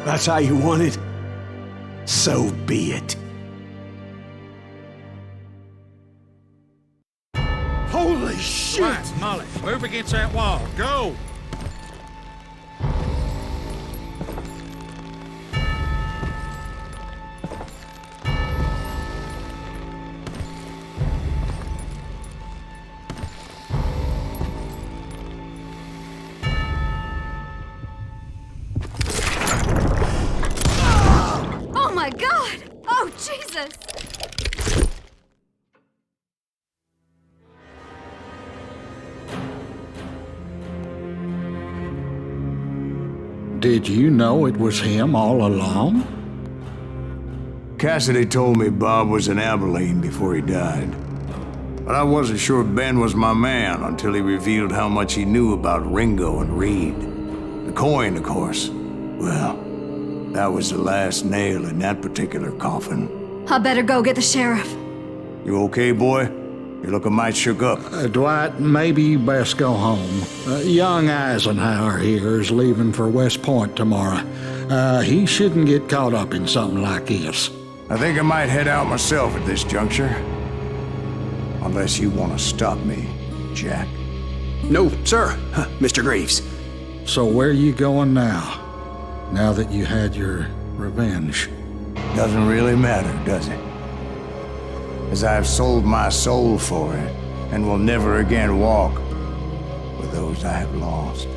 That's how you want it? So be it. Holy shit! Right, Molly, move against that wall. Go! Oh my God! Oh, Jesus! Did you know it was him all along? Cassidy told me Bob was in Abilene before he died. But I wasn't sure Ben was my man until he revealed how much he knew about Ringo and Reed. The coin, of course. Well, that was the last nail in that particular coffin. I better go get the sheriff. You okay, boy? You're looking mighty shook up. Dwight, maybe you best go home. Young Eisenhower here is leaving for West Point tomorrow. He shouldn't get caught up in something like this. I think I might head out myself at this juncture. Unless you want to stop me, Jack. No, sir, Mr. Greaves. So where you going now? Now that you had your revenge? Doesn't really matter, does it? As I've sold my soul for it, and will never again walk with those I have lost.